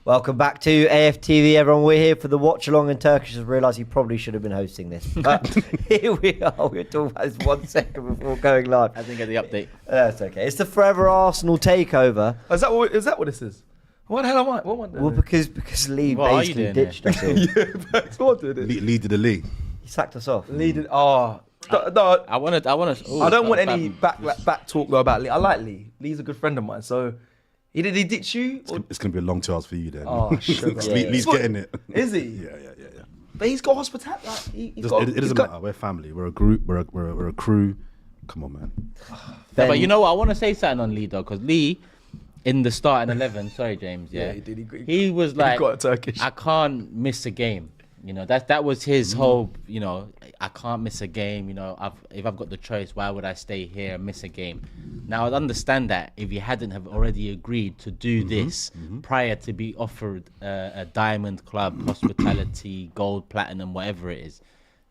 Welcome back to AFTV, everyone. We're here for the watch along, and Turkish has realised he probably should have been hosting this. But here we are. We're talking about this 1 second before going live. I didn't get the update. That's okay. It's the Forever Arsenal takeover. Is that what this is? What the hell am I? What am I doing? Well, because Lee basically ditched us all. Yeah, but what did it? Lee did the Lee. He sacked us off. Lee did. Oh, no. I want to. I don't want any back talk though about Lee. I like Lee. Lee's a good friend of mine. So he ditch you? It's going to be a long 2 hours for you then. Oh, sugar. Lee's getting it. Is he? Yeah. But he's got hospitality. Like, It doesn't matter. We're family. We're a group. We're a crew. Come on, man. But you know what? I want to say something on Lee though, because Lee, in the starting 11, sorry James, Yeah, he did. He was like, got a Turkish. I can't miss a game. You know, that was his whole. You know, I can't miss a game. You know, if I've got the choice, why would I stay here and miss a game? Now I'd understand that if you hadn't have already agreed to do this prior to be offered a diamond club, hospitality, gold, platinum, whatever it is.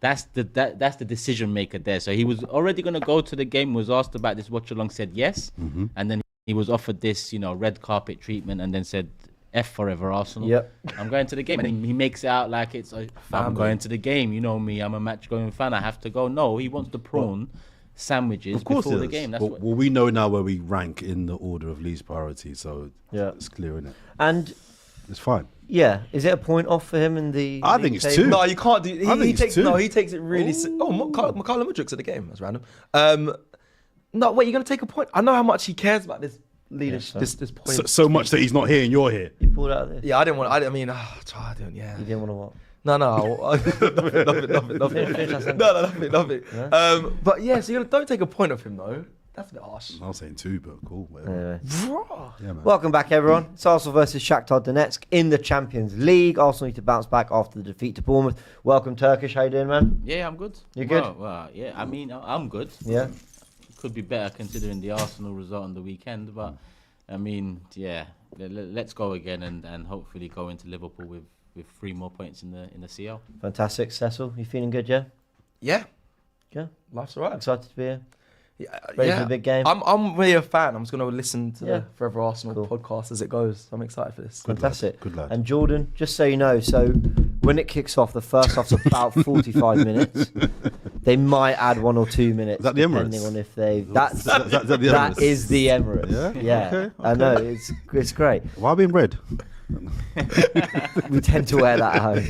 That's the decision maker there. So he was already going to go to the game. Was asked about this watch along, said yes, and then he was offered this, you know, red carpet treatment, and then said, F Forever Arsenal. Yep. I'm going to the game. And he makes it out like it's I'm going to the game. You know me, I'm a match going fan. I have to go. No, he wants the prawn sandwiches before the game. That's well, we know now where we rank in the order of Lee's priority, so it's clear, isn't it? And it's fine. Yeah, is it a point off for him in the? I think it's table? 2. No, you can't do. He takes 2. No, he takes it really. Carlo Mudrik's at the game. That's random. No, wait, you're gonna take a point. I know how much he cares about this leadership. This point. So much that he's not here and you're here. You pulled out of this. Yeah, I didn't want. I didn't. Yeah. You didn't want to what? No. Nothing. Yeah? But yeah, so don't take a point of him though. That's a bit harsh. I was saying 2, but cool. Whatever. Yeah, man. Welcome back, everyone. It's Arsenal versus Shakhtar Donetsk in the Champions League. Arsenal need to bounce back after the defeat to Bournemouth. Welcome, Turkish. How you doing, man? Yeah, I'm good. You good? Well, yeah. I mean, I'm good. Yeah. Could be better considering the Arsenal result on the weekend, but I mean, yeah. Let's go again and hopefully go into Liverpool with 3 more points in the CL. Fantastic, Cecil. You feeling good, yeah? Yeah. Yeah. Life's alright. Excited to be here. Ready for the big game? I'm really a fan. I'm just going to listen to the Forever Arsenal podcast as it goes. I'm excited for this. Fantastic. Good lad. And Jordan, just so you know, so when it kicks off, the first half's about 45 minutes. They might add 1 or 2 minutes. Is that the Emirates? Depending on if they... That is the Emirates. Yeah. Okay. I know. It's great. Why being red? We tend to wear that at home.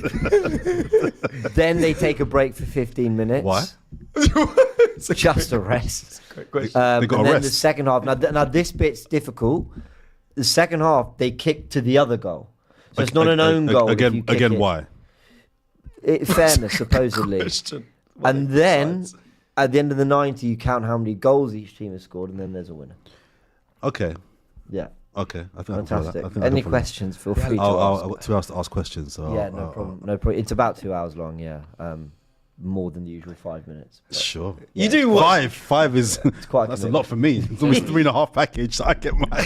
Then they take a break for 15 minutes. Why? Just a rest. Great. They got and a then rest. the second half. Now this bit's difficult. The second half, they kick to the other goal. So it's not an own goal. Again, why? Fairness, supposedly. And then at the end of the 90, you count how many goals each team has scored, and then there's a winner. Okay. Yeah. Okay. I think Fantastic. I think Any questions? Feel free to I've ask. got 2 hours to ask questions. So Yeah, no problem. No problem. It's about 2 hours long. Yeah. More than the usual 5 minutes. Sure. Yeah. You do what? 5 is quite that's a lot for me. It's almost 3.5 package, so I get my.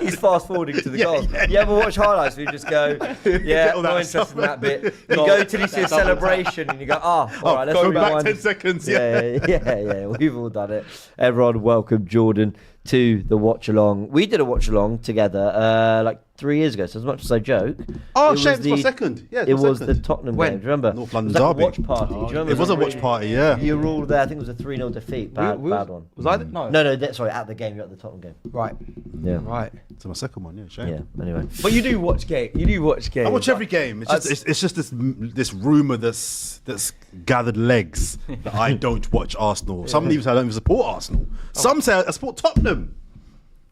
He's fast forwarding to the goal. You ever watch highlights where you just go, yeah, all not that interested stuff. in that bit. You go till you see a celebration and you go, all right, let's go back rewind. 10 seconds. Yeah. We've all done it. Everyone, welcome Jordan to the watch along. We did a watch along together like 3 years ago. So as much as I joke, Oh, shame for a second. Yeah, it was the Tottenham game. Do you remember? North London it was like derby. a watch party. Do you remember? It was a watch party. Yeah. You were all there. I think it was a 3-0 defeat. Bad one. Was I? No. No. Sorry, at the game. You're at the Tottenham game. Right. Yeah. Right. It's my second one. Yeah. Shame. Yeah. Anyway. But you do watch game. I watch every game. It's just this rumor that's gathered legs that I don't watch Arsenal. Some even say I don't even support Arsenal. Some say I support Tottenham.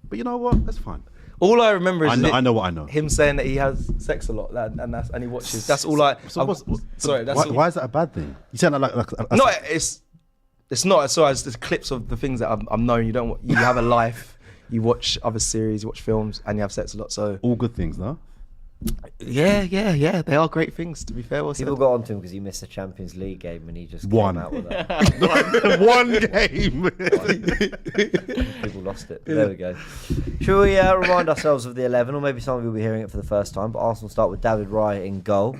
But you know what? That's fine. All I remember is I know what I know. him saying that he has sex a lot and he watches. That's all I. Sorry. Why is that a bad thing? You saying that like no, it's not. Sorry, it's just clips of the things that I'm known. You have a life. You watch other series, you watch films, and you have sex a lot. So all good things, no? yeah. They are great things. To be fair, People got onto him because he missed the Champions League game and he just One. came out with that. One game. People lost it. There we go. Shall we remind ourselves of the 11, or maybe some of you will be hearing it for the first time, but Arsenal start with David Raya in goal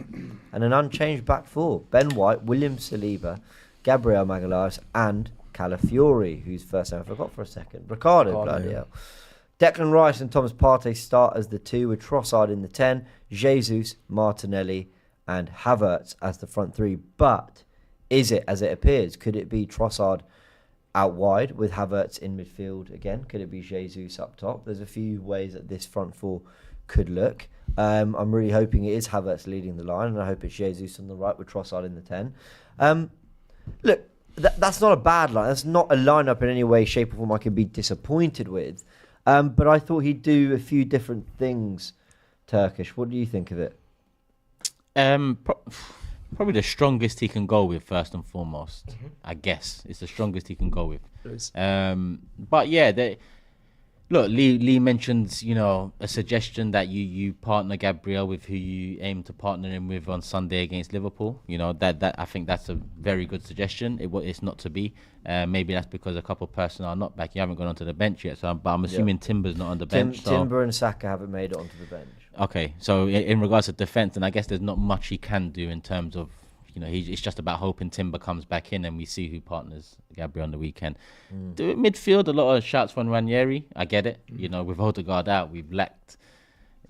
and an unchanged back four. Ben White, William Saliba, Gabriel Magalhaes and Calafiori, whose first name I forgot for a second. Ricardo, bloody hell. Declan Rice and Thomas Partey start as the 2 with Trossard in the 10, Jesus, Martinelli and Havertz as the front 3. But is it as it appears? Could it be Trossard out wide with Havertz in midfield again? Could it be Jesus up top? There's a few ways that this front 4 could look. I'm really hoping it is Havertz leading the line, and I hope it's Jesus on the right with Trossard in the 10. Look, that's not a bad line. That's not a lineup in any way, shape or form I could be disappointed with. But I thought he'd do a few different things, Turkish. What do you think of it? Probably the strongest he can go with, first and foremost. I guess it's the strongest he can go with. But yeah, look, Lee mentions, a suggestion that you partner Gabriel with who you aim to partner him with on Sunday against Liverpool. That I think that's a very good suggestion. It's not to be. Maybe that's because a couple of personnel are not back. You haven't gone onto the bench yet, but I'm assuming Timber's not on the bench. Timber and Saka haven't made it onto the bench. Okay, so in regards to defence, then I guess there's not much he can do in terms of, it's just about hoping Timber comes back in and we see who partners Gabriel on the weekend. Do it midfield, a lot of shouts from Ranieri. I get it. With Odegaard out, we've lacked,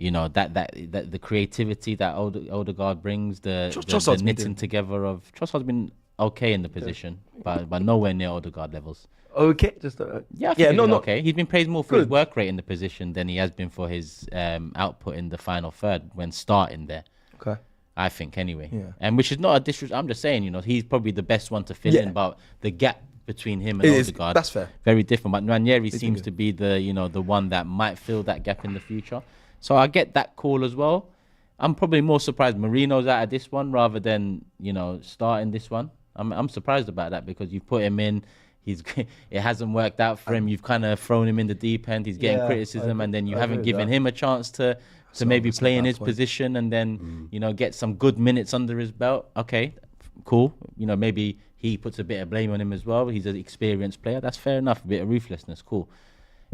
that the creativity that Odegaard brings, the knitting together of Trossard's been okay in the position, but nowhere near Odegaard levels. Okay, okay. He's been praised more for his work rate in the position than he has been for his output in the final third when starting there. Okay. I think anyway. Yeah. And which is not a disrespect. I'm just saying, he's probably the best one to fill in, but the gap between him and Odegaard, that's fair. Very different. But Ranieri seems to be the one that might fill that gap in the future. So I get that call as well. I'm probably more surprised Marino's out of this one rather than, starting this one. I'm surprised about that because you've put him in. It hasn't worked out for him. You've kind of thrown him in the deep end. He's getting criticism, and then you haven't given him a chance to maybe play in his position and then, get some good minutes under his belt. Okay, cool. Maybe he puts a bit of blame on him as well. He's an experienced player. That's fair enough. A bit of ruthlessness. Cool.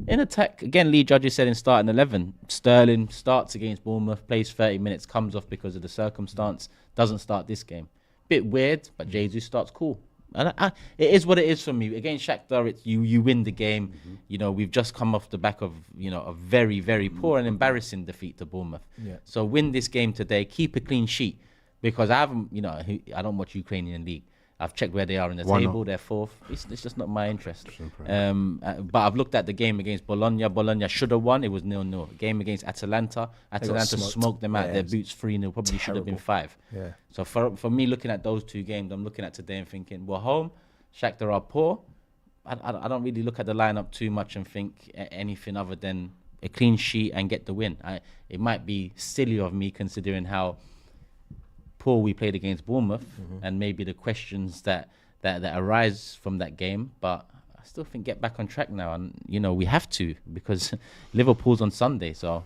In attack, again, Lee Judges said in starting 11, Sterling starts against Bournemouth, plays 30 minutes, comes off because of the circumstance, doesn't start this game. Bit weird, but Jesus starts cool. And it is what it is for me. Against Shakhtar, it's you win the game. We've just come off the back of, a very, very poor and embarrassing defeat to Bournemouth. Yeah. So win this game today, keep a clean sheet. Because I haven't, I don't watch Ukrainian league. I've checked where they are in the table. They're fourth. It's just not my interest. But I've looked at the game against Bologna. Bologna should have won. It was 0-0. Game against Atalanta. Atalanta smoked them out. Their boots 3-0. Probably should have been 5. Yeah. So for me, looking at those two games, I'm looking at today and thinking, well, home, Shakhtar are poor. I don't really look at the lineup too much and think anything other than a clean sheet and get the win. It might be silly of me considering how poor we played against Bournemouth and maybe the questions that arise from that game, but I still think get back on track now, and we have to because Liverpool's on Sunday. So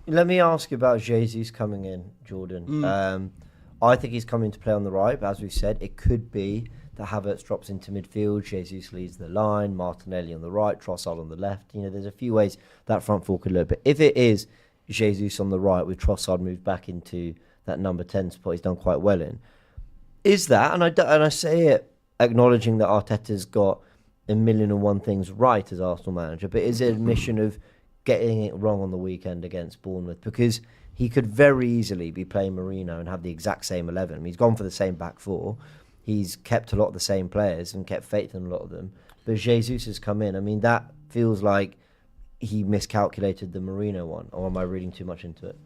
let me ask you about Jesus coming in, Jordan. I think he's coming to play on the right, but as we've said, it could be that Havertz drops into midfield, Jesus leads the line, Martinelli on the right, Trossard on the left. There's a few ways that front four could look, but if it is Jesus on the right with Trossard moved back into that number 10 spot he's done quite well in. Is that, and I say it acknowledging that Arteta's got 1,000,001 things right as Arsenal manager, but is it a mission of getting it wrong on the weekend against Bournemouth? Because he could very easily be playing Marino and have the exact same 11. He's gone for the same back four. He's kept a lot of the same players and kept faith in a lot of them. But Jesus has come in. That feels like he miscalculated the Marino one. Or am I reading too much into it?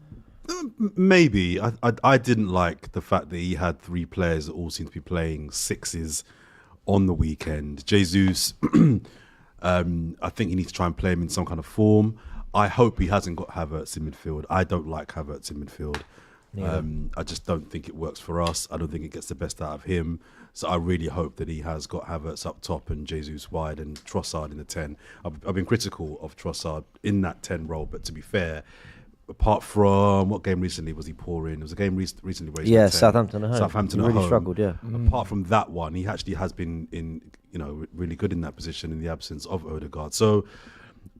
Maybe. I didn't like the fact that he had 3 players that all seem to be playing 6s on the weekend. Jesus, I think he needs to try and play him in some kind of form. I hope he hasn't got Havertz in midfield. I don't like Havertz in midfield. Yeah. I just don't think it works for us. I don't think it gets the best out of him. So I really hope that he has got Havertz up top and Jesus wide and Trossard in the 10. I've been critical of Trossard in that 10 role, but to be fair, apart from what game recently was he poor in? There was a game recently where he Southampton at home. Southampton he at really home. Struggled, yeah. Apart from that one, he actually has been really good in that position in the absence of Odegaard. So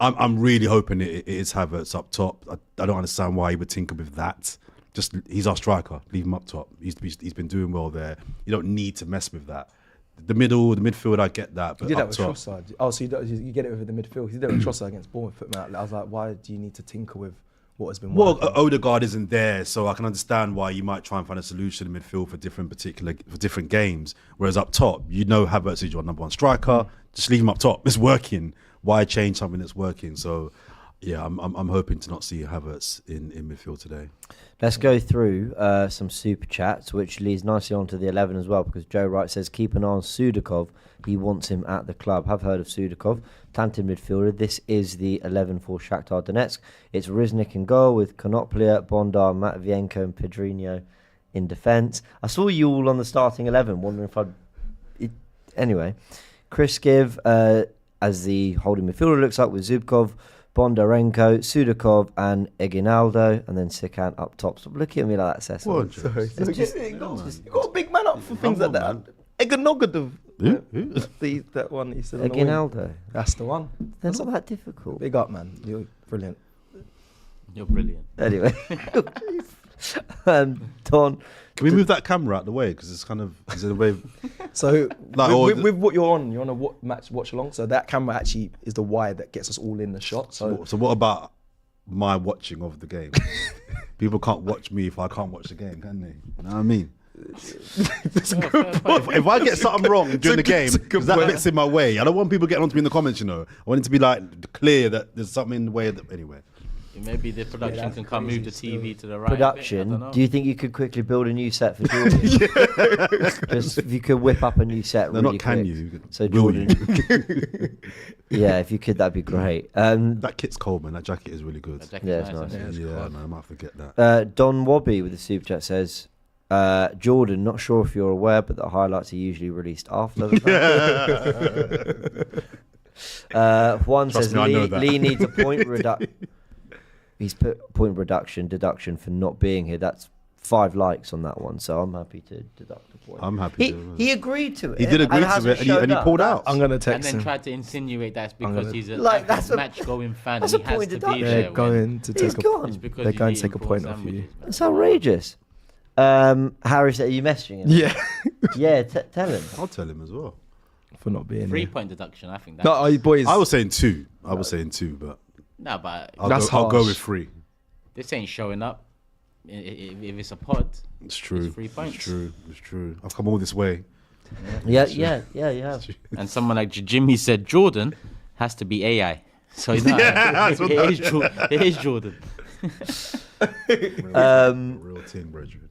I'm really hoping it is Havertz up top. I don't understand why he would tinker with that. Just he's our striker. Leave him up top. He's been doing well there. You don't need to mess with that. The midfield, I get that. But You did that up with top, Trossard. Oh, so you get it with the midfield. You did it with Trossard against Bournemouth. Put him out. I was like, why do you need to tinker with what has been well, working? Odegaard isn't there, so I can understand why you might try and find a solution in midfield for different games. Whereas up top, you know Havertz is your number one striker. Just leave him up top. It's working. Why change something that's working? So, yeah, I'm hoping to not see Havertz in midfield today. Let's go through some super chats, which leads nicely onto the 11 as well, because Joe Wright says, keep an eye on Sudakov. He wants him at the club. Have heard of Sudakov. Talented midfielder. This is the 11 for Shakhtar Donetsk. It's Riznik in goal with Konoplia, Bondar, Matvienko and Pedrinho in defence. I saw you all on the starting 11, wondering if I'd... Anyway, Chris Giv as the holding midfielder looks like with Zubkov, Bondarenko, Sudakov and Eginaldo, and then Sikan up top. Stop looking at me like that, Cecil. What? Sorry. It's You got a big man up for things like that. Eganogadov. That one he said. Eginaldo. That's the one. They're not that difficult. Big up, man. You're brilliant. You're brilliant. Anyway. Don. Can we move that camera out the way? Because it's kind of, is it a way... So Like, with what you're on a match watch along. So that camera actually is the wire that gets us all in the shot. So what about my watching of the game? People can't watch me if I can't watch the game, can they? You know what I mean? If I get something wrong during the game, because that gets in my way. I don't want people getting onto me in the comments, you know. I want it to be like clear that there's something in the way. Anyway. Maybe the production can come move the TV to the right. Production, do you think you could quickly build a new set for Jordan? Just if you could whip up a new set No, really not can quick. you. So Will Jordan, you? yeah, if you could, that'd be great. That kit's cold, man. That jacket is really good. Yeah, it's nice. Yeah, man, I might forget that. Don Wobby with the super chat says, Jordan, not sure if you're aware, but the highlights are usually released after the match. Juan Trust says me, I know that. Lee needs a point reduction. He's put point deduction for not being here. That's 5 likes on that one, so I'm happy to deduct a point. I'm happy. He agreed to it. He did agree and to hasn't it, showed and he up. pulled out. I'm gonna And text then him. tried to insinuate that's because he's a Like, that's a- match-going fan that's and a he has point to deduction. be They're there. going to He's take gone. It's because They're he's going to eating take a prawn point off you. sandwiches, man. That's outrageous. Harry said, are you messaging him? Yeah, Yeah, tell him. I'll tell him as well. for not being 3 here. point deduction, I think. That's, No, boys. I was saying 2. I was saying 2, but no, but I'll That's go harsh. with 3. this ain't showing up. If it's a pod, It's true. It's 3 points. It's true. It's true. I've come all this way. Yeah, you have. and someone like Jimmy said Jordan has to be AI. So he's not. It is Jordan. Real team, brethren.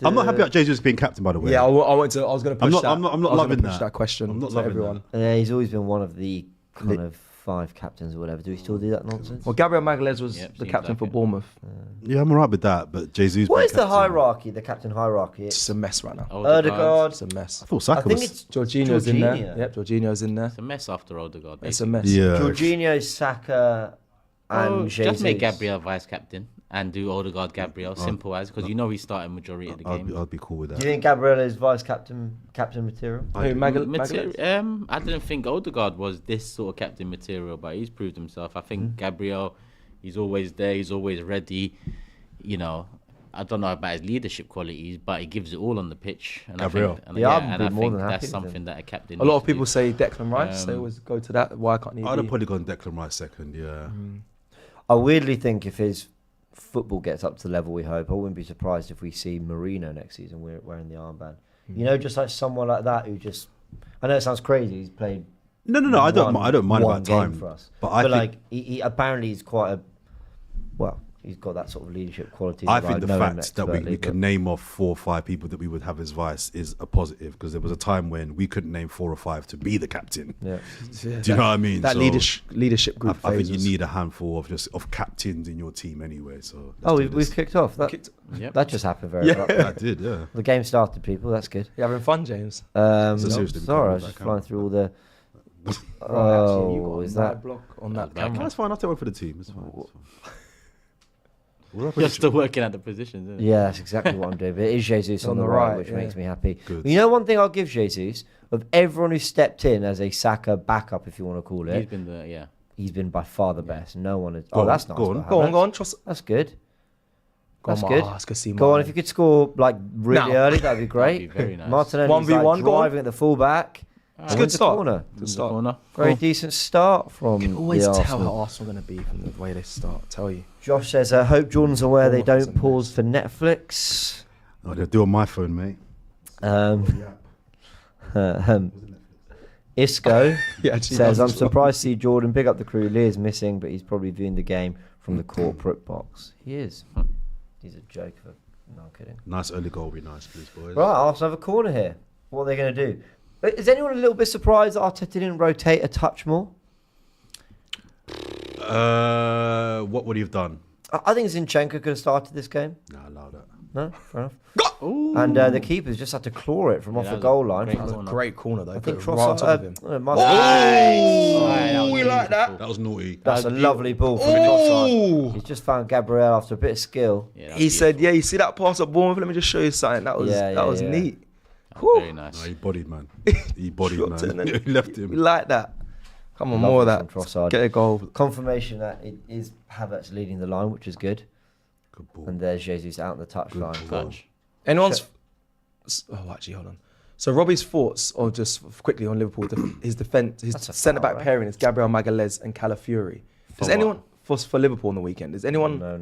I'm not happy about Jesus being captain, by the way. Yeah, I was going to push that. I'm not I was gonna loving push that. that question I'm not to loving everyone. Yeah, he's always been one of the kind of 5 captains or whatever. Do we still do that nonsense? Well, Gabriel Magalhaes was Yep, the seems captain like for it. Bournemouth. Yeah, I'm alright with that, but Jesus. What being is the captain- hierarchy, the captain hierarchy? It's a mess right now. Odegaard. It's a mess. I thought I Saka think was. it's Jorginho's in there. Jorginho. Yep, Jorginho's in there. It's a mess after Odegaard. It's a basically. mess. Yeah. Jorginho, Saka, and Jesus. Just make Gabriel vice captain and do Odegaard Gabriel. Simple as, because you know he's starting majority of the game. I'd be cool with Do that. you think Gabriel is vice captain material? Who, Magalhaes? I didn't think Odegaard was this sort of captain material, but he's proved himself. I think Gabriel, he's always there, he's always ready. You know, I don't know about his leadership qualities, but he gives it all on the pitch. And Gabriel. I think, and, Yeah, I'd and be I more think than happy that's with something him. that a captain. A lot needs of to people do. say Declan Rice. They always go to that. Why can't he I'd have be? probably gone Declan Rice second. Yeah. I weirdly think if his football gets up to the level we hope, I wouldn't be surprised if we see Marino next season wearing the armband. You know, just like someone like that who just... I know it sounds crazy. He's played... No. I don't mind one about game time. for us. But I think, like, he apparently he's quite a... Well, he's got that sort of leadership quality. I that think the know him fact that we expertly, can name off 4 or 5 people that we would have as vice is a positive, because there was a time when we couldn't name 4 or 5 to be the captain. Yeah. Do you know what I mean? That So leadership group. I think you phases. need a handful of captains in your team anyway. So Oh, let's do we've this. kicked off. Yep. That just happened very Yeah. abruptly. I did, yeah. The game started, people. That's good. You having fun, James? So seriously, we Sorry, I can't was go just back flying out. through all the... Actually, you got Oh, a is mad that... block on that back. camera? That's fine. I'll take one for the team. It's fine. It's fine. You're still working at the positions, isn't it? Yeah, that's exactly what I'm doing. But it is Jesus on the right, which makes me happy. Good. You know, one thing I'll give Jesus, of everyone who stepped in as a Saka backup, if you want to call He's it, been the he's he's been by far the best. No one has... Go Oh, on, that's nice. go on. by Go on, Havertz. go on. Trust. That's good. That's on, good. Let's go see Go on, Martin. if you could score like really Now. early, that'd be great. That'd be very nice. Martinelli's 1v1, like go on. driving at the fullback. It's a Wins good the start. corner. Good start. Very Cool. decent start from You can always the tell Arsenal. how Arsenal are going to be from the way they start. I tell you. Josh says, I hope Jordan's aware they Bournemouth is don't a pause for Netflix. I gotta do it on my phone, mate. Isco Yeah, actually says, does I'm as well. surprised to see Jordan big up the crew. Lear's missing, but he's probably viewing the game from the corporate box. He is. He's a joke. No, I'm kidding. Nice early goal would be nice, please, boys. Right, Arsenal have a corner here. What are they going to do? Is anyone a little bit surprised that Arteta didn't rotate a touch more? What would he have done? I think Zinchenko could have started this game. No, allow that. No, fair enough. And the keepers just had to claw it from off that the was goal a line. great From the- corner. Great corner though. I think Put it right on top of him. Oh, we like that. That was naughty. That's a That'd be- lovely ball from Trossard. He's just found Gabriel after a bit of skill. Yeah, that He was said, "Yeah, you see that pass at Bournemouth? Let me just show you something. That was Yeah, that was yeah. neat. beautiful. Very nice. No, he bodied, man. He bodied, Dropped it, man. innit? He left We him. like that. Come on, Lovely more of that. from Trossard. Get a goal. Confirmation that it is Havertz leading the line, which is good. Good ball. And there's Jesus out on the touchline. Touch. Anyone's? Oh, actually, hold on. So Robbie's thoughts, or just quickly on Liverpool, his defense, his That's a centre back foul, right? pairing is Gabriel Magalhaes and Calafiori. Does For anyone for Liverpool on the weekend? Does anyone? No.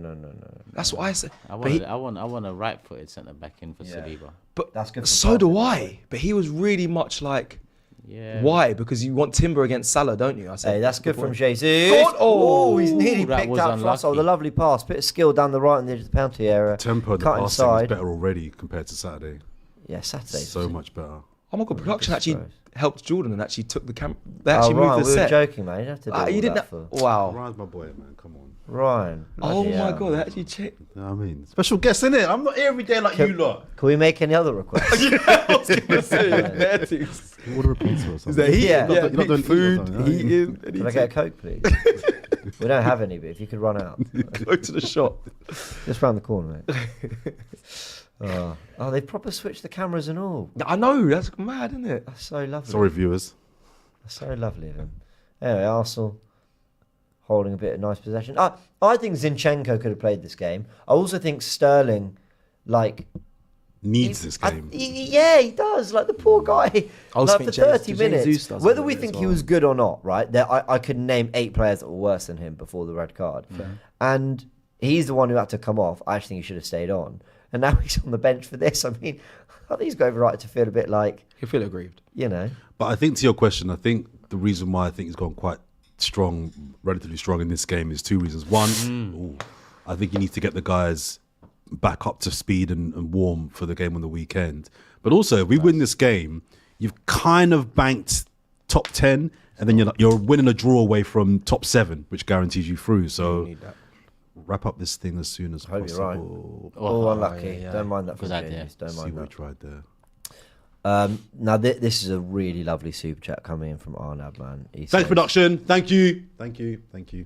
That's what I said. I But he- want a right-footed centre back in for Yeah. Saliba. But That's good for so do Partey. I. But he was really much like, Yeah. why? Because you want Timber against Salah, don't you? I said. Hey, that's good from point. Jesus. Go on. Oh, he's nearly That picked was out unlucky. Trossard with a lovely pass. Bit of skill down the right on the edge of the penalty area. Tempo of the Cut passing is inside. better already compared to Saturday. Yeah, Saturday. So much better. Oh my god, production actually Surprise. helped Jordan and actually took the camera. They Oh, actually Ryan, moved the we were set. joking, man. You didn't have to do all You didn't. that for Wow. Ryan's my boy, man. Come on. Ryan. Oh bloody my hell. god, they actually checked. You know what I mean? Special guest, innit? I'm not here every day like you lot. Can we make any other requests? I was gonna say, there too. Order a pizza or something. Is there heat? Yeah. You're not doing food, heat or something, heating. Can I get a Coke, please? We don't have any, but if you could run out. Go to the shop. Just round the corner, mate. Oh, they proper switched the cameras and all. I know, that's mad, isn't it? That's so lovely. Sorry, viewers. That's so lovely of him. Anyway, Arsenal holding a bit of nice possession. I think Zinchenko could have played this game. I also think Sterling, like... Needs this game. Yeah, he does. Like, the poor guy. I also Like, for think 30 Jesus minutes, does whether it we as think he well. was good or not, right? I could name 8 players that were worse than him before the red card. And he's the one who had to come off. I actually think he should have stayed on. And now he's on the bench for this. I mean, I think he's got every right to feel a bit like, You feel aggrieved. you know. But I think to your question, I think the reason why I think he's gone quite strong, relatively strong in this game is 2 reasons. One, I think he needs to get the guys back up to speed and warm for the game on the weekend. But also, if we win this game, you've kind of banked top 10, and then you're winning a draw away from top 7, which guarantees you through. You So need that. wrap up this thing as soon as I hope you're right. possible. Oh, unlucky. yeah. Don't mind that from Good idea. James. Don't See mind what we that. tried there. Now, this is a really lovely super chat coming in from Arnab, man. He Thanks, says- production. Thank you. Thank you. Thank you.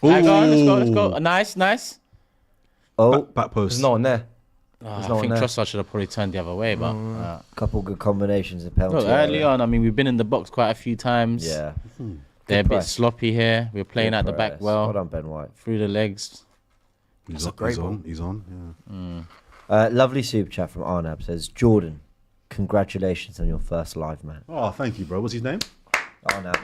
Alright, go on, let's go. Let's Ooh. go. Nice. Oh, Back post. There's no one there. I no one think there. Trossard should have probably turned the other way, but couple good combinations of penalty. look, early area. on, I mean, we've been in the box quite a few times. Yeah. They're a Good bit press. sloppy here. We're playing Good out the back press. well, Well done, Ben White. through the legs. He's a on. great He's ball. on. He's on. Yeah. Lovely super chat from Arnab says, Jordan, congratulations on your first live, man. Oh, thank you, bro. What's his name? Arnab.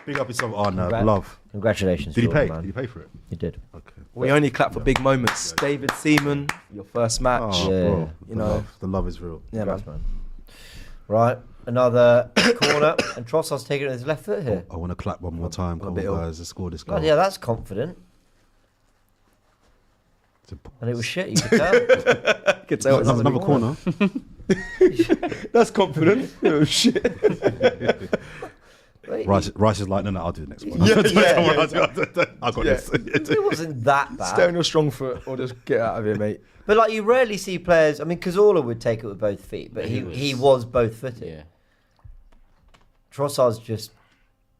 Big up yourself, Arnav. Congrats. Love. Congratulations, Did he Jordan, pay? man. Did he pay for it? He did. Okay. We only clap for big moments. David Seaman, your first match. Oh, Yeah. bro. You know. The love is real. Yeah, Congrats, man. man. Right, another corner, and Trossard's taking it with his left foot here. I want to clap one more time. Come on, bit ill. guys. Let's score this goal. God, yeah, that's confident. It's a- And it was shit, you could tell. You could tell it's Another corner. That's confident. Oh, shit. Wait, Rice is like, no, I'll do the next one. Yeah, I got Yeah. this. it wasn't that bad. Stay on your strong foot or just get out of here, mate. But like you rarely see players. I mean, Cazorla would take it with both feet, but he was both footed. Yeah. Trossard's just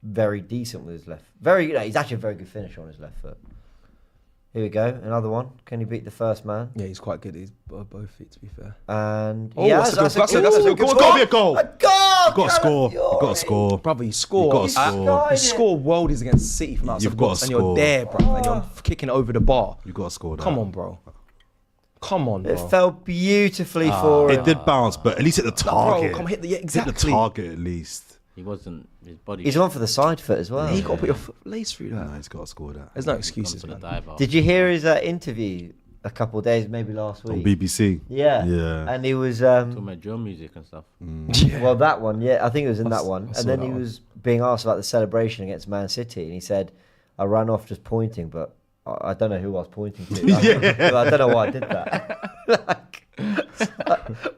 very decent with his left. Very, he's actually a very good finisher on his left foot. Here we go. Another one. Can he beat the first man? Yeah, he's quite good. He's both feet, to be fair. And Oh, that's a good It's got to be a goal. A goal! You've got to score. You've got to score. Brother, you score. You've got to score. You score worldies against City from outside You've the got box, to and you're score. there, bro, and you're kicking it over the bar. You've got to score that. Come on, bro. Come on, bro. It fell beautifully for him. It did bounce, but at least hit the target. Bro, come hit the Hit exactly. the target at least. He wasn't his body. He's on for the side foot as well. You got to put your lace through that. No, he's got to score that. There's no Gone excuses, for the man. dive off. Did you hear his interview a couple of days, maybe last On week? BBC. Yeah. Yeah. And he was Talking about drill music and stuff. well, that one, yeah, I think it was in that one. I And saw then that he one. was being asked about the celebration against Man City, and he said, "I ran off just pointing, but I don't know who I was pointing to. I don't know why I did that."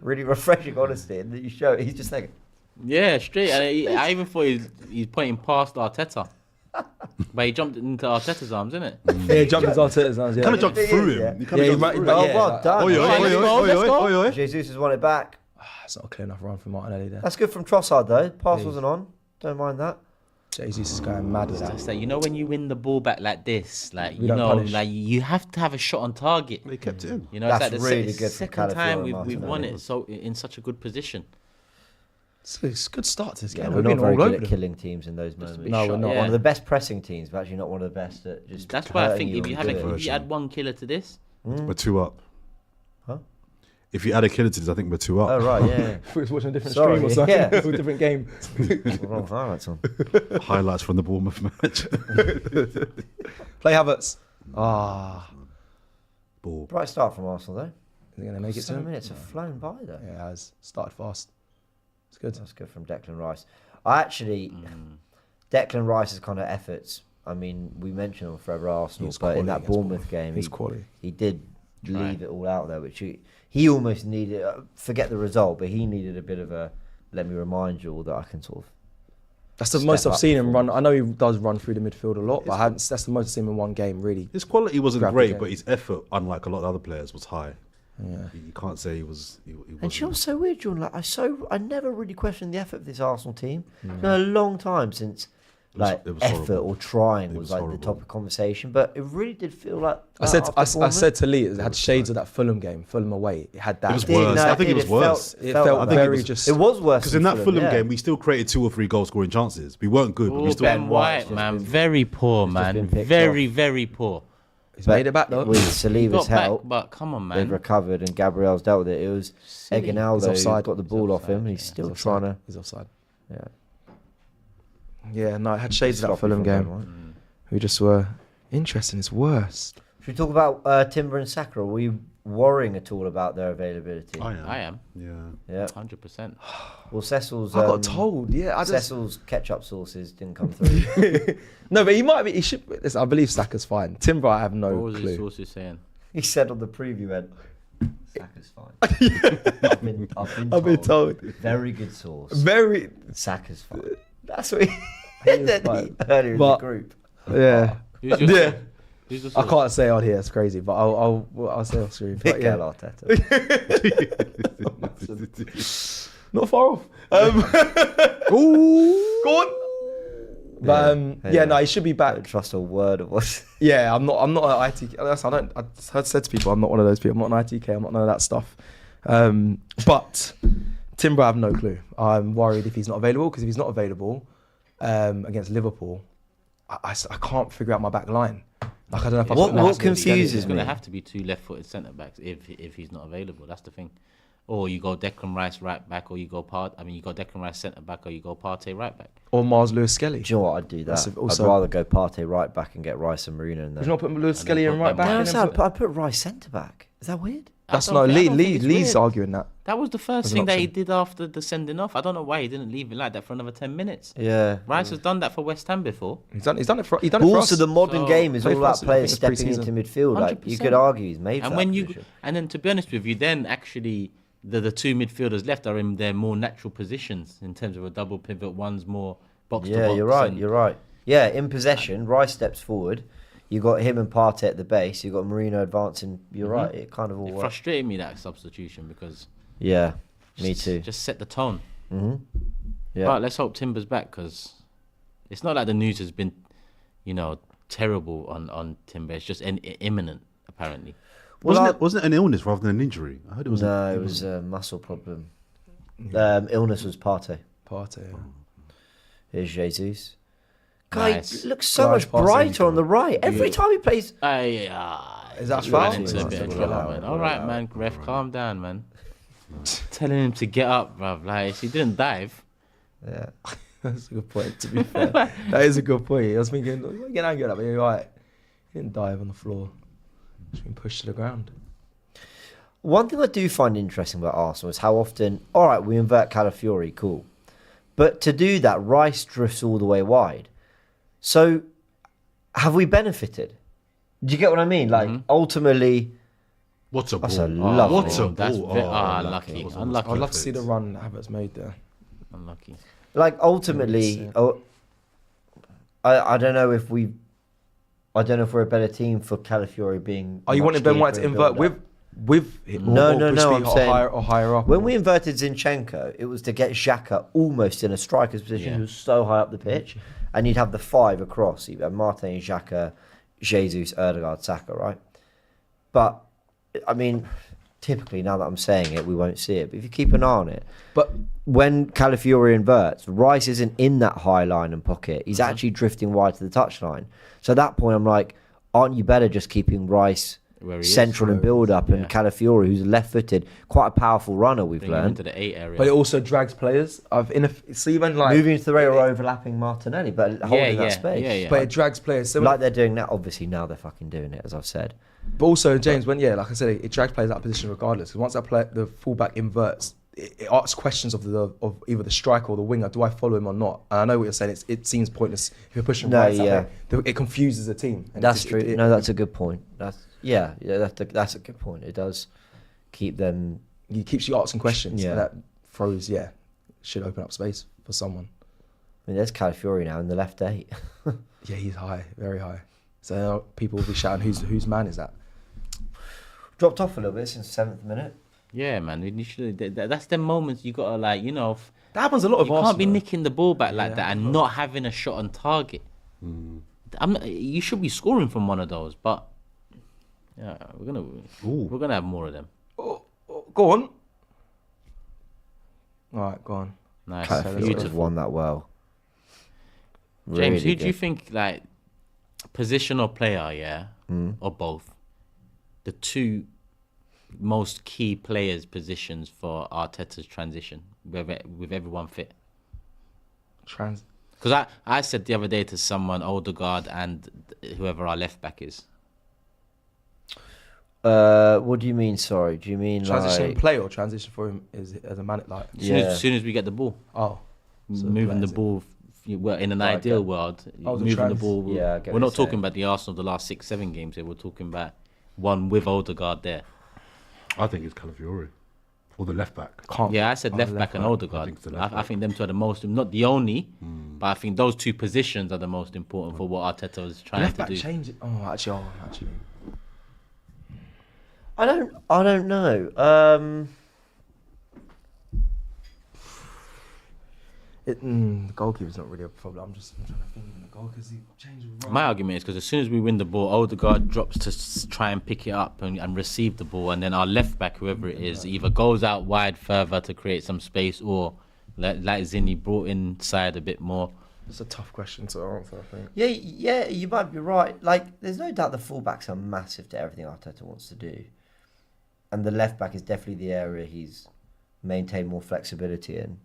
Really refreshing honesty, and you show he's just like, Yeah, straight. And I even thought he's pointing past Arteta. But he jumped into Arteta's arms, innit? Yeah, he jumped into Arteta's arms, yeah. Kind of jumped through Yeah. him. He kind Yeah, of he jumped through might- "Oh, him. yeah, well like- done." Oi, oi, Right, oi, let's oi, go, oi, let's oi, go. oi, oi. Jesus has won it back. It's not a clear enough run for Martinelli there. That's good from Trossard though. Pass Yeah. wasn't on. Don't mind that. Jesus is going mad with that. Just that, you know, when you win the ball back like this, like, We you don't know, punish. like you have to have a shot on target. They kept it in. You know, That's it's like the really good from second time Calafiori we've and won Martinelli. it so in such a good position. It's a good start to this Yeah, game. we're We've not been very all good over at them. killing teams in those moments. No, we're not. One of the best pressing teams, but actually not one of the best at just. That's why I hurting think if you and have a, doing it. if you add one killer to this, We're 2 up. Huh? If you add a killer to this, I think we're 2 up. Oh right, yeah. We was watching a different Sorry, stream or something. yeah. A different game. Wrong highlights on. Highlights from the Bournemouth match. Play Havertz. Ah. Ball. Bright start from Arsenal though. Is he going to make it to 7 him? minutes have flown by though. Yeah, it has. Started fast. It's good. That's good from Declan Rice. I actually, Declan Rice's kind of efforts. I mean, we mentioned him Forever Arsenal, He's but in quality that against Bournemouth game, He's quality. he did leave it all out there, which he almost needed. Forget the result, but he needed a bit of a. Let me remind you all that I can sort of. That's the Step most I've up seen him run. performance. I know he does run through the midfield a lot, but that's the most I've seen him in one game, really. His quality wasn't Grab the great, game. but his effort, unlike a lot of other players, was high. Yeah. You can't say he was. He And you know wasn't. what's so weird, John? Like I never really questioned the effort of this Arsenal team. It's been a long time since like it was effort horrible. or trying It was was like horrible. the topic of conversation, but it really did feel like. I said after I Bournemouth, said to Lee, it had shades of that Fulham game, Fulham away. It had that. It was did, worse. no, I think it was worse. It felt like very that. just. It was worse Because than in that Fulham yeah. game, we still created 2 or 3 goal scoring chances. We weren't good, but we oh, still. Ben White's White, just man, been- very poor, just been man, picked very, very poor. He's made it back though. With He Saliba's got back, help, but come on, they've man. recovered and Gabriel's dealt with it. It was Silly. He's Eginaldo who offside. got the He's ball off offside, him, and he's yeah. still He's trying offside. to. He's offside. Yeah. Yeah, no, it had shades of that Sloppy Fulham from game. Ben White. We just were interesting. It's worse. Should we talk about Timber and Saka? Are we worrying at all about their availability? I am Yeah. Yeah. 100%. Well, Cecil's. I got told. Yeah, I just. Cecil's ketchup sauces didn't come through. No, but he might be. He should. Listen, I believe Saka's fine. Timber, I have no What was his clue. sources saying? He said on the preview, Ed. Saka's fine. I've been told. Very good sauce. Very. Saka's fine. That's what he is said fine. earlier in the But- group. Yeah. Who's your Yeah. Who's your I source? can't say on here. It's crazy, but I'll say off stream. But Mikel yeah, Arteta. not far off. Ooh. Go on. But Yeah. no, he should be I back. don't trust a word of what. Yeah, I'm not an ITK. I said to people, I'm not one of those people. I'm not an ITK. I'm not none of that stuff. But Timber, I have no clue. I'm worried if he's not available, because if he's not available against Liverpool, I can't figure out my back line. Like, I don't know if I've What got Martinelli. confuses There's going me? to have to be 2 left-footed centre-backs if he's not available. That's the thing. Or you go Declan Rice right back, or you go you go Declan Rice centre-back, or you go Partey right back. Or Mars Lewis Skelly. Do you know what? I'd do that. That's also- I'd rather go Partey right back and get Rice and Marino in there. Would you not put Lewis And Skelly then in put right them back? No, right. and so then put- I put Rice centre back. Is that weird? That's I not don't think Lee's it's weird. arguing that. That was the first As an thing that he option. did after the sending off. I don't know why he didn't leave it like that for another 10 minutes. Yeah. Rice has done that for West Ham before. He's done it for us. But also, the modern So- game is Played all for about us, I players think it's stepping pre-season. into midfield. Like you 100%. could argue he's made for And that when position. and then to be honest with you, then actually the 2 midfielders left are in their more natural positions in terms of a double pivot. One's more box to box. Yeah, you're right. and- You're right. Yeah, in possession, Rice steps forward. You got him and Partey at the base. You got Marino advancing. You're right. It kind of all It works. frustrated me, that substitution, because Yeah, me too. just set the tone. Yeah. But let's hope Timber's back, because it's not like the news has been, terrible on Timber. It's just imminent, apparently. Well, Wasn't it an illness rather than an injury? I heard it was. No, it was a muscle problem. Illness was Partey. Partey. Yeah. Here's Jesus. Guy Nice. looks so Nice much passing brighter on goal. the right. Every time he plays, Is that He foul? ran into a bit of trouble, man. All right, man. Ref, calm down, man. Telling him to get up, bruv. Like, he didn't dive. yeah. That's a good point, to be fair. That is a good point. I was thinking, get angry at that, but you're right. He didn't dive on the floor. Just been pushed to the ground. One thing I do find interesting about Arsenal is how often, all right, we invert Calafiori, cool. But to do that, Rice drifts all the way wide. So, have we benefited? Do you get what I mean? Like, ultimately, What a ball! that's a lovely. What a That's ball! unlucky. Unlucky. I'd love to see the run Havertz made there. Unlucky. Like, ultimately, I don't know if we. I don't know if we're a better team for Calafiori being. Oh, you wanted Ben White to invert with him? No, or I'm saying higher up. when we inverted Zinchenko, it was to get Xhaka almost in a striker's position. Yeah. He was so high up the pitch, and you'd have the five across. You'd have Martin, Xhaka, Jesus, Ødegaard, Saka, right? But I mean, typically now that I'm saying it, we won't see it. But if you keep an eye on it, But when Calafiori inverts, Rice isn't in that high line and pocket. He's actually drifting wide to the touchline. So at that point, I'm like, aren't you better just keeping Rice Where he is. central and build up, and Yeah. Calafiori, who's left-footed, quite a powerful runner, we've Bring him learned. into the 8 area. but it also drags players. See when like Moving to the right or overlapping Martinelli, but holding that space. Yeah. but it drags players. So Like they're doing now. Obviously, now they're fucking doing it, as I've said. But also, James, like I said, it drags players out of position regardless. Because once the fullback inverts, it asks questions of either the striker or the winger. Do I follow him or not? And I know what you're saying. It seems pointless if you're pushing right. It confuses the team. And That's true. No, that's a good point. That's a good point. It does keep them. It keeps you asking questions. Yeah. And that throws, should open up space for someone. I mean, there's Calafiori now in the left 8. Yeah, he's high, very high. So people will be shouting, whose man is that? Dropped off a little bit since 7th minute. Yeah, man. You should, that's the moments you gotta like, That happens a lot of you Arsenal. can't be nicking the ball back like Yeah, that and not having a shot on target. You should be scoring from one of those, but yeah, we're gonna have more of them. Oh, go on. All right, go on. Nice, Calafiori beautiful. won that well. James, Really who do you good. think, like, position or player, or both, the two most key players' positions for Arteta's transition with everyone fit? Because I said the other day to someone, Odegaard and whoever our left back is. What do you mean? Sorry, do you mean Transition like play or transition for him as a man? Like, Soon as we get the ball, so moving the players, ball. Well, in an Like ideal that. world, Oh, the moving the ball. Yeah, I get we're what not you're talking saying. about the Arsenal of the last 6-7 games here. We're talking about one with Odegaard there. I think it's Calafiori or the left back. Yeah, I said left back and I Odegaard. think it's the left I back. think them two are the most, not the only, but I think those two positions are the most important for what Arteta was trying left to back do. change it. Actually. I don't know. The goalkeeper's not really a problem. I'm trying to think of the goal because he changed. My argument is because as soon as we win the ball, Odegaard drops to try and pick it up and receive the ball, and then our left back, whoever it is, either goes out wide further to create some space, or like Zinni brought inside a bit more. It's a tough question to answer, I think. Yeah, you might be right. Like, there's no doubt the fullbacks are massive to everything Arteta wants to do, and the left back is definitely the area he's maintained more flexibility in.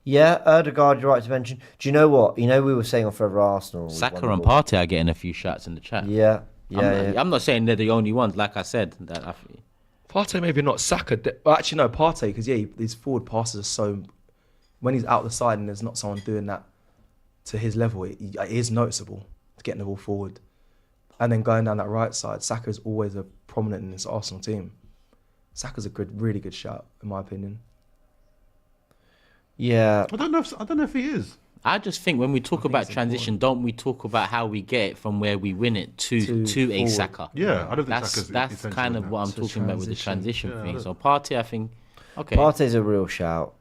Yeah, Ødegaard, you're right to mention. Do you know what? We were saying on Forever Arsenal. Saka and Partey are getting a few shots in the chat. Yeah. I'm not saying they're the only ones. Like I said, Partey maybe not Saka. Well, actually, no, Partey, because his forward passes are so. When he's out the side and there's not someone doing that to his level, it is noticeable to getting the ball forward. And then going down that right side, Saka is always a prominent in this Arsenal team. Saka's a really good shout, in my opinion. Yeah. I don't know if he is. I just think when we talk about transition, don't we talk about how we get it from where we win it to a forward. Saka? Yeah, I don't think Saka's That's essential kind in of that. what I'm It's a talking about with the transition. transition thing. So Partey, I think, okay. Partey's a real shout.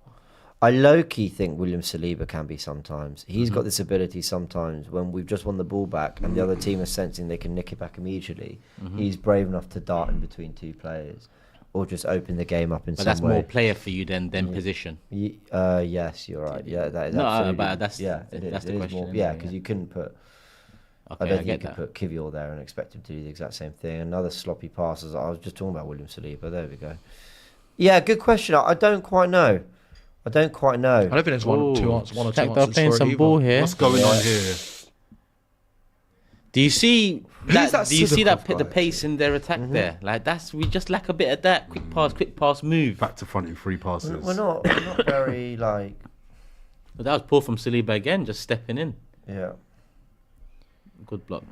I low-key think William Saliba can be sometimes. He's got this ability sometimes when we've just won the ball back and the other team is sensing they can nick it back immediately. He's brave enough to dart in between two players or just open the game up in But some that's way. more player for you than position. Yes, you're right. Yeah, that is No, absolutely. but that's it is. the It is question, more, isn't yeah, it? because Yeah. you couldn't put. Okay, I don't I think you get could that. put Kivior there and expect him to do the exact same thing. Another sloppy passes. I was just talking about William Saliba. There we go. Yeah, good question. I don't quite know. I don't quite know. I don't think there's one or two Ooh, answers Shakhtar playing for it some either. ball here. What's going on here? Do you see that? that Do you see that Sidorov the guy, pace in their attack there? Like we just lack a bit of that quick pass move. Back to front in 3 passes. We're not very like. But that was poor from Saliba again, just stepping in. Yeah. Good block.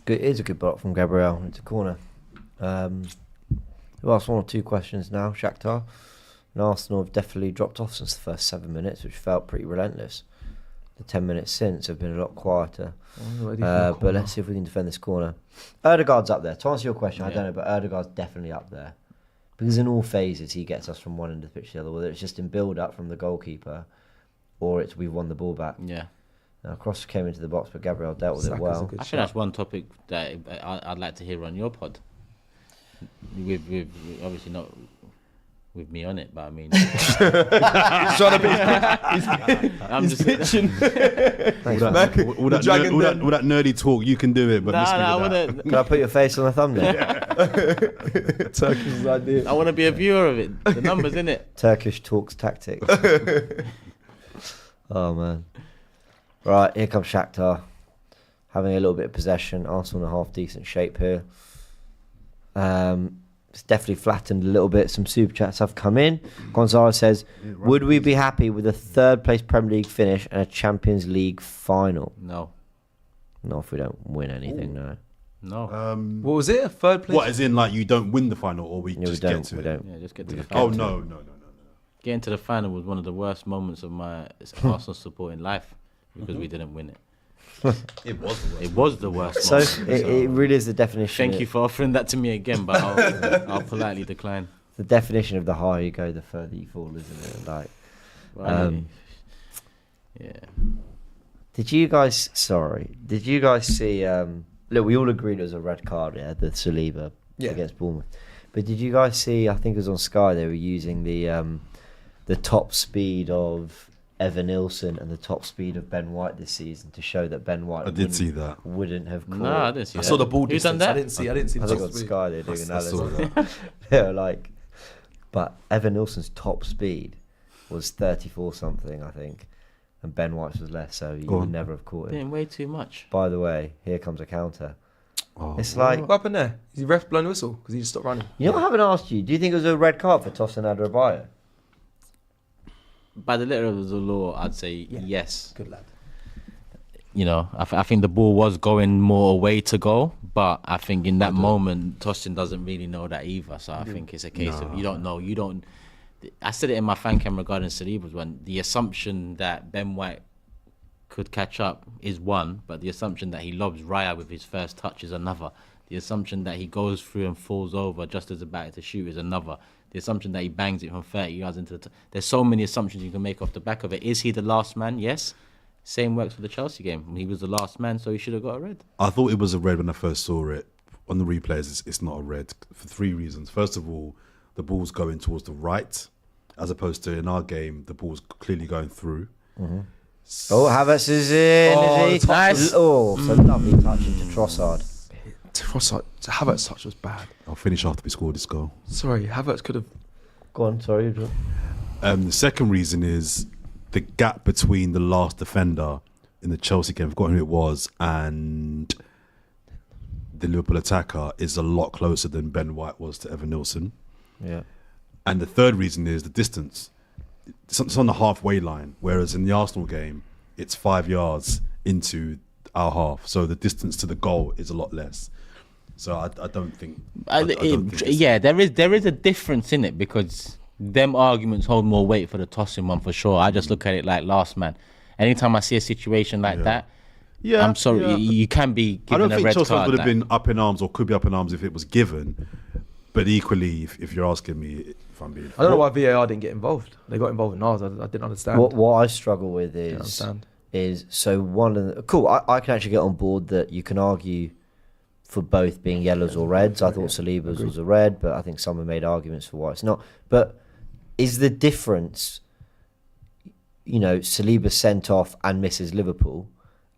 It is a good block from Gabriel into corner. Who else? 1 or 2 questions now. Shakhtar and Arsenal have definitely dropped off since the first 7 minutes, which felt pretty relentless. The 10 minutes since have been a lot quieter. But let's see if we can defend this corner. Erdegaard's up there. To answer your question, I don't know, but Erdegaard's definitely up there. Because in all phases, he gets us from one end of the pitch to the other, whether it's just in build-up from the goalkeeper or it's we've won the ball back. Yeah. Now, cross came into the box, but Gabriel dealt with it Saka's well. a good I think that's one topic that I'd like to hear on your pod. With obviously not with me on it, but I mean, I'm just pitching. Thanks, man. All that nerdy talk, you can do it, but miss me I with want that. Can I put your face on the thumbnail? Turkish's idea. I want to be a viewer of it. The numbers in it. Turkish talks tactics. Oh, man. Right, here comes Shakhtar. Having a little bit of possession. Arsenal in a half-decent shape here. It's definitely flattened a little bit. Some super chats have come in. Gonzalo says, would we be happy with a 3rd place Premier League finish and a Champions League final? No. Not if we don't win anything, no. No. What was it? A 3rd place? What, as in like you don't win the final or we Yeah, just we get don't. to We it? don't. Yeah, just get to the Oh, final. no. Getting to the final was one of the worst moments of my Arsenal support in life because we didn't win it. It was the worst. It was the worst So moment. it really is the definition. Thank you for offering that to me again, but I'll politely decline. The definition of the higher you go, the further you fall, isn't it? Like, Well, yeah. did you guys see? Look, we all agreed it was a red card, yeah, the Saliba against Bournemouth. But did you guys see? I think it was on Sky. They were using the top speed of Evan Nilsson and the top speed of Ben White this season to show that Ben White I did see that. wouldn't have caught. No, I didn't see I that. saw the ball Who's done distance. that? I didn't see I the think on top Sky they're doing I saw analysis. that. They were like, but Evan Nilsson's top speed was 34 something, I think, and Ben White's was less, so you would never have caught him. Doing way too much. By the way, here comes a counter. Oh. It's like, What happened there? Is the ref blowing the whistle because he just stopped running? you know what I haven't asked you? Do you think it was a red card for Tosin Adarabioyo? By the letter of the law, I'd say yes. Good lad. You know, I think the ball was going more away to go, but I think in that moment, Tosin doesn't really know that either. So I think it's a case of you don't know. You don't. I said it in my fan cam regarding Saliba's one. The assumption that Ben White could catch up is one, but the assumption that he lobs Raya with his first touch is another. The assumption that he goes through and falls over just as about to shoot is another. The assumption that he bangs it from 30 yards into the... There's so many assumptions you can make off the back of it. Is he the last man? Yes. Same works for the Chelsea game. He was the last man, so he should have got a red. I thought it was a red when I first saw it. On the replays, it's not a red for 3 reasons. First of all, the ball's going towards the right, as opposed to in our game, the ball's clearly going through. Oh, Havertz is in. Oh, is he? the touch was- Oh, it's a lovely touch into Trossard. Havertz's touch was bad. I'll finish after we score this goal. Sorry, Havertz could have... Go on, sorry. The second reason is the gap between the last defender in the Chelsea game, I've forgotten who it was, and the Liverpool attacker is a lot closer than Ben White was to Evan Nilsson. Yeah. And the third reason is the distance. It's on the halfway line, whereas in the Arsenal game, it's 5 yards into our half. So the distance to the goal is a lot less. So I don't think... I don't think it's- Yeah, there is a difference in it because them arguments hold more weight for the tossing one for sure. I just look at it like last man. Anytime I see a situation like that, Yeah, I'm sorry, yeah. you can be I given don't a think red Chelsea card. would have been up in arms or could be up in arms if it was given. But equally, if you're asking me, if I'm being, I don't know why VAR didn't get involved. They got involved in ours. I didn't understand. What I struggle with Didn't understand. is so one of the cool. I can actually get on board that you can argue for both being yellows or reds. I thought Saliba's was a red, but I think someone made arguments for why it's not. But is the difference, Saliba sent off and misses Liverpool,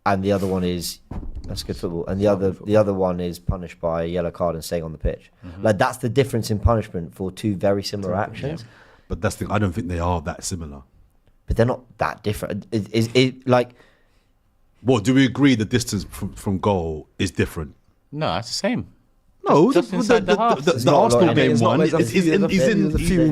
and the other one is that's good football, and the other one is punished by a yellow card and staying on the pitch. Like that's the difference in punishment for two very similar actions. Yeah. But that's the thing. I don't think they are that similar. But they're not that different. Is it like? Well, do we agree the distance from goal is different? No, it's the same. No, Just inside the half. the It's not Arsenal like- game it's not one. like- He's in.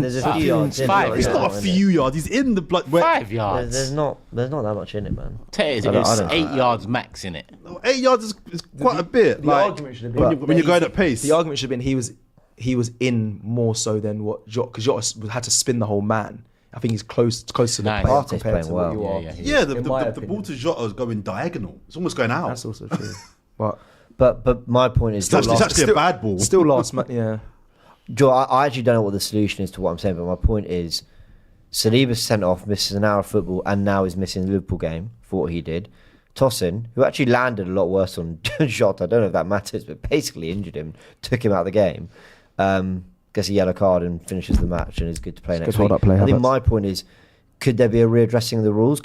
There's a few yards. in five, it, It's yeah. not a few yards. He's in the blood. 5 yards. There's not that much in it, man. It's I don't- 8 yards max in it. 8 yards is quite a bit. The Like argument should have been when you're going at pace. The argument should have been he was in more so than what because Jota had to spin the whole man. I think he's close to the Nice. player Partey's compared to playing what you well. are. Yeah, Yeah, the In my ball opinion. to Jota is going diagonal. It's almost going out. That's also true. But But my point is, It's actually a bad ball. still last man. Yeah. Joe, I actually don't know what the solution is to what I'm saying, but my point is, Saliba sent off, misses an hour of football, and now is missing the Liverpool game for what he did. Tosin, who actually landed a lot worse on Jota, I don't know if that matters, but basically injured him, took him out of the game, gets a yellow card and finishes the match and is good to play next hold week. up play, I think Havertz. my point is, could there be a readdressing of the rules?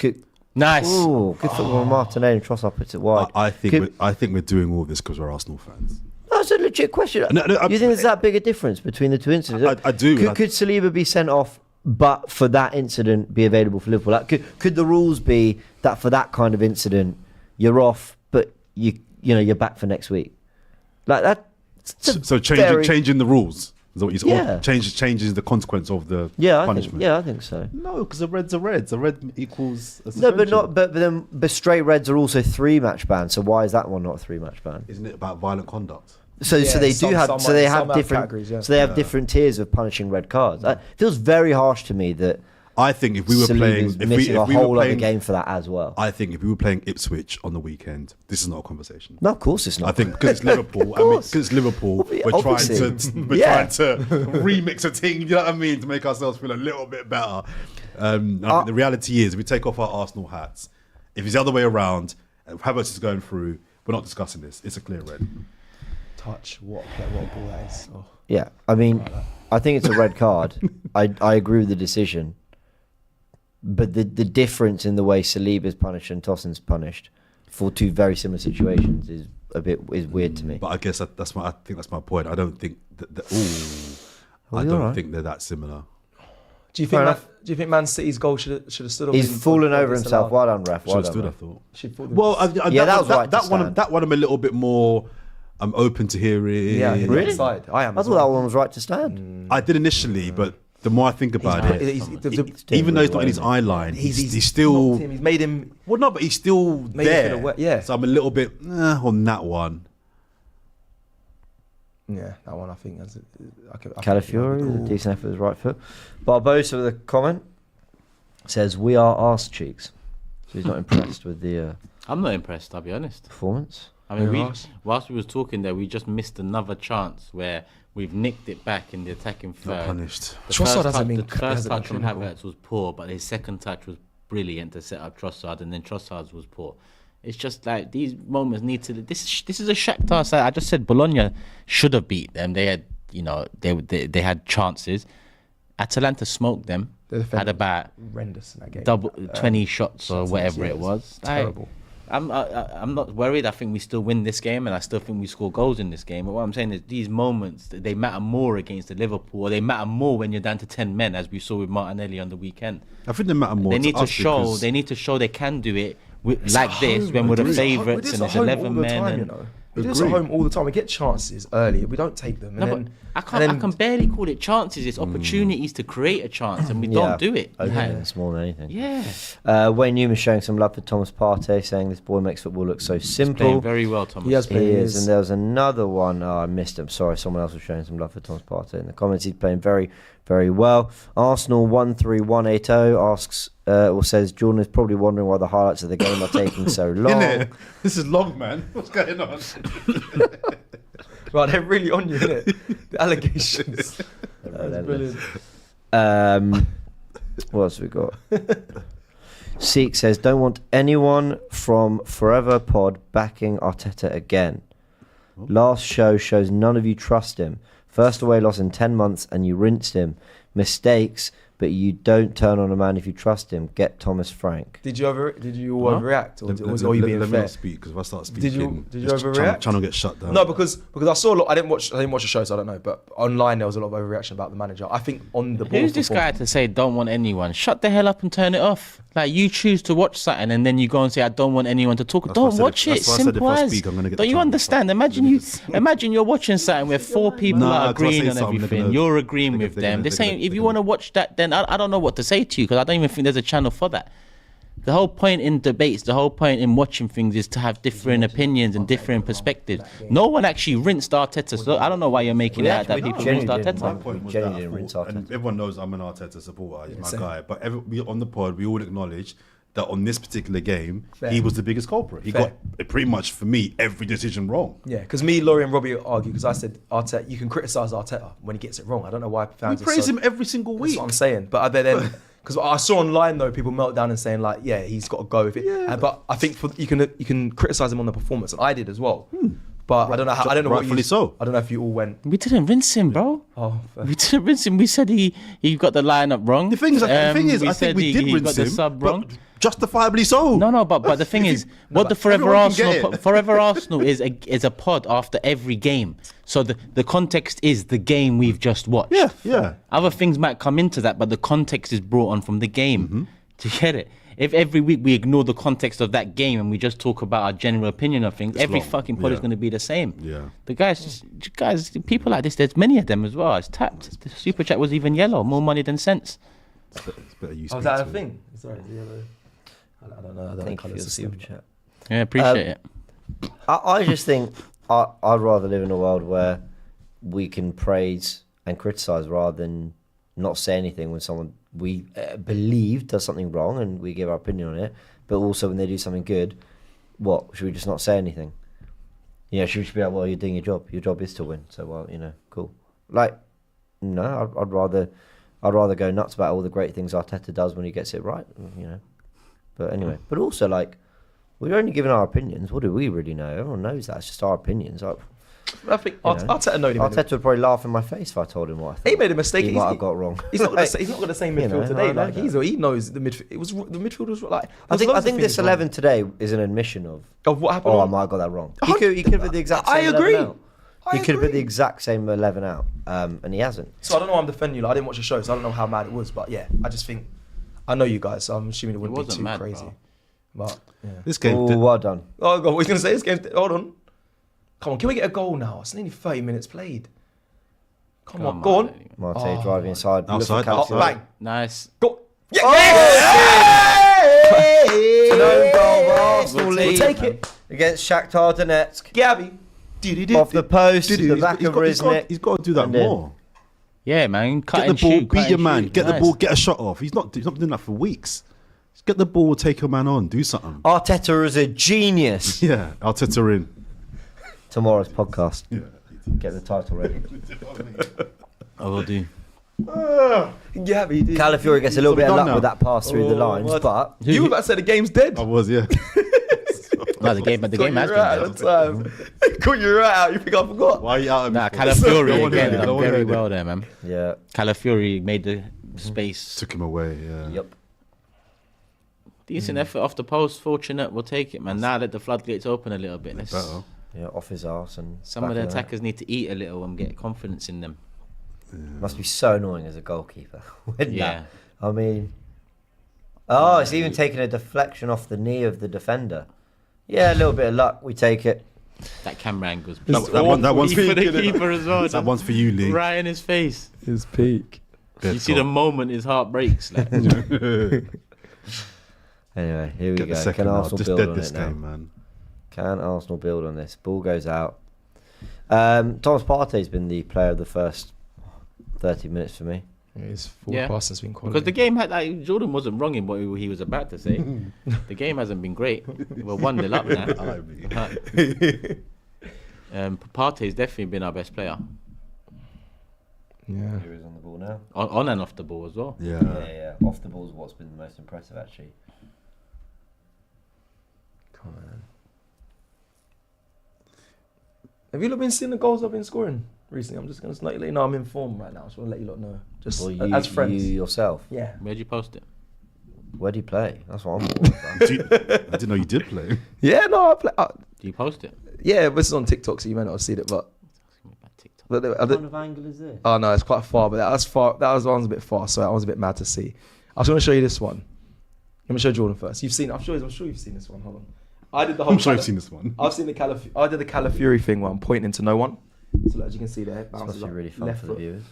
Nice. Ooh, good football from Martinelli and Trossard puts it wide. I think Could- I think we're doing all this because we're Arsenal fans. That's a legit question. No, You think there's that big a difference between the two incidents? I do. Could Saliba be sent off, but for that incident be available for Liverpool? Like, could the rules be that for that kind of incident you're off, but you're back for next week? Like that. So changing the rules is that what you said? Yeah. Or changes the consequence of the I punishment. think so. No, because the reds are reds. A red equals a No, but suspension. not. But then, but straight reds are also 3-match ban. So why is that one not a 3-match ban? Isn't it about violent conduct? So Yeah, they some- do have. some So they have- have some have different. categories, yeah. So they have different tiers of punishing red cards. It feels very harsh to me that I think if we were playing, Saliba's if missing we a were whole other playing, game for that as well. I think if we were playing Ipswich on the weekend, this is not a conversation. No, of course it's not. I think because it's Liverpool. I mean, because it's Liverpool, we're trying Yeah. to remix a thing. You know what I mean? To make ourselves feel a little bit better. I think the reality is, we take off our Arsenal hats. If it's the other way around, Havertz is going through. We're not discussing this. It's a clear red. Touch what a ball that is. Oh. Yeah, I mean, I think it's a red card. I agree with the decision, but the difference in the way Saliba's punished and Tosin's punished for two very similar situations is weird to me. But I guess I think that's my point. I don't think Well, I you're don't right. think they're that similar. Do you Fair think? enough. Do you think Man City's goal should have stood? He's fallen over himself. Well done, ref. Should Well have done, stood, I ref. thought. Well, Yeah, that was right to that one. stand. That one, I'm a little bit more. I'm open to hearing. Yeah, Really? Side. I am. I as thought well. that one was right to stand. I did initially, but the more I think about He's- it, he's- even though he's not in really his eye line, he's knocked still. him, he's made him. Well, no, but he's still Made him there. feel aware, yeah. So I'm a little bit on that one. Yeah, that one I think. Calafiori, a decent effort with his right foot. Barbosa with a comment says, "We are arse cheeks." So he's not impressed with the I'm not impressed, I'll be honest. performance. I mean, Yeah. whilst we was talking there, we just missed another chance where we've nicked it back in the attacking Not third. punished. The Trossard first, hasn't been- the first hasn't been touch from clinical. Havertz was poor, but his second touch was brilliant to set up Trossard, and then Trossard's was poor. It's just like these moments need to. This is a Shakhtar side. I just said Bologna should have beat them. They had, they had chances. Atalanta smoked them. The defense Had about horrendous in that game. double 20 shots or shots, whatever yeah, it was. Like, Terrible. I'm not worried. I think we still win this game, and I still think we score goals in this game. But what I'm saying is these moments, they matter more against the Liverpool, or they matter more when you're down to 10 men, as we saw with Martinelli on the weekend. I think they matter more. They need to us show. because- They need to show they can do it like this when we're the favourites and there's 11 men. We do this at home all the time. We get chances early. We don't take them. No, And but then, I can barely call it chances. It's opportunities to create a chance, and we don't do it. It's more than anything. Yeah, Wayne Newman's showing some love for Thomas Partey, saying this boy makes football look so playing simple. very well, Thomas. He has He played is, and there was another one. Oh, I missed him. Sorry, someone else was showing some love for Thomas Partey in the comments. He's playing very, very well. Arsenal 13180 asks or says Jordan is probably wondering why the highlights of the game are taking so long. Innit? This is long, man. What's going on? Right, they're really on you, innit? The allegations. That's brilliant. What else have we got? Seek says, don't want anyone from Forever Pod backing Arteta again. Last show shows none of you trust him. First away loss in 10 months and you rinsed him. Mistakes, but you don't turn on a man if you trust him. Get Thomas Frank. Did you overreact, or was all you being let fair? me not speak, because if I start speaking, Did you overreact? Trying to get shut down. No, because I saw a lot. I didn't watch the show, so I don't know. But online there was a lot of overreaction about the manager. I think on the ball. Who's this guy to say don't want anyone? Shut the hell up and turn it off. Like, you choose to watch something and then you go and say I don't want anyone to talk. Don't watch it. Simple as. Don't you understand? Imagine you're watching something where 4 people are agreeing on everything. You're agreeing with them. They're saying if you want to watch that, then I don't know what to say to you, because I don't even think there's a channel for that. The whole point in debates, the whole point in watching things is to have different opinions and different perspectives. No one actually rinsed Arteta, so I don't know why you're making it out that people rinsed Arteta. My point was that I thought, and everyone knows I'm an Arteta supporter, he's my guy. But on the pod, we all acknowledge that on this particular game, he was the biggest culprit. He got pretty much, for me, every decision wrong. Yeah, because me, Laurie, and Robbie argue, because I said Arteta, you can criticise Arteta when he gets it wrong. I don't know why fans. We praise him every single week. That's what I'm saying. But then. Because I saw online though, people melt down and saying like, yeah, he's got to go with it. Yeah. But I think you can criticize him on the performance, and I did as well. But I don't know how. I don't know what you. So. I don't know if you all went. We didn't rinse him, bro. Oh, we didn't rinse him. We said he got the lineup wrong. The thing is, I think we did rinse him, the sub wrong. But justifiably so. No, but the thing is, what the Forever Arsenal is a pod after every game. So the context is the game we've just watched. Yeah. Other things might come into that, but the context is brought on from the game. To get it. If every week we ignore the context of that game and we just talk about our general opinion of things, every fucking pod is going to be the same. Yeah. The guys, people like this, there's many of them as well. It's tapped. The super chat was even yellow, more money than sense. It's better you Oh, speak is that to a it. thing? Sorry, the yellow. I don't know. Thank you for the super chat. Yeah, appreciate it. I just think I'd rather live in a world where we can praise and criticise rather than not say anything when someone we believe does something wrong and we give our opinion on it. But also when they do something good, what, should we just not say anything? Yeah, should we just be like, well, you're doing your job. Your job is to win. So, well, cool. Like, no, I'd rather go nuts about all the great things Arteta does when he gets it right, But anyway, but also, like, we're only giving our opinions. What do we really know? Everyone knows that. It's just our opinions. I think Arteta knowed him. Arteta would probably laugh in my face if I told him what I thought. He made a mistake. He might have got wrong. He's not going to say midfield today. Like he knows the midfield. The midfield was like. I think this 11 today is an admission of what happened. Oh, I might have got that wrong. He could have put the exact same. I agree. 11 out. He could have put the exact same 11 out, and he hasn't. So I don't know why I'm defending you. Like, I didn't watch the show, so I don't know how mad it was. But yeah, I just think I know you guys, so I'm assuming it wouldn't be too mad, crazy. Bro. But yeah. This game. Well done. Oh God, what are you gonna say? This game. Hold on. Come on, can we get a goal now? It's nearly 30 minutes played. Come on, go on. Marte driving inside. Outside. Bang. Nice. Go. No goal for Arsenal lead. Take it. Against Shakhtar Donetsk. Gabby. Off the post, the back of Riznik. He's got to do that And then- more. Yeah, man. Cut Get the and ball, shoot, cut beat and your man. shoot. Get the Nice. ball, get a shot off. He's not doing that for weeks. Just get the ball, take a man on, do something. Arteta is a genius. Yeah, Arteta in. Tomorrow's podcast. Yeah. Get the title ready. I will do. Gabby. Dude. Calafiori gets a little bit of done luck now? with that pass through the lines, but You were about to say the game's dead. I was, yeah. No, the game has been Right dead. at the time. Caught you right out. You think I forgot? Why are you out of Nah, it? Calafiori Don't wanna again. hear it, don't Done wanna very hear it. well there, man. yeah. Calafiori made the space. Took him away, yeah. Yep. Decent effort off the post. Fortunate. We'll take it, man. Now let the floodgates open a little bit. Better. Yeah, off his arse and Some of the attackers need to eat a little and get confidence in them. must be so annoying as a goalkeeper. Wouldn't Yeah. that? I mean, oh, it's even taking a deflection off the knee of the defender. Yeah, a little bit of luck. We take it. That camera angle's That one's for the keeper as well. That one's for you, Lee. Right in his face. His peak. You see the moment his heart breaks. Like. Anyway, here we Get the go. second Can now. Arsenal Just build dead on this it now? game, man. Can Arsenal build on this? Ball goes out. Thomas Partey's been the player of the first 30 minutes for me. His forward pass has been quality. Because the game had Jordan wasn't wrong in what he was about to say. The game hasn't been great. We're 1-0 up now. Partey's definitely been our best player. Yeah. Here he is on the ball now. On and off the ball as well. Yeah. Yeah. Off the ball is what's been the most impressive, actually. Come on. Have you lot been seeing the goals I've been scoring recently? I'm just going to let you know I'm in form right now. I just want to let you lot know. Just Well, as friends. You yourself. Yeah. Where'd you post it? Where do you play? That's what I'm wondering. I didn't know you did play. Yeah, no, I play. Do you post it? Yeah, this is on TikTok, so you may not have seen it, but. Asking me about TikTok. but What kind of angle is this? oh no, it's quite far, but that was one's a bit far, so that one's a bit mad to see. I just want to show you this one. Let me show Jordan first. You've seen. I'm sure you've seen this one. Hold on. I did the whole. I'm sure I've seen this one. I've seen the I did the Calafiori thing where I'm pointing to no one. So as you can see there, This must bounces be up, really fun left for the foot, viewers.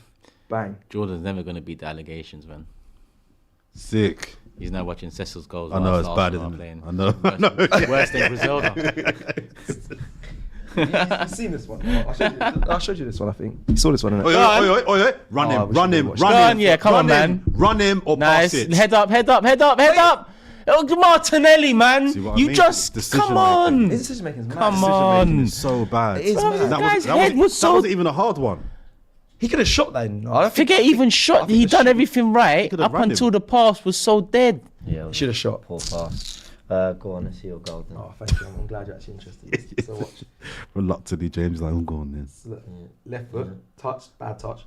bang. Jordan's never going to beat the allegations, man. Sick. He's now watching Cecil's goals. I know it's whilst bad, Arsenal isn't are it? playing. I know. Worse than Griselda. You've seen this one? I showed you this one. I think you saw this one. Innit? Oi. Run Oh, him, we run should him, watch run that. him. Go on, yeah, come run on, him, man. Run him or Nice. pass it. Head up. Oh, Martinelli, man. See what I You mean? just Decision come on. making. His decision making is mad. Come Decision on. making is so bad. It is Bro, mad. this guy's head wasn't- was so- that wasn't even a hard one. He could have shot that. No, I don't think Forget even shot. think He the done shot- everything right could've up ran until him. the pass was so dead. Yeah. he should have shot. Poor pass. Go on, let's see your goal then. Oh, thank you. I'm glad you're actually interested. So watch. Reluctantly, James is like, I'm going this. Look, left foot, touch, bad touch.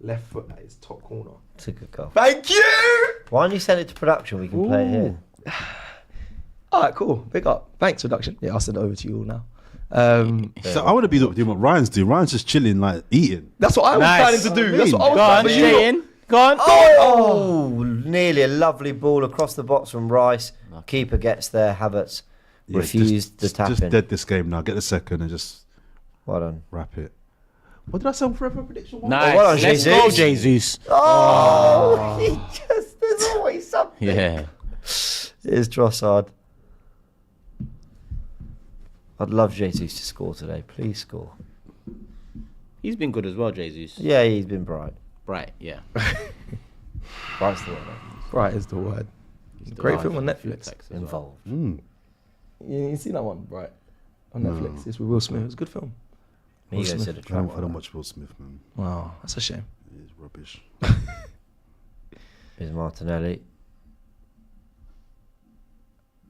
Left foot at his top corner. It's a good goal. Thank you. Why don't you send it to production? We can play it here. All right, cool. Big up. Thanks, production. Yeah, I'll send it over to you all now. So I want to be doing what Ryan's doing. Ryan's just chilling, like eating. That's what I was Nice. planning to do. That's what I was Go on, planning to do. straight in. Go on. Oh, nearly a lovely ball across the box from Rice. Keeper gets there. Havertz Yeah, refused the tap Just in. dead this game now. Get the second and just Well done. wrap it. What did I say on Forever Prediction? Nice. well done, Let's Jesus. go, Jesus. Oh, he just, there's always something. Yeah. Here's Trossard. I'd love Jesus to score today. Please score. He's been good as well, Jesus. Yeah, he's been bright. Right, yeah. Bright's the word. Right is the word. Great film on Netflix. Involved. You seen that one, right? On Netflix. It's with Will Smith. It was a good film. He goes to the I travel. don't watch Will Smith, man. Wow, that's a shame. He's rubbish. Here's Martinelli.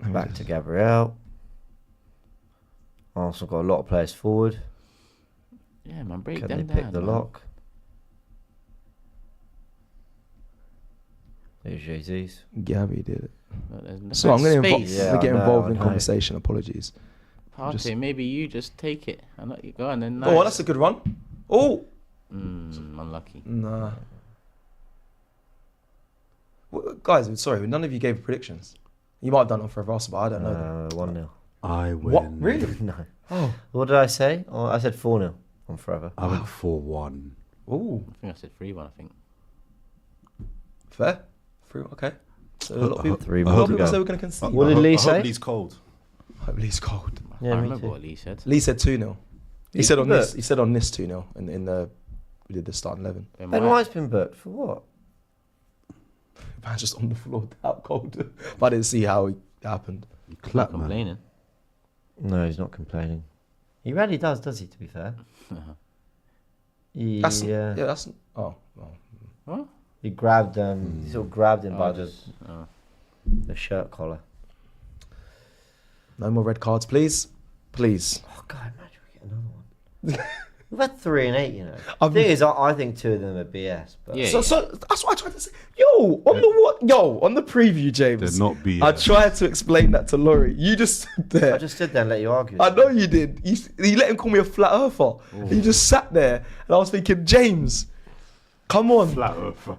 Back to Gabriel. Arsenal got a lot of players forward. Yeah, man, break Can them they pick down. the man. lock? There's Jesus. Gabby did it. Look, there's So I'm going to space. Yeah, get I know, involved I in know. conversation. Apologies. Partey, Just- maybe you just take it. I'm not you go on then. Nice. Oh, well, that's a good run. Oh, Unlucky. nah. Well, guys, sorry, none of you gave predictions. You might have done it on Forever Arsenal, but I don't know. them. 1-0. I win. What? Really? No. Oh. What did I say? Oh, I said 4-0 on Forever. I went 4-1. Ooh, I think I said 3-1, I think. fair. Free, okay. So a lot of people, 3 a more lot of to people go. say we're going to concede. What did Lee say? I hope Lee's cold. Hope Lee's cold. Yeah, I me remember too. what Lee said. Lee said 2-0. He He's said on been this. booked. He said on this 2-0 in the we did the starting 11. Ben Ben White. White's been booked for what? Man, just on the floor, out cold. But I didn't see how it happened. Not Clap, man. complaining. No, he's not complaining. He rarely does he, to be fair? He, That's yeah. That's What? he grabbed he sort of grabbed him by Oh. the shirt collar. no more red cards, please. Please. Oh god, imagine we get another one. We've had 3 and 8, you know. I've- The thing is, I think 2 of them are BS. But Yeah. So that's what I tried to say. On the preview, James. They're not BS. I tried to explain that to Laurie. You just stood there. I just stood there and let you argue. I know you did. You let him call me a flat earther. You just sat there, and I was thinking, James, come on.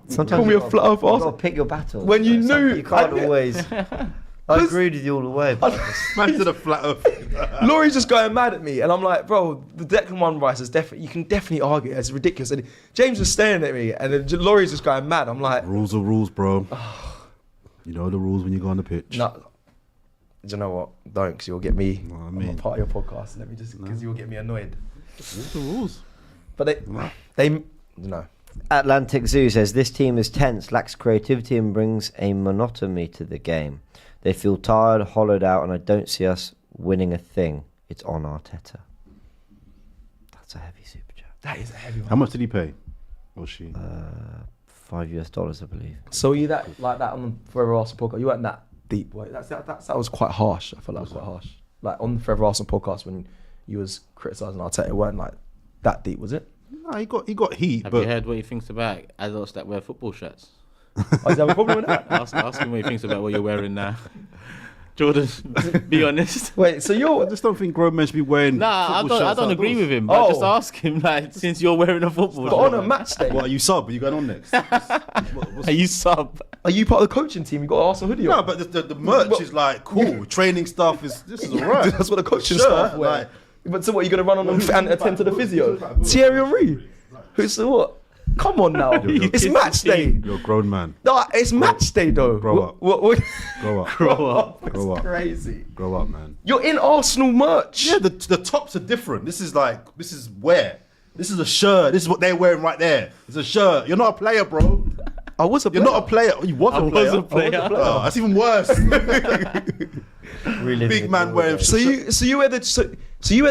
Sometimes Call me a flat earth You've got Arsenal. to pick your battles. When you Some- knew- you can't I- always. I agreed with you all the way, but Man to the flat earth. Laurie's just going mad at me, and I'm like, bro, the Declan 1 Rice is definitely. You can definitely argue it's ridiculous. And James was staring at me, and then Laurie's just going mad. I'm like, Rules are rules, bro. You know the rules when you go on the pitch. no. Do you know what? Don't, because you'll get me. Know what I I'm mean? a part of your podcast. Let me just, because you'll get me annoyed. Rules are rules. But they, no. Atlantic Zoo says this team is tense, lacks creativity, and brings a monotony to the game. They feel tired, hollowed out, and I don't see us winning a thing. It's on Arteta. That's a heavy super chat. That is a heavy one. How much did he pay? Or she? $5, I believe. So you that like that on the Forever Arsenal podcast? You weren't that deep. Like, that was quite harsh. I felt like it was quite harsh. Like on the Forever Arsenal podcast when you was criticising Arteta, it weren't like that deep, was it? No, he got heat. Have but you heard what he thinks about adults that wear football shirts? Oh, is there a problem with that? Ask him what he thinks about what you're wearing now. Jordan, be honest. Wait, so I just don't think grown men should be wearing. Nah, football I shirts don't agree outdoors. with him. But Oh. just ask him, like, since you're wearing a football but on shirt. a match day, What are you sub? Are you going on next? Are you sub? are you part of the coaching team? You got an Arsenal hoodie No, on? but the merch is like cool. Training stuff is alright. That's what the coaching Shirt, staff wear. like- But so what, you going to run on and attend to the physio? Thierry Henry? Who's the what? Come on now. It's match day. You're a grown man. No, it's match day though. Grow up. What? Grow up. Grow up. That's Grow up. crazy. Grow up, man. You're in Arsenal merch. Yeah, the tops are different. This is wear. This is a shirt. This is what they're wearing right there. It's a shirt. You're not a player, bro. I was a You're not a player. You was a player. a player. Oh, that's even worse. Reliving Big the man glory wearing. days. So you wear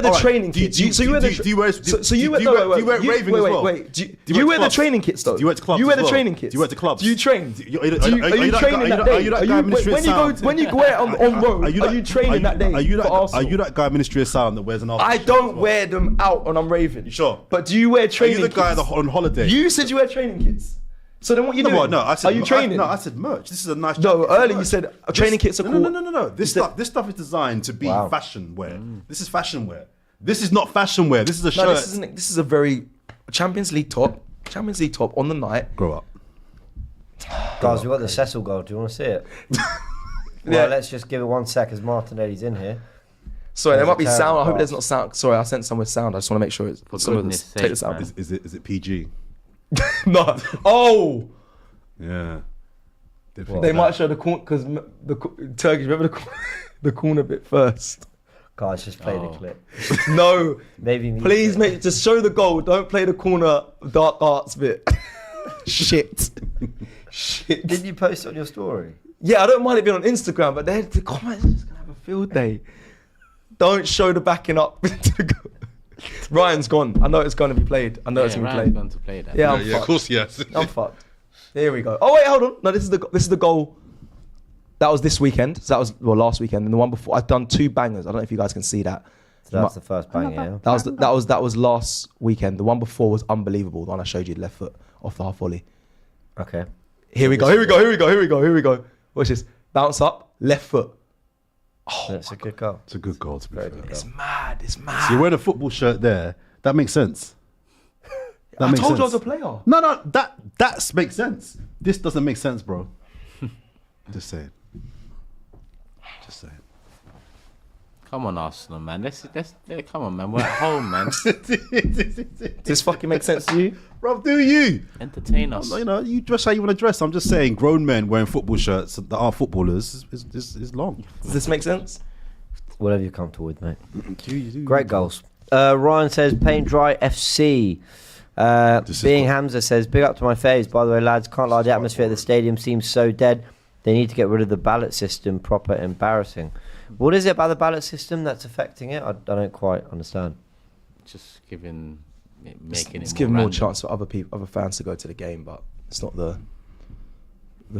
the Alright, training do you- kits. do you- So you wear the. do you wear- So you wear. do you wear- do you wear Raving as well? Wait. Do you you wear wear to the clubs? training kits though? Do you wear to clubs You wear as the well? training kits. Do you wear to clubs? Do you train? Do you- Do you- Are you that training guy- that are day? you that guy Ministry When of you go Sound? when you wear it on road? Are you training that day Are you for Arsenal? Are you that guy Ministry of Sound that wears an Arsenal I shirt don't as well? wear them out when I'm raving. You sure? But do you wear Are you training the guy kits? on holiday? You said you wear training kits. So then what you doing? No, I said. Are you training? I said merch. This is a nice. No, jacket. earlier you Merch. said training kits are cool. No. This stuff is designed to be Wow. fashion wear. This is fashion wear. This is not fashion wear. This is a shirt. No, this is a very Champions League top on the night. Grow up. Guys, we've got the Cecil goal. Do you want to see it? Yeah. Well, let's just give it 1 sec as Martinelli's in here. Sorry, there There's might a be terrible sound. I hope pass. there's not sound. Sorry, I sent some with sound. I just want to make sure it's. For some of goodness this- take this sake, out. man. Is it PG? No. Oh, Yeah. they might show the corner because Turkish. Remember the corner bit first. Guys, just play the Oh. clip. No, Maybe me please too. make just show the goal. Don't play the corner dark arts bit. Shit. Shit. Did you post it on your story? Yeah, I don't mind it being on Instagram, but the comments are just gonna have a field day. Don't show the backing up. Ryan's gone. I know it's gonna be played. I know it's Yeah, gonna be Ryan's played. going to play that. Yeah, I'm fucked. of course, yes. I'm fucked. Here we go. Oh wait, hold on. No, this is the goal. That was this weekend. So that was last weekend, and the one before. I've done 2 bangers. I don't know if you guys can see that. So that's the first bang, yeah. That was last weekend. The one before was unbelievable. The one I showed you, left foot off the half volley. Okay. Here we go. Watch this. Bounce up, left foot. That's a good goal. It's a good goal, to be fair. It's mad. It's So mad. you're wearing a football shirt there. That makes sense. That I makes told you I sense. was a player. No, that makes sense. This doesn't make sense, bro. Just saying. Come on, Arsenal, man. Let's come on, man. We're at home, man. Does this fucking make sense to you? Bro, do you? Entertain us. You know, you dress how you want to dress. I'm just saying, grown men wearing football shirts that aren't footballers is long. Does this make sense? Whatever you're comfortable with, mate. You- Great goals. Ryan says, paint dry FC. Being Hamza says, big up to my faves. By the way, lads, can't lie, the atmosphere at the stadium seems so dead. They need to get rid of the ballot system. Proper embarrassing. What is it about the ballot system that's affecting it? I don't quite understand. Just making it It's more giving more random. chance for other fans to go to the game, but it's not the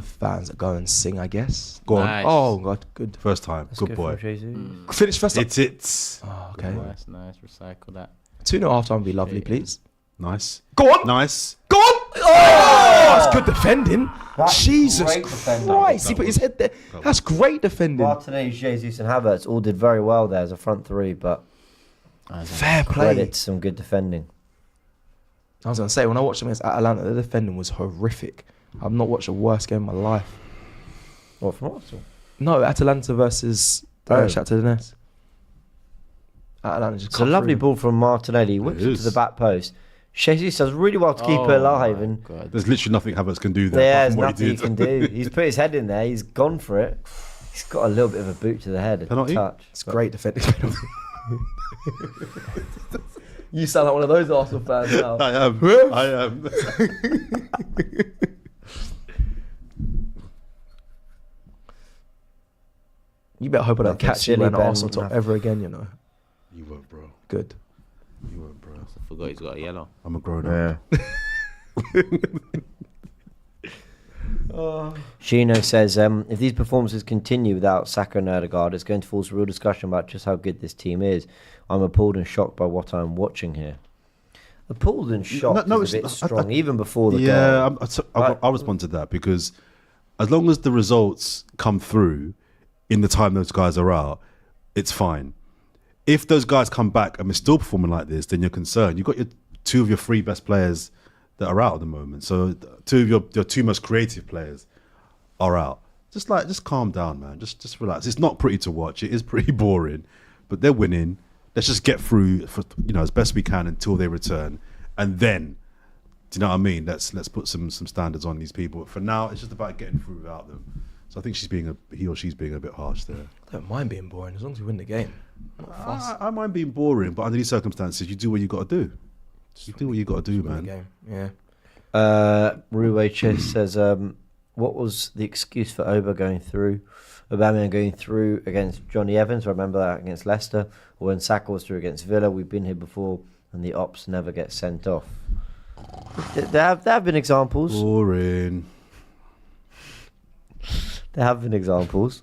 fans that go and sing, I guess. Go on. Nice. Oh god, good. First time. That's Good boy. from Jesus. Finish first. It's Oh, okay. Nice. Recycle that. 2-0 half time would be lovely, Yeah. please. nice. Go on. Nice. Go on! Oh, that's good defending. That's Jesus great defending. Christ, he put his head there. That's great defending. Martinelli, Jesus, and Havertz all did very well there as a front three, but Fair play. credit to some good defending. I was going to say, when I watched them against Atalanta, the defending was horrific. I've not watched a worse game in my life. What, from Arsenal? No, Atalanta versus Shakhtar Donetsk. Atalanta just It's a lovely ball from Martinelli. Whips it to is. the back post. Jesus does really well to keep it alive. And There's literally nothing Havertz can do there. there's apart from nothing he what can do. He's put his head in there. He's gone for it. He's got a little bit of a boot to the head. A Penalty? touch. It's great defending. You sound like one of those Arsenal fans now. I am. You better hope I don't Nothing catch you silly, wearing an Ben. Arsenal top Nothing. ever again, you know. You won't, bro. Good. You won't, bro. forgot he's got a yellow. I'm a grown up. Shino says, if these performances continue without Saka and Odegaard, it's going to force a real discussion about just how good this team is. I'm appalled and shocked by what I'm watching here. Appalled and shocked is a bit strong, even before the goal. I'll respond to that, because as long as the results come through in the time those guys are out, it's fine. If those guys come back and we're still performing like this, then you're concerned. You've got two of your three best players that are out at the moment. So two of your two most creative players are out. Just calm down, man. Just relax. It's not pretty to watch. It is pretty boring, but they're winning. Let's just get through for as best we can until they return, and then, do you know what I mean? Let's put some standards on these people. But for now, it's just about getting through without them. So I think he or she's being a bit harsh there. I don't mind being boring as long as we win the game. I mind being boring, but under these circumstances, you do what you got to do. You do what you got to do, man. Game. Yeah. Ruwe Chess says, what was the excuse for Aubameyang going through against Johnny Evans? I remember that against Leicester, or when Saka was through against Villa. We've been here before, and the ops never get sent off. There have been examples. Boring. There have been examples,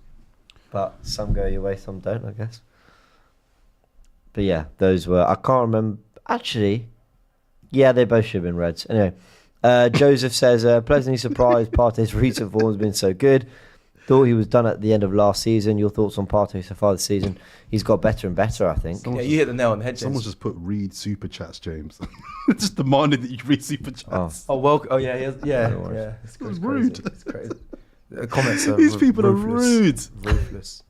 but some go your way, some don't, I guess. But yeah, those were. I can't remember. Actually, yeah, they both should have been reds. Anyway, Joseph says, pleasantly surprised Partey's recent form has been so good. Thought he was done at the end of last season. Your thoughts on Partey so far this season? He's got better and better, I think. Yeah, you hit the nail on the head. Someone's just put read super chats, James. Just demanded that you read super chats. Oh well. Oh yeah. Yeah. It's rude. It's crazy. The comments are These people ruthless. are rude. Ruthless.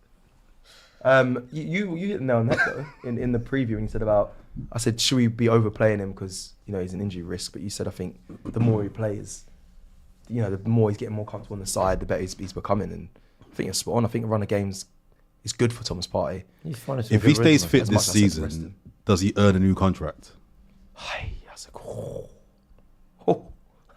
You hit the nail on the head though in the preview when you said about. I said, should we be overplaying him because he's an injury risk? But you said, I think the more he plays, the more he's getting more comfortable on the side, the better he's becoming. And I think you're spot on. I think a run of games is good for Thomas Partey. If he stays fit this season, does he earn a new contract?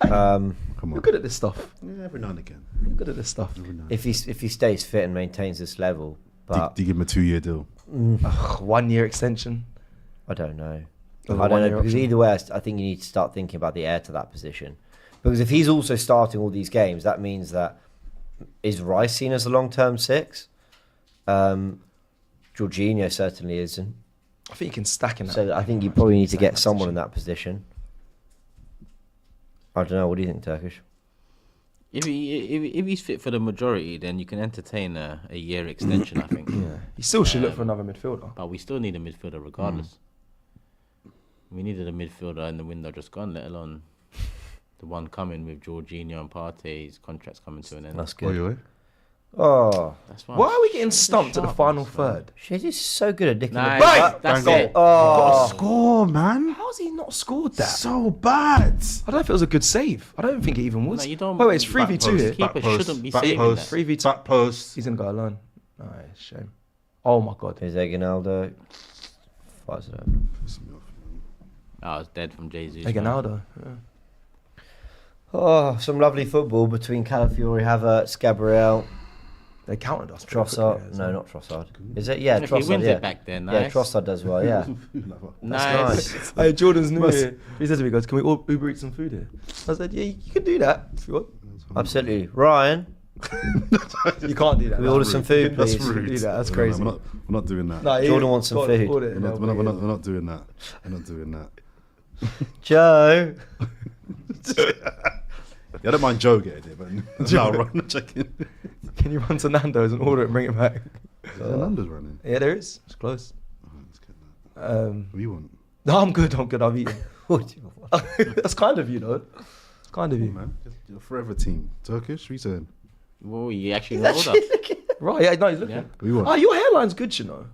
Come on. You're good at this stuff. Yeah, every now and again. You're good at this stuff. If he stays fit and maintains this level, but do you give him a 2-year deal? 1 year extension. I don't know. I don't know, because either way, I think you need to start thinking about the heir to that position. Because if he's also starting all these games, that means that is Rice seen as a long-term six? Jorginho certainly isn't. I think you can stack in that. So I think you probably need to get someone in that position. I don't know. What do you think, Turkish? If he's fit for the majority, then you can entertain a year extension, I think. Yeah. You still should look for another midfielder. But we still need a midfielder regardless. We needed a midfielder in the window just gone, let alone the one coming with Jorginho and Partey's contracts coming to an end. That's good. Oh, that's why are we getting stumped at the final third? Shit is so good at dicking the Nice. ball. That's goal. it. Oh, Score, man. How's he not scored that? So bad. I don't know if it was a good save. I don't think it even was. No, you don't. Wait, it's 3v2 here. Keeper shouldn't be saving that. 3v2. Back post. He's gonna go alone. Nice, shame. Oh my god. Here's Aguinaldo. Fires it over. I was dead from Jesus. Aguinaldo. Yeah. Oh, some lovely football between Calafiori, Havertz, Gabriel. They counted us. Trossard. No, not Trossard. Is it? Yeah, If Trossard. he wins yeah. it back then, Yeah, nice. Trossard does well, yeah. Nice. Hey, Jordan's new here. He said to me, he goes, can we all Uber eat some food here? I said, yeah, you can do that if you want. Absolutely. Ryan, You can't do that. can we order some food, That's please? rude. Do that. That's crazy. We're not doing that. No, Jordan wants some food. We're not doing that. We're not doing that. Joe. I don't mind Joe getting it, but no, run checking. Can you run to Nando's and order it and bring it back? Nando's running. Yeah, there is. It's close. Let's get that. What do you want? No, I'm good. I've eaten. That's kind of you, though. It's kind of you, Man, you're a forever team. Turkish, what are you saying? Whoa, you actually know that. Right? Yeah, no, he's looking. Yeah. What do you want? Oh, your hairline's good, you know.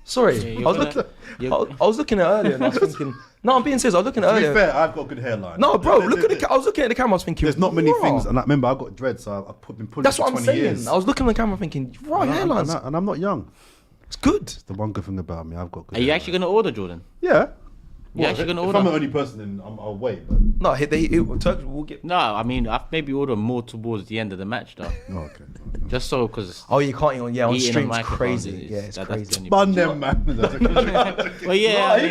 Sorry, Yeah, I was looking at it earlier and I was thinking. No, I'm being serious. I was looking at it To be earlier. fair, I've got a good hairline. No, bro, look at the. I was looking at the camera. I was thinking. There's not many "Raw." things, and I remember I got dreads, so I've been pulling That's for what I'm 20 saying. years. I was looking at the camera thinking, right, hairlines. And I'm not young. It's good. The one good thing about me, I've got good Are you hairline. actually going to order, Jordan? Yeah. You actually going to If order? I'm the only person, then I'll wait. But No, Turks will get. No, I mean, I've maybe ordered more towards the end of the match, though. oh, okay. Just so, because Oh, you can't eat on on eating on stream. It's microphones crazy. is- Yeah, it's that's the crazy. only Bun problem. them, man. Well, yeah, No, you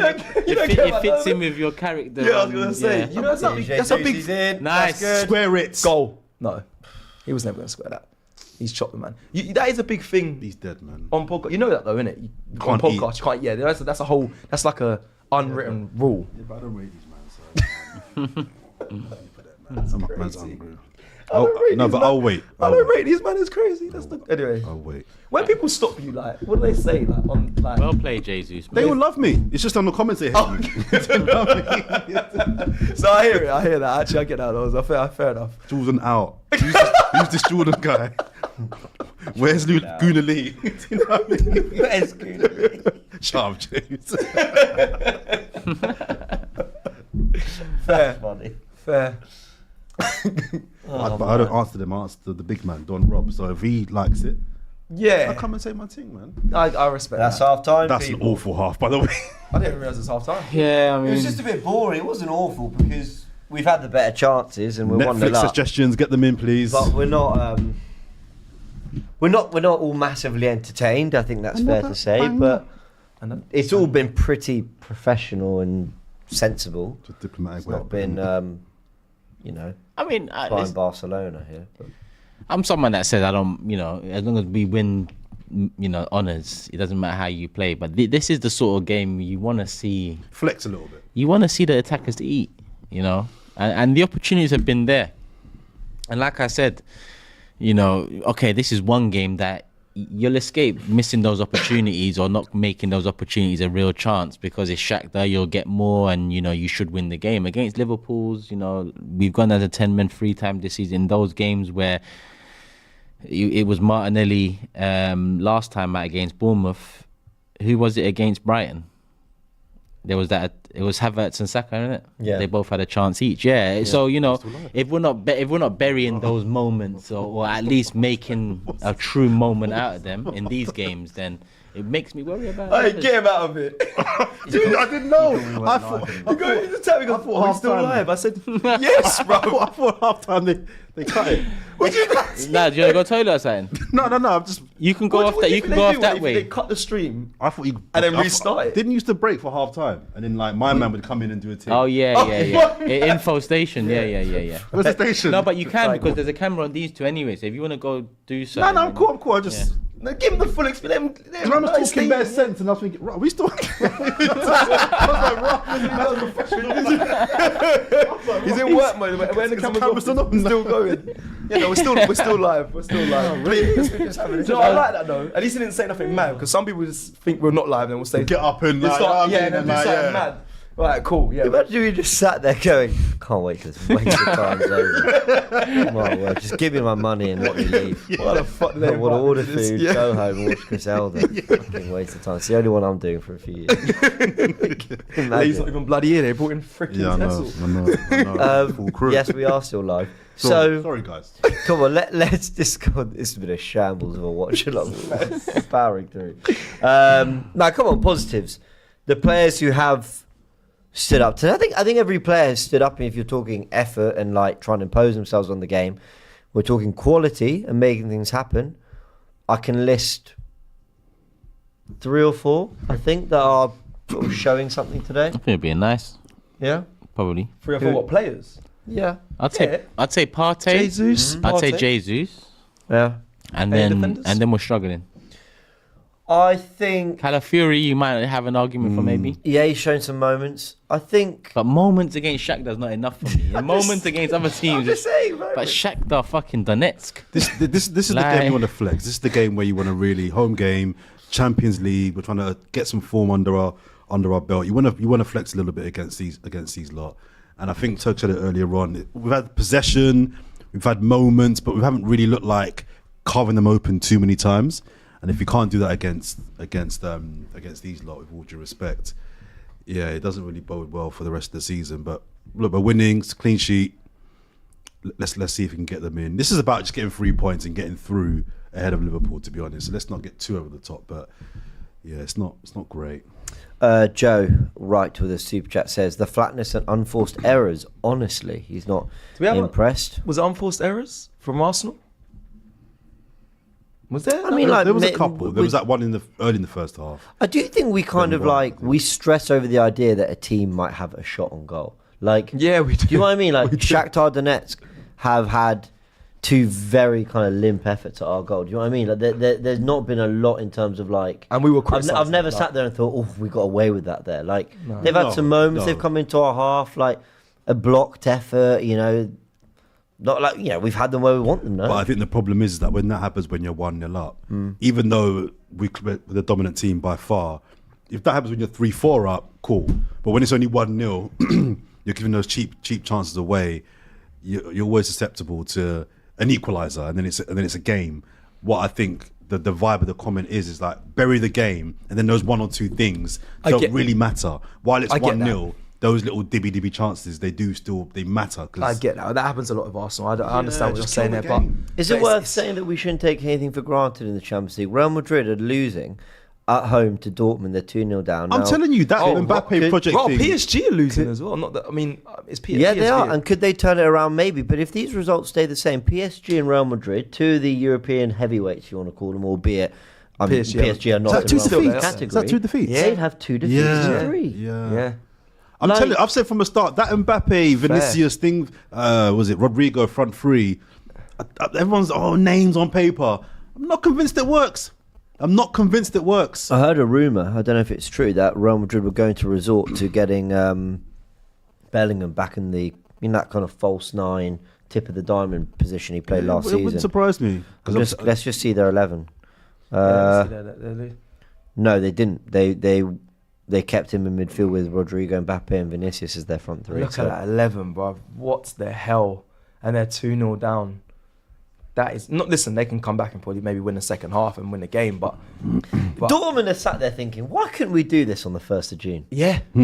don't care it about fits that. in with your character. Yeah, I was and- gonna say. yeah. You know, that's a big Nice. Square it. goal. No, he was never gonna square that. He's chopped the man. That is a big thing He's dead, man. on podcast. You know that though, innit? On Can't eat. podcast, you can't. Yeah, that's a whole. That's like a unwritten rule. Yeah, but I don't rate these man. So man's hungry. I don't rate No, these but man. I'll wait. I don't rate these man. It's crazy. That's the anyway. I'll wait. When people stop you, like, what do they say? Like, on like. Well played, Jesus. They all love me. It's just on the comments they hate me. So I hear it. I hear that. Actually, I get that. Fair enough. Jordan out. Who's this Jordan guy? Where's Guna Lee? Do you know what I mean? Where's Guna Lee? Shut up, James. Fair. Funny. Fair. But I don't answer them. I answer the big man, Don Rob. So if he likes it, Yeah. I come and say my thing, man. I respect That's that. half time. That's an awful half, by the way. I didn't realise it's half time. Yeah, I It mean, was just a bit boring. It wasn't awful because we've had the better chances and we're 1-0 Netflix up. suggestions, get them in, please. But we're not. We're not all massively entertained. I think that's fair to say. But And then, it's all been pretty professional and sensible. Just diplomatic It's way. not been, I mean, flying Barcelona here. But I'm someone that says I don't, as long as we win, honors, it doesn't matter how you play. But this is the sort of game you want to see. Flex a little bit. You want to see the attackers to eat, and the opportunities have been there. And like I said, okay, this is one game that you'll escape missing those opportunities or not making those opportunities a real chance because it's Shakhtar, you'll get more and, you should win the game. Against Liverpool's, we've gone as a 10-man 3 times this season. Those games where it was Martinelli last time out against Bournemouth. Who was it against Brighton? There was that. It was Havertz and Saka, isn't it? Yeah. They both had a chance each. Yeah. So if we're not burying those moments or at least making a true moment out of them in these games, then it makes me worry about. hey, others. get him out of it. Dude, I didn't know. I thought You just tell me, I thought, are we still half-time. live? I said, yes, bro. I thought half time they cut it. What do you Nah, do you want to go toilet or something? No, I'm just. You can go off that. You can go off that They way. cut the stream. I thought you. And then I restart it. Didn't used to break for half time, and then like my man would come in and do a thing. Oh yeah. what? Info station. Yeah. Where's the station? No, but you can because there's a camera on these two anyway. So if you want to go do No, something. I'm cool. I just. No, give him the full explanation. I was talking bare sense, and I was thinking, right, we still. He's in work mode. When the camera's off, still on? it's still going. Yeah, no, we're still live. We're still live. Please. No, I like that though. At least he didn't say nothing mad because some people just think we're not live and we'll say Get up and like, start, you know yeah, what I and mean, then do something mad. Right, cool. Yeah. imagine you just sat there going, "Can't wait till this waste of time's over." My word, just give me my money and let me leave. What the fuck did I they want to invite order me to this? food, Yeah. go home, and watch Chris Elder. Fucking waste of time. It's the only one I'm doing for a few years. He's Imagine. not even bloody here. They brought in freaking Yeah, I know. Cecil. Full crew. Yes, we are still live. So, sorry, guys. come on, let's discuss. This has been a shambles of a watch along, powering through. Now, come on, positives. The players who have stood up to. I think every player has stood up. If you're talking effort and like trying to impose themselves on the game, we're talking quality and making things happen. I can list 3 or 4. I think that are sort of showing something today. I think it'd be nice. Yeah, Probably. 3 or 4 what players? yeah, I'd say Partey. Jesus. I'd say Partey. Jesus. yeah. And Any then defenders? we're struggling. I think. Calafiori, you might have an argument for maybe. Yeah, he's shown some moments. I think. But moments against Shakhtar's not enough for me. And moments against other teams. saying, But Shakhtar fucking Donetsk. This is the game you want to flex. This is the game where you want to really home game, Champions League. We're trying to get some form under our belt. You want to flex a little bit against these lot. And I think Turk said it earlier on. We've had possession, we've had moments, but we haven't really looked like carving them open too many times. And if you can't do that against these lot, with all due respect, yeah, it doesn't really bode well for the rest of the season. But look, we're winning, it's a clean sheet. Let's see if we can get them in. This is about just getting 3 points and getting through ahead of Liverpool, to be honest. So let's not get too over the top. But yeah, it's not great. Joe Wright with a super chat says the flatness and unforced errors. Honestly, he's not we have impressed. Was it unforced errors from Arsenal? Was there? I mean, like there was a ma- couple. There was that one early in the first half. I do think we kind of like we stress over the idea that a team might have a shot on goal. Like, Yeah, we do. Do you know what I mean? Like We do. Shakhtar Donetsk have had two very kind of limp efforts at our goal. Do you know what I mean? Like there's not been a lot in terms of like. And we were I've criticising never that. sat there and thought, oh, we got away with that there. Like No. they've had No, some moments. no. They've come into our half like a blocked effort. You know, not like we've had them where we want them. No, But I think the problem is that when that happens when you're 1-0 up, even though we're the dominant team by far, if that happens when you're 3-4 up, cool. But when it's only 1-0, you're giving those cheap chances away. You're always susceptible to an equaliser, and then it's a game. What I think the vibe of the comment is like bury the game, and then those one or two things don't really matter. While it's I get 1-0, those little dibby chances they matter. I Because get that. That happens a lot of Arsenal. I understand what you're just saying kill there, the but game. Is it it's- worth it's- saying that we shouldn't take anything for granted in the Champions League? Real Madrid are losing at home to Dortmund. They're 2-0 down. I'm Now, telling you that Mbappe project Well, thing. PSG are losing as well. Not that. I mean, it's PSG. Yeah, they are. And could they turn it around? Maybe. But if these results stay the same, PSG and Real Madrid, two of the European heavyweights, if you want to call them, albeit PSG are not Is that in two Real Madrid's defeats? category. Is that 2 defeats? Yeah. They'd have 2 defeats and 3. Yeah. I'm Like- telling you, I've said from the start that Mbappe, Vinicius thing, was it Rodrigo front three? Everyone's names on paper. I'm not convinced it works. I heard a rumour, I don't know if it's true, that Real Madrid were going to resort to getting Bellingham back in that kind of false 9, tip of the diamond position he played last It wouldn't season. surprise me. Let's just see their 11. Yeah, No, they didn't. They kept him in midfield with Rodrigo, Mbappe, and Vinicius as their front 3. Look So- at that 11, bruv. What the hell? And they're 2-0 down. That is not. Listen, they can come back and probably maybe win the second half and win the game, but Dortmund are sat there thinking, why couldn't we do this on the 1st of June? yeah, Do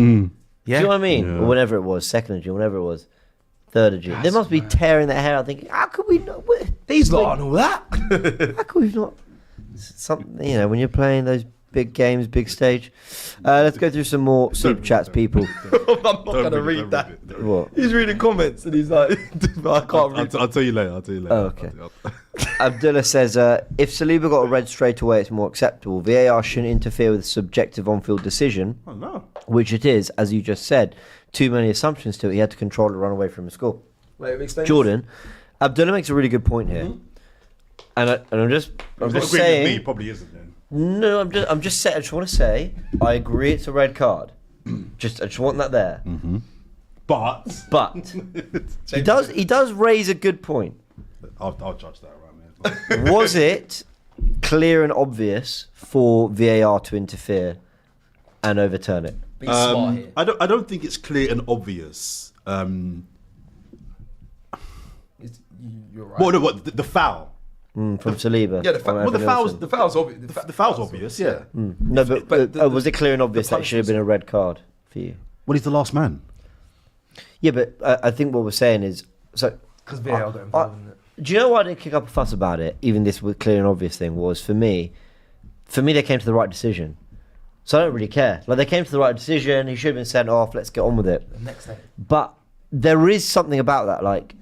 you know what I mean? Yeah. Or whenever it was, 2nd of June, whenever it was, 3rd of June. They must be tearing their hair out thinking, how could we not? these lot and all that. How could we not? Something, when you're playing those big games, big stage. Let's go through some more super chats, people. I'm not gonna read that. What? He's reading comments and he's like, I can't read. I'll tell you later. Oh, okay. Abdullah says, if Saliba got a red straight away, it's more acceptable. VAR shouldn't interfere with subjective on-field decision, Oh no. which it is, as you just said. Too many assumptions to it. He had to control it, run away from the score. Wait, explain. Jordan, Abdullah makes a really good point here, and I'm just saying. He probably isn't then. No, I'm just saying. I just want to say, I agree it's a red card. I just want that there. But But he does raise a good point. I'll judge that right now. Was it clear and obvious for VAR to interfere and overturn it? Be smart here. I don't think it's clear and obvious. You're right. What the foul? From Saliba. Yeah, the foul's obvious. The foul's obvious. Yeah. No, but was it clear and obvious that it should have been a red card for you? Well, he's the last man. Yeah, but I think what we're saying is so. Because VAR got involved in it. Do you know why I didn't kick up a fuss about it? Even this clear and obvious thing was for me, they came to the right decision. So I don't really care. Like they came to the right decision. He should have been sent off. Let's get on with it. The next day. But there is something about that. Like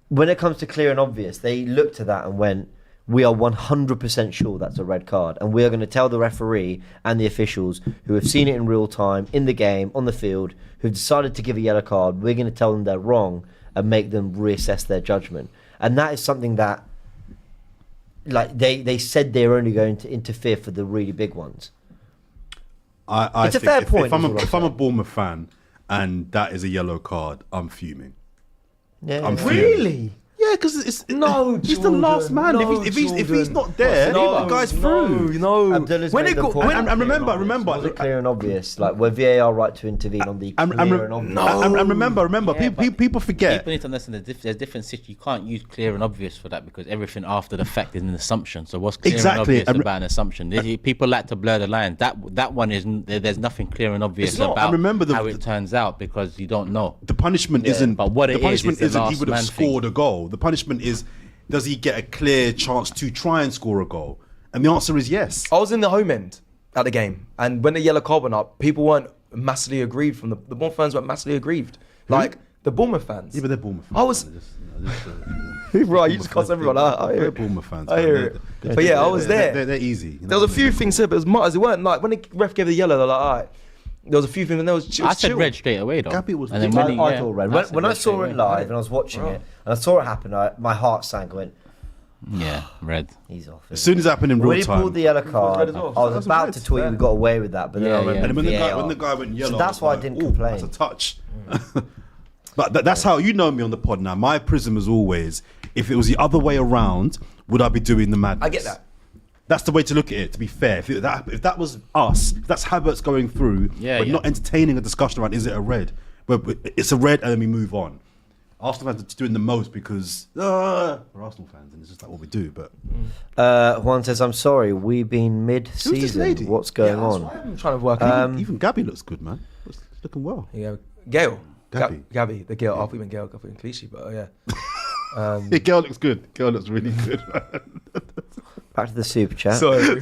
when it comes to clear and obvious, they looked at that and went, "We are 100% sure that's a red card, and we are going to tell the referee and the officials who have seen it in real time in the game on the field, who've decided to give a yellow card. We're going to tell them they're wrong and make them reassess their judgment." And that is something that, like, they said they were only going to interfere for the really big ones. I It's a think fair point, If I'm is what I'm if I'm a saying. Bournemouth fan and that is a yellow card, I'm fuming. Yeah, I'm yeah. fuming. Really? Yeah, because No, he's the last man. If he's not there, the guy's through. No. Abdullah's When made it the got point. when And remember, Was it clear and obvious? Like, were VAR right to intervene on the and clear and obvious? remember, Yeah, but people forget. People need to understand that there's different situations. You can't use clear and obvious for that because everything after the fact is an assumption. So what's clear Exactly. and obvious And- about an assumption? People like to blur the line. That one is there's nothing clear and obvious It's not. about And remember how it turns out because you don't know. The punishment isn't. but what it the punishment is the isn't he last would have man thing. scored a goal. The punishment is, does he get a clear chance to try and score a goal? And the answer is yes. I was in the home end at the game, and when the yellow card went up, people weren't massively aggrieved. The Bournemouth fans weren't massively aggrieved. Like The Bournemouth fans. Yeah, but they're Bournemouth fans. I was- Right, you just cuss everyone. I hear They're it. Bournemouth fans. I hear it. But yeah, I was there. They're easy. There was a few things said, but it was mutters. It weren't like when the ref gave the yellow. They're like, all right. There was a few things, and there was. I said chill. red straight away though. Gabby was and then thinking- when I thought red. When I saw it live and I was watching it, and I saw it happen, my heart sank. I went, yeah, red. he's off. As soon as it happened in when real he time. pulled the yellow red card, as well. I was That's about red, to tweet yeah. we got away with that, but then I Yeah, remember yeah. And when VAR. the guy went yellow, So that's I why I was didn't like, "Ooh, complain." That's a touch. But that's how you know me on the pod now. My prism is always, if it was the other way around, would I be doing the madness? I get that. That's the way to look at it. To be fair, if that was us, if that's Havertz going through, but not entertaining a discussion around is it a red? But it's a red, and then we move on. Arsenal fans are doing the most because we're Arsenal fans, and it's just like what we do. But Juan says, "I'm sorry, we've been Who's this mid-season. lady? What's going Yeah, that's on?" why I'm trying to work out. even Gabby looks good, man. Looks looking well. Yeah, Gail. Gabby. Gabby, the girl. I thought you meant Gail. I thought you meant Clichy, but yeah. Yeah, girl looks good. Girl looks really good. Man. Back to the super chat. Sorry.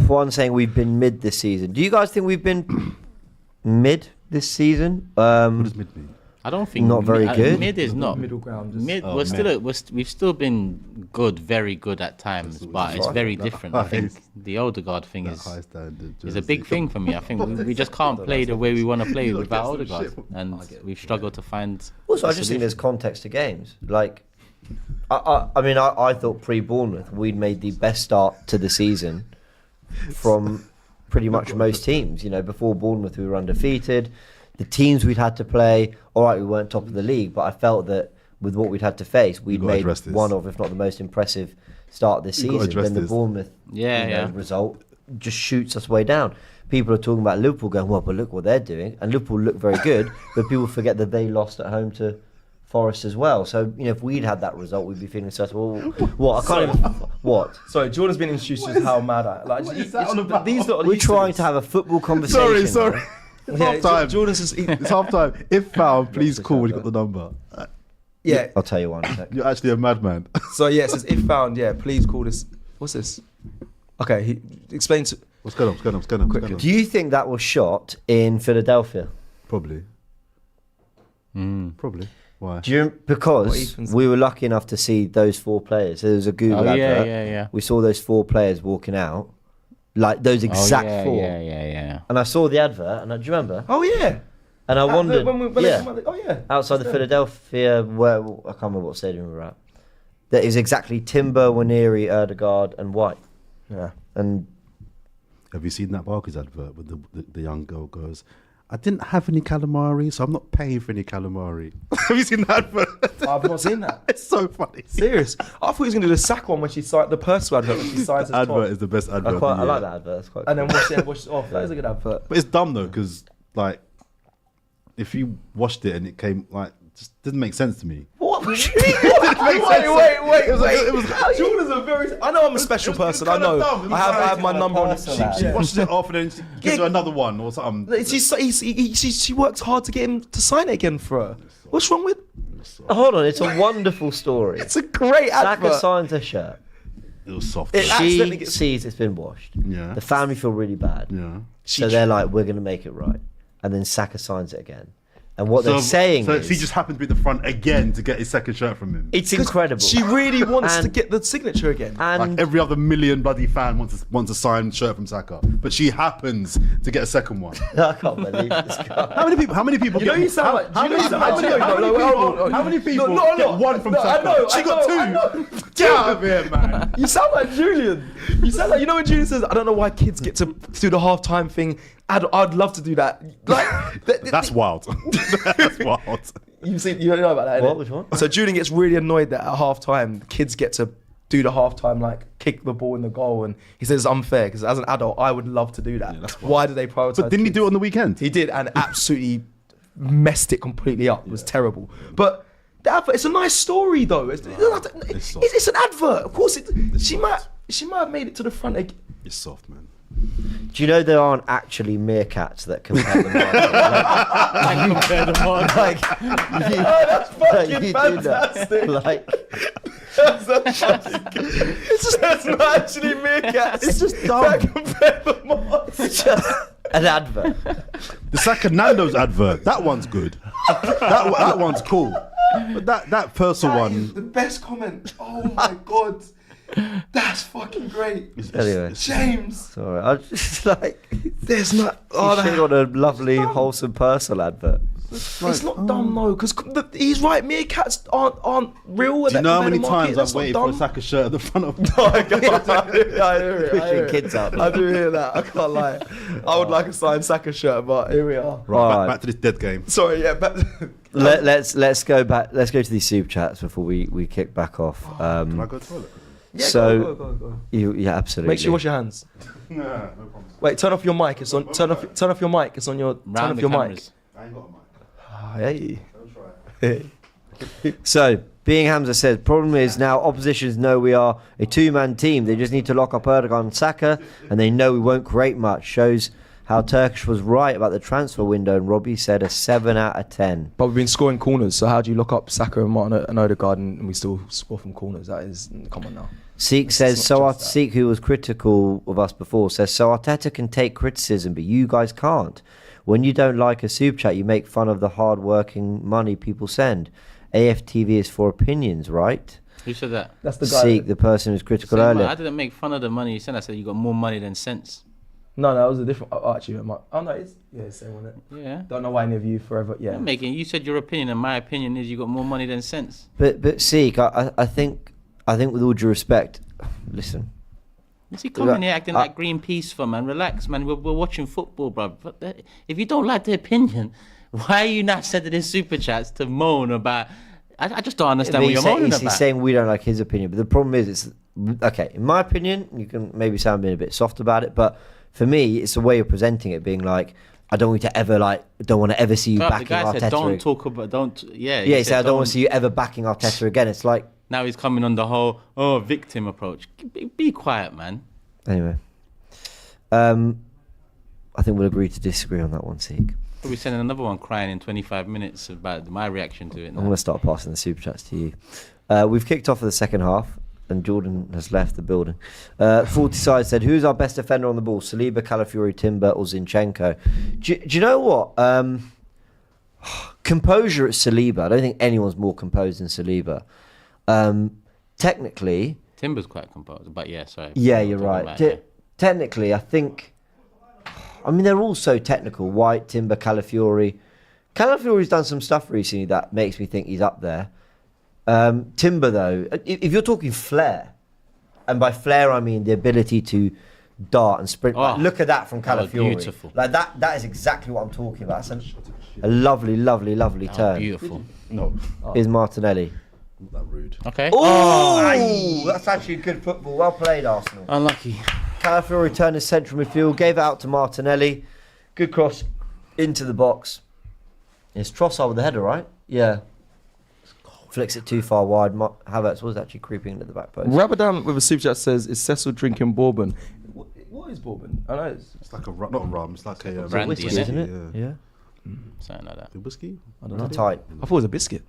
Juan saying we've been mid this season. Do you guys think we've been mid this season? What does mid mean? I don't think Not very good. Mid is not Middle ground. Just, mid. Oh, We've still been good, very good at times, but it's very different. I think the Odegaard thing is High standard a big thing for me. I think we just can't play the way we want to play without Odegaard, and we've struggled to find. Also, a I just think there's solution. context to games. Like, I thought pre-Bournemouth we'd made the best start to the season from pretty much most teams. You know, before Bournemouth we were undefeated. The teams we'd had to play, all right, we weren't top of the league, but I felt that with what we'd had to face, we'd gotta made address this. one of, if not the most impressive start this You've gotta season. address Then the this. Bournemouth Yeah. result just shoots us way down. People are talking about Liverpool going, well, but look what they're doing. And Liverpool look very good, but people forget that they lost at home to Forest as well. So, you know, if we'd had that result, we'd be feeling certain, well, what? I can't even... What? sorry, Jordan's been introduced to how mad I like. is that all about? These lot are We're used to trying this. to have a football conversation. Sorry. It's half time. Jordan's just. It's half time. If found, please call when you got the number. Yeah. I'll tell you one sec. You're actually a madman. So yeah, it says if found, yeah, please call this. What's this? Okay, he explains. What's going on? Quickly. Do you think that was shot in Philadelphia? Probably. Probably. Why? Do you, because Ethan's- we were lucky enough to see those four players. There was a Google Oh advert. yeah. We saw those four players walking out, like those exact four. Yeah. And I saw the advert, and do you remember? Oh yeah. And I wondered, When they yeah, come out, oh yeah. outside the Philadelphia, where I can't remember what stadium we were at. That is exactly Timber, Waneri, Erdegaard, and White. Yeah. And Have you seen that Barclays advert where the young girl goes, I didn't have any calamari, so I'm not paying for any calamari. Have you seen that advert? I've not seen that. It's so funny. Serious. I thought he was going to do the sack one when she signed the personal advert when she signs his Advert top. is the best advert. I like that advert. It's quite And then cool. wash it off. That is a good advert. But it's dumb though, because like, if you watched it and it came like, just didn't make sense to me. What was she? It was Jordan's a very. I know I'm a special person. I know. I have my number on. She watched it off and then she gives her another one or something. She works hard to get him to sign it again for her. What's wrong with? Hold on, it's a wonderful story. It's a great Saka advert. signs her shirt. It was soft. It- accidentally She gets- sees it's been washed. Yeah. The family feel really bad. Yeah. So they're like, we're going to make it right. And then Saka signs it again. And what they're saying so is... she just happened to be at the front again to get his second shirt from him. It's incredible. She really wants to And- get the signature again. and Like every other million bloody fan wants a signed shirt from Saka, but she happens to get a second one. I can't believe this guy. How many people? You know get, you sound like. how you know you many- sound like. how many people get one from Saka? know, She I got know, two. I know. Get out of here, man. You sound like Julian. You sound like, you know when Julian says, I don't know why kids get to do the halftime thing. I'd love to do that. Like That's wild. That's wild. you know about that. What? innit? Which one? So Julian gets really annoyed that at halftime kids get to do the halftime like kick the ball in the goal, and he says it's unfair because as an adult I would love to do that. Why do they prioritize? But didn't he do it on the weekend? He did, and absolutely messed it completely up. It was terrible. But the advert, it's a nice story though. It's an advert. Of course, she might have made it to the front again. It's soft, man. Do you know there aren't actually meerkats that compare the market? Like, That's fucking you do fantastic. that. Like, It's just not actually meerkats. It's just dumb. That compare the marks. it's just, An advert. The Saka Nando's advert. That one's good. that one's cool. But that personal That one. is the best comment. Oh my god. That's fucking great. Anyway. James. Sorry, I was just like, There's not. you should have got a lovely, wholesome personal advert. It's not dumb though, because he's right. Meerkats aren't real. Do you know how many times That's I've waited for a Saka shirt at the front of I hear it. Pushing kids out. I do hear that. I can't lie. I would like a signed Saka shirt, but here we are. Right. back to this dead game. Sorry, yeah. But Let's go back. Let's go to these super chats before we kick back off. Can I go to the toilet? yeah, So- go. Yeah, absolutely. Make sure you wash your hands. Nah, no problem. Wait, turn off your mic. It's on. Turn off your mic. It's on your. Turn Round off the your mic. cameras. I ain't got a mic. Hey. Don't try. So, being Hamza says, problem is now oppositions know we are a two-man team. They just need to lock up Erdogan and Saka, and they know we won't create much. Shows how Turkish was right about the transfer window, and Robbie said a 7 out of 10. But we've been scoring corners, so how do you lock up Saka and Martin and Odegaard and we still score from corners? That is, come on now. Seek It's says, not just that. Seek, who was critical of us before, says, so Arteta can take criticism, but you guys can't. When you don't like a super chat, you make fun of the hard-working money people send. AFTV is for opinions, right? Who said that? That's the guy. Seek, the person who's critical Same, earlier. I didn't make fun of the money you sent. I said you got more money than sense. No, that was a different. Oh, actually, oh no, it's same on it. Yeah. Don't know why any of you forever. Yeah. I'm making. You said your opinion, and my opinion is you got more money than sense. But Seek, I think with all due respect, listen. Is he coming here acting like Greenpeace for man? Relax, man. We're watching football, bro. But if you don't like the opinion, why are you not sending in super chats to moan about? I just don't understand what you're moaning about. He's saying we don't like his opinion, but the problem is, it's okay. In my opinion, you can maybe sound being a bit soft about it, but for me, it's a way of presenting it, being like, I don't want you to ever don't want to ever see you But backing the guy Arteta. said, "Don't talk about, don't." Yeah. He said, I don't want to see you ever backing Arteta again. It's like Now he's coming on the whole victim approach. Be quiet, man. anyway. I think we'll agree to disagree on that one, Seek. We'll be sending another one crying in 25 minutes about my reaction to it. I'm Now. going to start passing the super chats to you. We've kicked off for the second half, and Jordan has left the building. 40 Side said, who's our best defender on the ball? Saliba, Calafiori, Timber, or Zinchenko? Do you know what? Composure at Saliba. I don't think anyone's more composed than Saliba. Technically... Timber's quite composed, but yeah, sorry. Yeah, We're you're talking right. about it, Technically, I think... I mean, they're all so technical. White, Timber, Calafiori. Calafiori's done some stuff recently that makes me think he's up there. Timber, though, if you're talking flair, and by flair I mean the ability to dart and sprint. Like, look at that from that was Calafiori. beautiful. Like that is exactly what I'm talking about. It's a lovely, lovely, lovely yeah. turn. Beautiful. No, Is Martinelli. not that rude. Okay. Oh, that's actually good football. Well played, Arsenal. Unlucky. Calafiori turned his central midfield, gave it out to Martinelli. Good cross into the box. It's Trossard with the header, right? Yeah. Flicks it too far wide. Havertz was actually creeping into the back post. Rabadam with a super chat says, "Is Cecil drinking bourbon?" What is bourbon? I know It's like not a rum. It's like a Brandy, Whiskey, isn't isn't it? Yeah. Yeah. Something like that. The whiskey? I don't know. Tight. I thought it was a biscuit.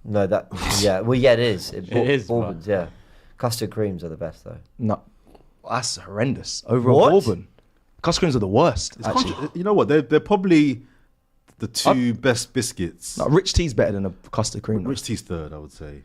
No, that. Yeah. Well, yeah, it is. It is, Bourbons, yeah. Custard creams are the best, though. No, that's horrendous. Over What? a bourbon. Custard creams are the worst. It's Actually, you know what? They're probably the two best biscuits. no, rich tea's better than a custard cream. Rich tea's third, I would say.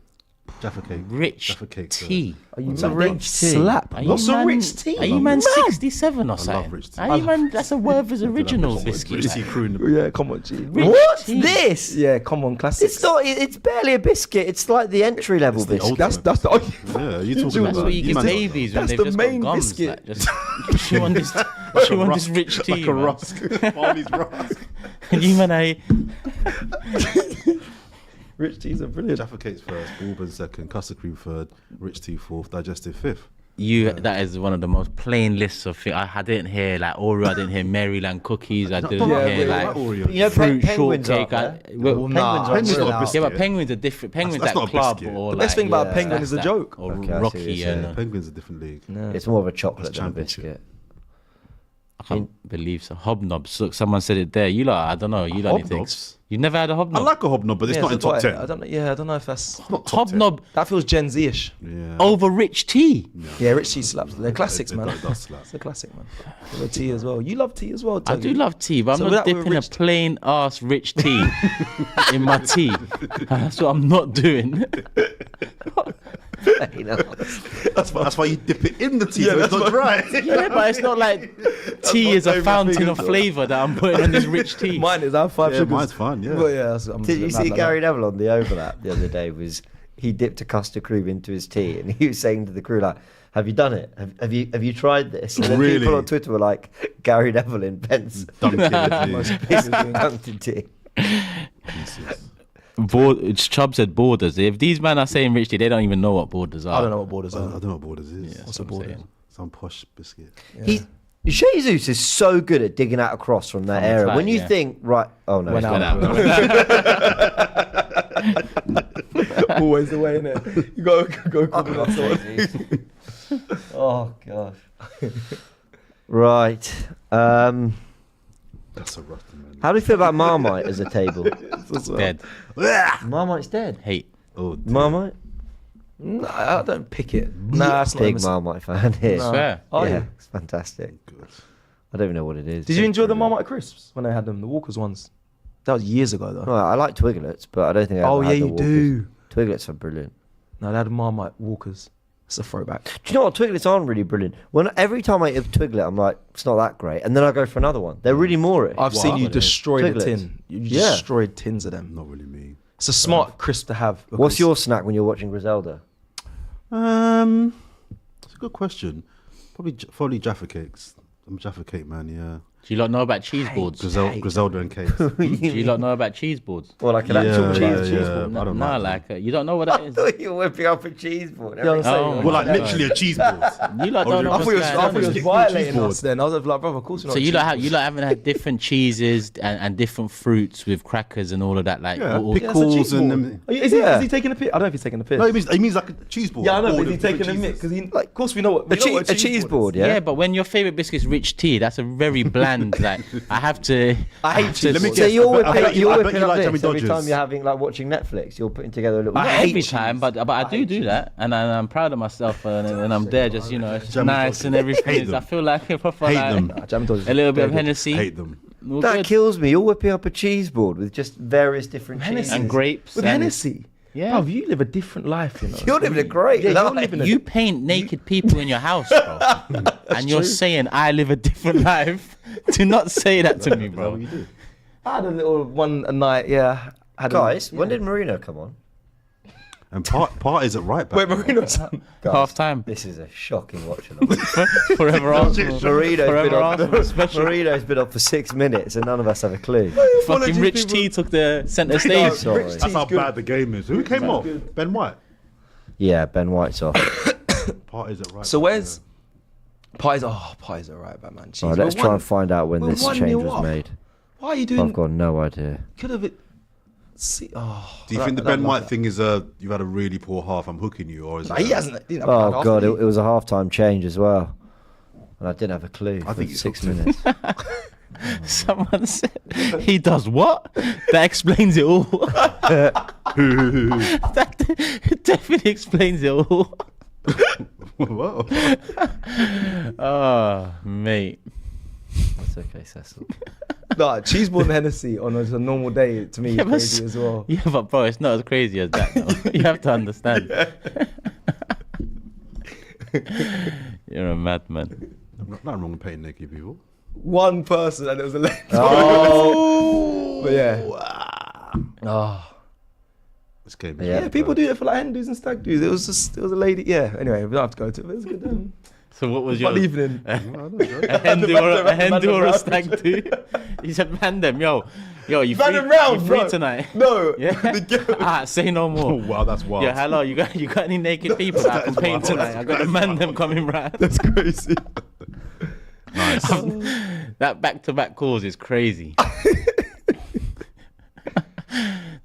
Jaffa cake. Rich Jaffa cake third. tea. Are you What's a mad? rich Don't tea? Slap. Are you What's a man- rich tea? Are you man Mad. 67 or something? rich tea. Are you man? That's a Werther's original biscuit. Rich tea man. crew in the Yeah, come on, G. Rich What's tea. this? Yeah, come on, classics. It's not. It's barely a biscuit. It's like the entry level It's the biscuit. ultimate That's the. Yeah, you talking That's about what you give man- babies when that's they've the just main got gums. biscuit. Like, just chew on this. Chew on this rich tea. like a man. rusk. Barney's rusk. You man, I. Rich teas are brilliant. Jaffa cake's first, bourbon second, custard cream third, rich tea fourth, digestive fifth. That is one of the most plain lists of things. I didn't hear like Oreo. I didn't hear Maryland cookies. I didn't Yeah, hear wait, like Oreo. You know, fruit penguins are shortcake. up there. Well, Well, penguins nah, are penguins really not a out. biscuit. Yeah, but penguins are different. Penguins That's at not a club biscuit. or The like, best thing about yeah, a penguin is the that. joke. Or Okay, I see what Rocky you're saying. and. Penguin's a different league. Yeah. It's more of a chocolate That's than a championship. biscuit. I can't believe so. Hobnobs. Look, someone said it there. You lot, I don't know. You lot need to. Hobnobs? You've never had a I hobnob? like a hobnob, but it's not in top 10. I don't know. Yeah, I don't know if that's. Not top 10. Hobnob That feels Gen Z-ish. Yeah. over rich tea. Yeah, rich tea slaps. They're classics, It man. does slap. It's a classic, man. The tea as well. You love tea as well. I Togi. do love tea, but So I'm not without dipping a rich tea- plain ass rich tea in my tea. That's what I'm not doing. That's why you dip it in the tea, Yeah, so it's that's not dry. Yeah, but it's not like tea is a fountain of flavour that I'm putting on this rich tea. Mine is. I have 5 Yeah, sugars. mine's fine, yeah. But yeah, I'm Did you mad see like Gary that. Neville on the overlap the other day? He dipped a custard cream into his tea, and he was saying to the crew like, "Have you done it? Have you tried this?" And then Really? people on Twitter were like, "Gary Neville invents Dunking the dunking tea." Chubb said borders. If these men are saying rich tea, they don't even know what borders are. I don't know what borders I are. don't know what Borders is. Yeah, What's that's a what I'm border? saying. Some posh biscuit. Yeah. Jesus is so good at digging out across from that From the area. flat, When you yeah. think, right, oh no, Went it's out. gone out. Always the way, innit? You go cook that someone. Oh gosh. Right. That's a rough man. How do you feel about Marmite as a table? Dead. Marmite's dead. Hate. Oh, dear. Marmite? No, I don't pick it. Nah, it's not. Big Marmite fan here. No. Swear. Are Yeah, you? it's fantastic. Good. I don't even know what it is. Did you enjoy the Marmite crisps when they had them, the Walkers ones? That was years ago, though. Well, I like Twiglets, but I don't think I Oh ever yeah, had the you Walkers. do. Twiglets are brilliant. No, they had Marmite Walkers. It's a throwback. Do you know what? Twiglets aren't really brilliant. Every time I eat a Twiglet, I'm like, it's not that great. And then I go for another one. They're really more. I've seen you Twiglets. destroy the Twiglets. tin. You Yeah. destroyed tins of them. Not really me. It's a smart crisp to have. What's because- your snack when you're watching Griselda? That's a good question. Probably Jaffa cakes. I'm a Jaffa cake man, yeah. Do you lot know about cheese boards? Griselda and cakes. Do you lot know about cheese boards? Or like an Yeah, actual yeah, cheese yeah. board? I don't No, know. like you don't know what that I is. thought you were whipping up a cheese board. Yeah, I'm saying, Oh, Well, like my literally a cheese board. You lot don't know I what's thought you was- going I on. thought you was was Cheese violating board. us then. I was like, brother, of course you're not. So you lot haven't had different cheeses and different fruits with crackers and all of that, like Yeah, all- pickles and them. Is he taking a piss? I don't know if he's taking a piss. No, it means like a cheese board. Yeah, I know, Board but is he of taking a different mick? cheeses. Because he, like, of course we know what A cheese board, yeah? Yeah, but when your favorite biscuit's rich tea, that's a very bland. Like I have to. I hate cheese Let me boards. guess, So you're I bet whipping, you- you're I bet whipping you up like this Jammy every Dodgers. time you're having like watching Netflix. You're putting together a little. Not hate every cheese. time, but I do that, and I'm proud of myself, and I'm there, just it's just Jammy nice and Dodgers. everything. Hate them. I feel like if I feel Hate like them. a little bit of Hennessy, Hate them. all That good. kills me. You're whipping up a cheese board with just various different cheeses. and grapes with and- Hennessy. Yeah. Bro, you live a different life, you know. You're living a great Yeah, you're life. living a You paint naked people in your house, bro, and you're saying I live a different life. Do not say that to me, Is that bro. what you do? I had a little one a night, yeah. Had Guys, a, when did Marino come on? And parties at right back. Wait, Marino's Half time. This is a shocking watch along. Forever Arsenal. Marino's been Forever on. Arsenal special. Marino's been on for 6 minutes, and none of us have a clue. Fucking Rich T took the centre stage. Sorry. Rich That's how T's good. bad the game is. Who came off? Ben White. Yeah, Ben White's off. Parties at right So back, where's pies? Oh, pies are right, man. Jeez, All right, let's we're try one- and find out when we're this 1-0 change was up. made. Why are you I've doing? got no idea. Could have it. See, oh. Do you think the Ben White thing is you've had a really poor half? I'm hooking you, or is Nah, it? he hasn't. Didn't have a bad Oh half, god, did it he? was a half-time change as well, and I didn't have a clue I for think you 6 hooked him. minutes. Someone said he does what? That explains it all. That definitely explains it all. Whoa. Oh, mate. That's okay, Cecil. Nah, cheese board and Hennessy on a normal day to me Yeah, is but crazy as well. Yeah, but bro, it's not as crazy as that. Though. You have to understand. You're a madman. Nothing wrong with painting naked people. One person and it was a lady. Oh, But yeah. Oh. This game. Yeah. Yeah, people do it for like hen do's and stag do's. It was a lady. Yeah. Anyway, we don't have to go to it. But it was a good. So what was your Fun evening. a hen do or a stag do? He said, "Man, them, yo, you Man free, them round, you free bro. tonight?" No. Yeah. Say no Oh more. wow, that's wild. Yeah, hello. You got any naked people that I can paint tonight? I got a man them coming round. That's crazy. Nice. That back-to-back calls is crazy.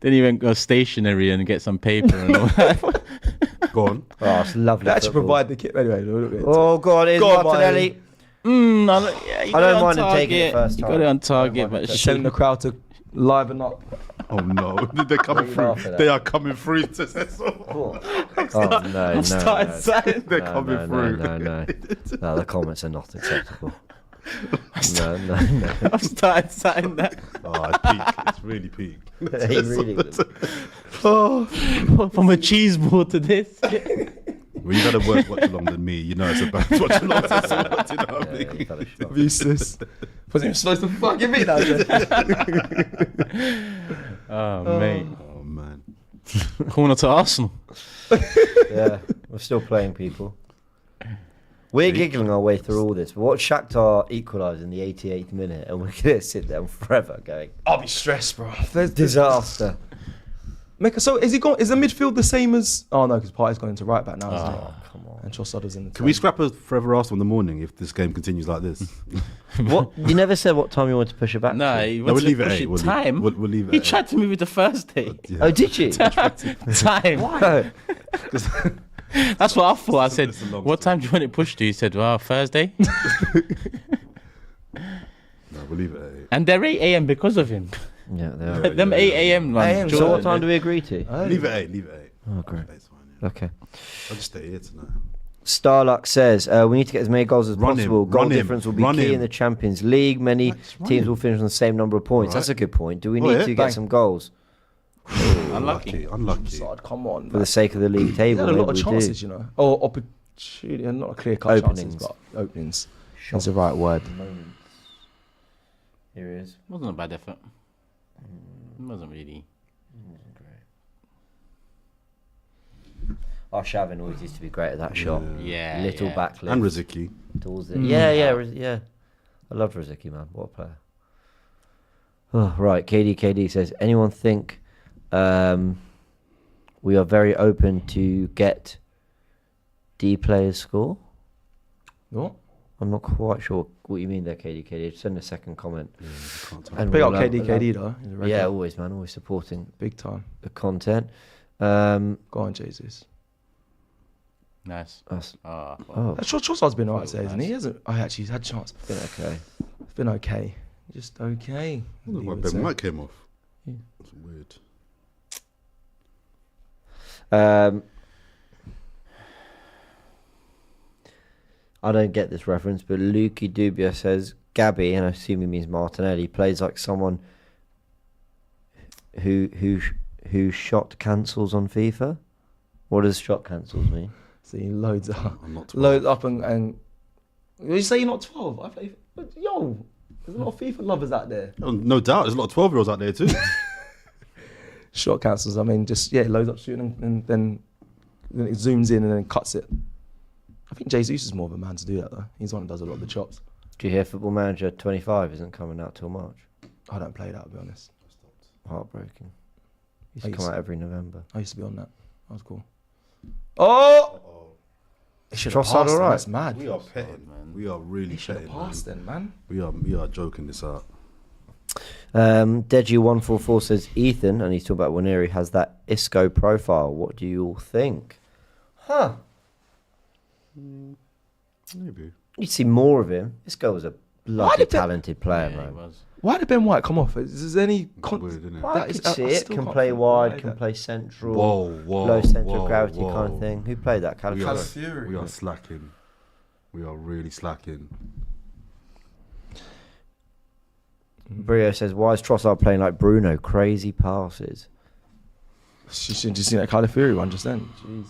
Then he went go stationary and get some paper and all that. Go on. oh, it's lovely. They actually football. provide the kit. Anyway. Oh god, it's Go on, Martinelli. Yeah, you got I don't it on mind him taking it target. first You time. got it on I don't target, mind but him Telling the crowd to liven up. Oh no, they're coming Why are you through. laughing at? They are coming through to Cecil. What? Oh no, They're no, coming no, through. No, the comments are not acceptable. No. I've started saying that. Oh, it's peak. It's really peak. He reading them. From a cheese ball to this. Well, you've had a worse watch along than me. You know it's a bad watch along. Cecil, you know what I mean? You've had a shock. Useless. Wasn't even supposed to fucking be that. Oh, mate. Oh man. Corner to Arsenal. Yeah, we're still playing people. We're giggling our way through all this, but what Shakhtar equalised in the 88th minute, and we're going to sit there forever going, I'll be stressed, bro. disaster. So is the midfield the same as? Oh no, because Partey's gone into right back now, isn't it? Oh, come on. And Trossard was in the. Can we scrap a Forever Arsenal in the morning if this game continues like this? What? You never said what time you wanted to push it back No, to. he No, wanted we'll leave to it push at 8. it We'll time. We'll leave it He at tried to move it to Thursday. Yeah. Oh, did you? Time. Why? That's what I thought. I said, It's a long what time do you want it pushed to? He said, well, Thursday. No, we'll leave it at 8. And they're 8 a.m. because of him. Yeah, they are. Them 8 a.m. man. AM, So what time do we agree to? Leave it at 8. Leave it at 8. Oh, great. Eight's fine, yeah. Okay. I'll just stay here tonight. Starluck says, we need to get as many goals as Run him, possible. Goal run him, difference will be run key him. in the Champions League. Many Run teams him. will finish on the same number of points. Right. That's a good point. Do we Oh, need yeah? to get Bang. some goals Unlucky. Unlucky. Side, come on. for the sake of the league He table? had a lot of Maybe we chances, do. you know. Or opportunity, not a clear cut chances, Openings. but openings. That's the right word. Moments. Here he is. Wasn't a bad effort. It wasn't really. Arshavin always used to be great at that shot. Yeah. Little yeah. backlift And Riziki. towards it. Yeah. I love Riziki, man. What a player. Oh, right, KD says, anyone think we are very open to get D players score? What? I'm not quite sure what you mean there, KD. Send a second comment. Yeah, I can't tell. And Big up we'll, KD though. He's a regular. Yeah, always, man. Always supporting Big time. the content. Go on, Jesus. Nice. That's, Oh, oh, Trossard's been alright Nice. today, hasn't he? He hasn't. Oh, actually, he's had a chance. been okay. It's been okay. Just okay. I don't know you why would Ben say. White came off. Yeah. That's weird. I don't get this reference, but Luki Dubia says Gabby, and I assume he means Martinelli, plays like someone who shot cancels on FIFA. What does shot cancels mean? So he loads up. I'm not 12. Loads up and you say you're not 12? But yo, there's a lot of FIFA lovers out there. Oh, no doubt. There's a lot of 12-year-olds out there too. Shot cancels. I mean, just loads up shooting and then it zooms in and then cuts it. I think Jesus is more of a man to do that though. He's the one who does a lot of the chops. Do you hear Football Manager 25 isn't coming out till March? I don't play that, to be honest. Heartbreaking. Used I to come used out every November. I used to be on that. That was cool. Oh! It should have Trossard passed. alright? That's mad. We are petting, man. We are really He should have petting. passed then, man. We are joking this out. Deji144 says Ethan, and he's talking about Waneri, has that Isco profile. What do you all think? Huh. Maybe. You'd see more of him. Isco was a bloody did that- talented player, Yeah, he man. was. Why did Ben White come off? Is there any... Weird, isn't it? I That could is- I see it. still Can can't play think wide, why can that- play central, Whoa, low centre of whoa, gravity kind whoa. of thing. Who played that? We are, Calafiori. we are slacking. We are really slacking. Brio says, why is Trossard playing like Bruno? Crazy passes. You should just seen that Calafiori one just then. Jeez.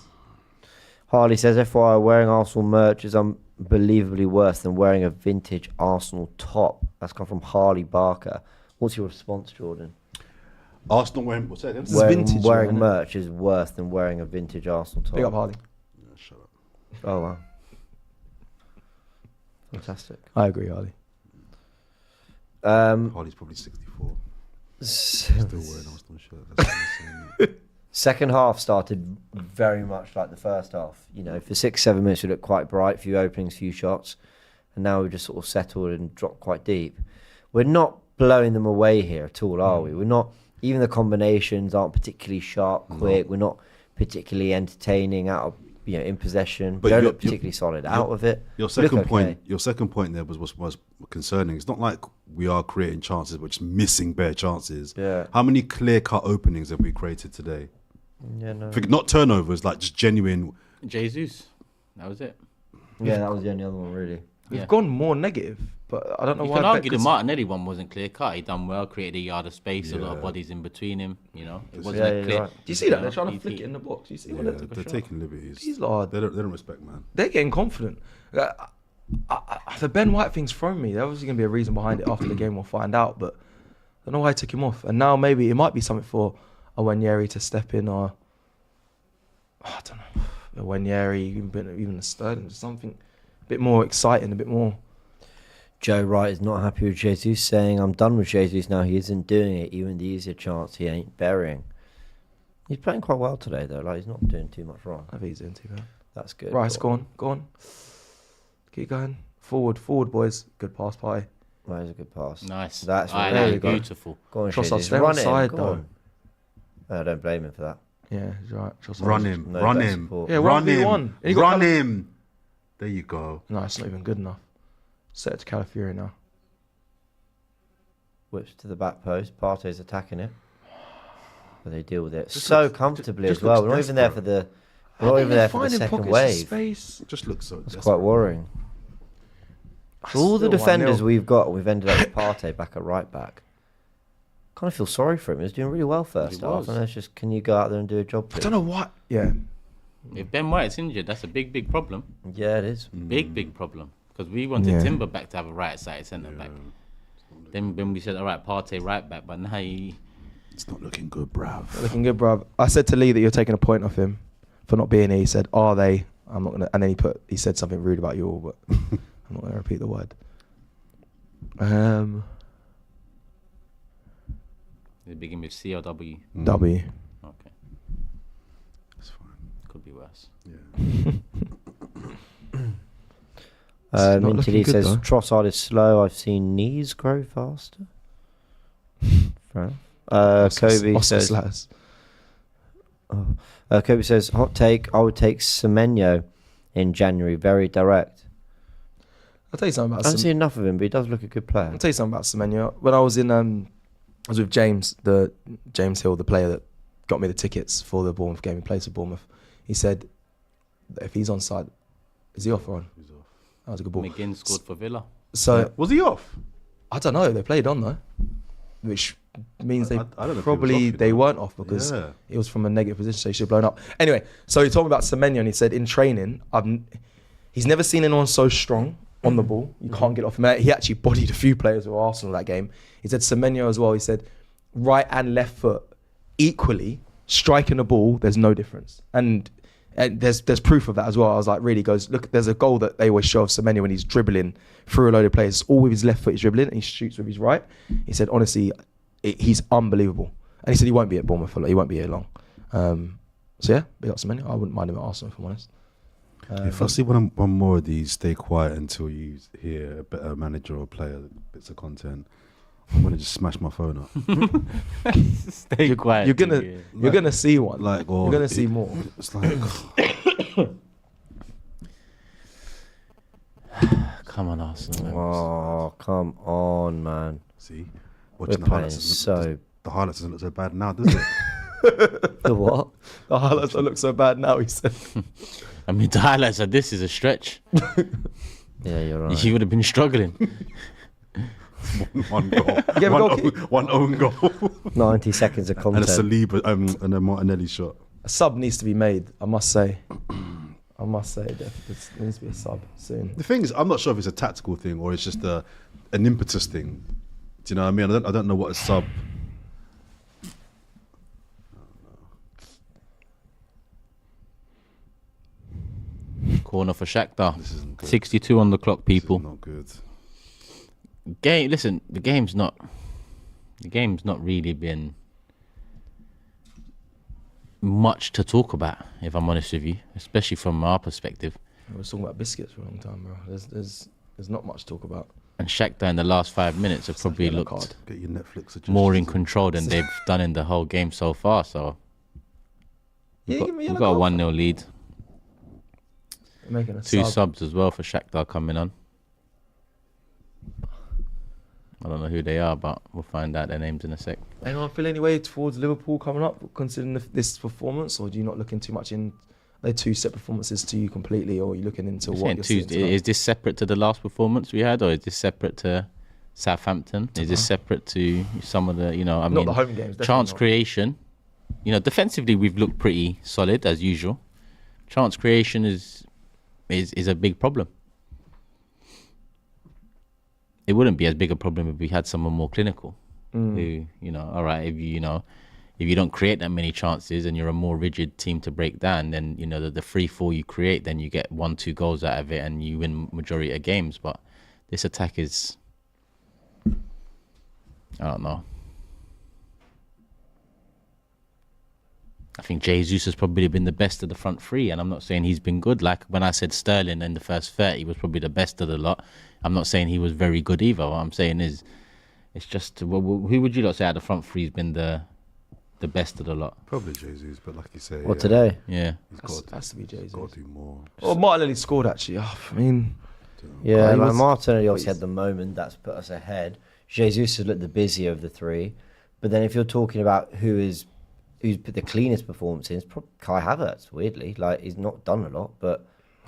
Harley says, FYI, wearing Arsenal merch is unbelievably worse than wearing a vintage Arsenal top. That's come from Harley Barker. What's your response, Jordan? Arsenal wearing, what's that? This is vintage, Wearing isn't it? merch is worse than wearing a vintage Arsenal top. Big up Harley. Yeah, shut up. Oh, wow. Fantastic. I agree, Harley. Harley's probably 64. Still wearing Arsenal shirt. That's what I'm saying. Second half started very much like the first half. You know, for 6-7 minutes we looked quite bright, few openings, few shots, and now we've just sort of settled and dropped quite deep. We're not blowing them away here at all, are we? We're not. Even the combinations aren't particularly sharp, quick. We're not particularly entertaining out of in possession. But We don't you're- look particularly solid out of it. Your We look second okay. point, your second point there was concerning. It's not like we are creating chances, we're just missing bare chances. Yeah. How many clear-cut openings have we created today? Yeah, no. Not turnovers, like just genuine. Jesus, that was it. Yeah, that was the only other one, really. We've Yeah. gone more negative, but I don't know You why. can argue the Becker's- Martinelli one wasn't clear cut. He done well, created a yard of space, a lot of Yeah. bodies in between him. You know, it wasn't Yeah, a you're clear. right. Do you see that? They're know, trying to he- flick it in the box. Do you see Yeah, what they're they're taking liberties. These lot, They don't respect, man. they're getting confident. The Ben White thing's thrown me. There's obviously going to be a reason behind it after the game. We'll find out. But I don't know why I took him off. And now maybe it might be something for Awanieri to step in, or I don't know, Awanieri, even a Sterling, something a bit more exciting, a bit more. Joe Wright is not happy with Jesus, saying, I'm done with Jesus now. He isn't doing it. Even the easier chance he ain't burying. He's playing quite well today, though. Like, he's not doing too much wrong. I think he's into that. That's good. Rice, go on. Keep going. Forward, boys. Good pass by. That is a good pass. Nice. That's Aye, really that was good. beautiful. Go on, Trossard, Jesus. stay Run it. onside, Go though. on. I don't blame him for that. Yeah, he's right. Trossard. Run him, No run better him, support. Yeah, run 1v1. him, And he got run Cala- him. There you go. No, it's not even good enough. Set it to Calafiori now. Whips to the back post. Partey's attacking it. But they deal with it Just so looks- comfortably just as well. looks We're not even there for desperate. the. We're not even there for the Finding second pockets of wave. Space. It just looks so. It's desperate. quite worrying. All the Still defenders 1-0. we've got, we've ended up with Partey back at right back. Kind of feel sorry for him. He was doing really well first He half, was. and it's just, can you go out there and do a job? I Please? don't know what. Yeah. If Ben White's injured, that's a big problem. Yeah, it is. Big problem. Because we wanted Yeah. Timber back to have a right-sided centre back. Then when we said, all right, Partey right back, but now he... It's not looking good, bruv. Looking good, bruv. I said to Lee that you're taking a point off him for not being here. He said, "Are they?" I'm not gonna. And then he said something rude about you all, but I'm not gonna repeat the word. They begin with C or W. W. Okay, It's fine. could be worse. Yeah. not Minty looking Lee good, says though. Trossard is slow. I've seen knees grow faster. Fair enough. Kobe says. Kobe says hot take. I would take Semenyo in January. Very direct. I'll tell you something I about. haven't seen enough of him, but he does look a good player. I'll tell you something about Semenyo. When I was in, I was with James Hill, the player that got me the tickets for the Bournemouth game. He plays for Bournemouth. He said that if he's on side, is he off or on? He's off. That was a good ball. McGinn scored for Villa. So Was he off? I don't know. They played on though, which means I don't know if he was probably off, you they know. weren't off because Yeah. it was from a negative position, so he should have blown up. Anyway, so he told me about Semenyo and he said in training, he's never seen anyone so strong on the ball. You can't get off him. He actually bodied a few players who were Arsenal that game. He said Semenyo as well. He said right and left foot equally striking the ball. There's no difference, and there's proof of that as well. I was like, really goes look. There's a goal that they always show of Semenyo when he's dribbling through a load of players. It's all with his left foot. He's dribbling and he shoots with his right. He said honestly, he's unbelievable. And he said he won't be at Bournemouth for long. He won't be here long. So yeah, big up Semenyo. I wouldn't mind him at Arsenal if I'm honest. If I see one more of these, stay quiet until you hear a better manager or player bits of content. I'm gonna just smash my phone up. Stay quiet. You're gonna see one. Like, or You're gonna see more. It's like Come on, Arsenal. Oh, come on, man. see, We're watching the playing highlights. so. The highlights doesn't look so bad now, does it? The what? The highlights don't look so bad now. He said. I mean, the highlights of this is a stretch. Yeah, you're right. You would have been struggling. One goal, You have a goal one own goal, 90 seconds of and a content. Saliba and a Martinelli shot. A sub needs to be made. I must say. There needs to be a sub soon. The thing is, I'm not sure if it's a tactical thing or it's just an impetus thing. Do you know what I mean? I don't know what a sub. Corner for Shakhtar. This isn't good. 62 on the clock, This is people. not good. Listen, the game's not really been much to talk about, if I'm honest with you, especially from our perspective. We were talking about biscuits for a long time, bro. There's not much to talk about. And Shakhtar in the last 5 minutes have probably Yellow looked card. Get your Netflix suggestions. more in control than they've done in the whole game so far. So Yeah, we've give me a got yellow a card. 1-0 lead. Making a Two sub. subs as well for Shakhtar coming on. I don't know who they are, but we'll find out their names in a sec. Anyone feel any way towards Liverpool coming up, considering this performance, or do you not looking too much in? They're two separate performances to you completely, or are you looking into what you're seeing tonight? Is this separate to the last performance we had, or is this separate to Southampton? Is this separate to some of the, I mean, Not the home games. chance Not. creation? Defensively we've looked pretty solid as usual. Chance creation is a big problem. It wouldn't be as big a problem if we had someone more clinical. Who, all right, if you don't create that many chances and you're a more rigid team to break down, then the 3-4 you create, then you get 1-2 goals out of it and you win majority of games. But this attack is, I don't know. I think Jesus has probably been the best of the front three, and I'm not saying he's been good. Like when I said Sterling in the first 30 was probably the best of the lot, I'm not saying he was very good either. What I'm saying is, it's just, who would you lot say out of the front three has been the best of the lot? Probably Jesus, but like you say, What today? Yeah. Has to be Jesus. Got to do more. Well, Martinelli scored actually. I mean, Yeah, he like was- Martinelli obviously had the moment that's put us ahead. Jesus has looked the busier of the three, but then if you're talking about who's put the cleanest performance in, it's probably Kai Havertz. Weirdly, like he's not done a lot, but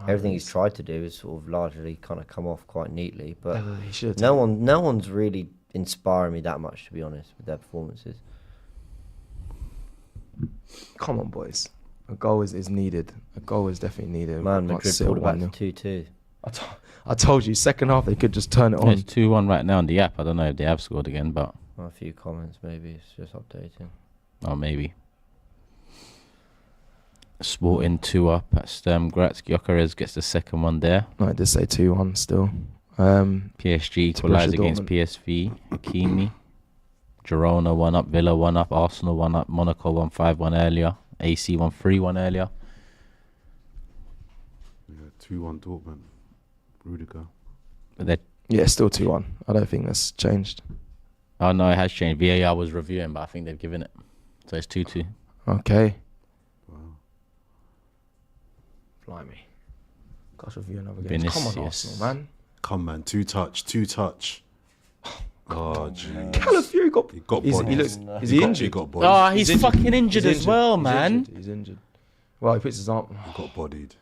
everything he's tried to do is sort of largely kind of come off quite neatly. But he should. no one's really inspiring me that much, to be honest, with their performances. Come on, boys. A goal is needed. A goal is definitely needed. Man, We can't Madrid sit pulled it back 1-0. to 2-2. I told you, second half they could just turn it on. It's 2-1 right now on the app. I don't know if they have scored again, but A few comments, maybe it's just updating. maybe. Sporting 2 up at Sturm Graz. Gyökeres gets the second one there. No, I did say 2-1 still. PSG equalised Borussia against PSV. Hakimi. Girona 1 up. Villa 1 up. Arsenal 1 up. Monaco won 5-1 earlier. AC won 3-1 earlier. Yeah, 2-1 Dortmund. Rudiger. But they're Yeah, still 2-1. I don't think that's changed. Oh no, it has changed. VAR was reviewing, but I think they've given it. So it's 2-2. Okay. Wow. Blimey. Gosh, review another game. Come on, Vinicius. Arsenal, man. Come man, two touch. Oh, gee. Calafiori got. He got He bodied. looks. Is He he got- injured? He got bodied. Oh, he's injured. fucking injured He's as well, He's man. injured. He's injured. Well, he puts his arm. He got bodied.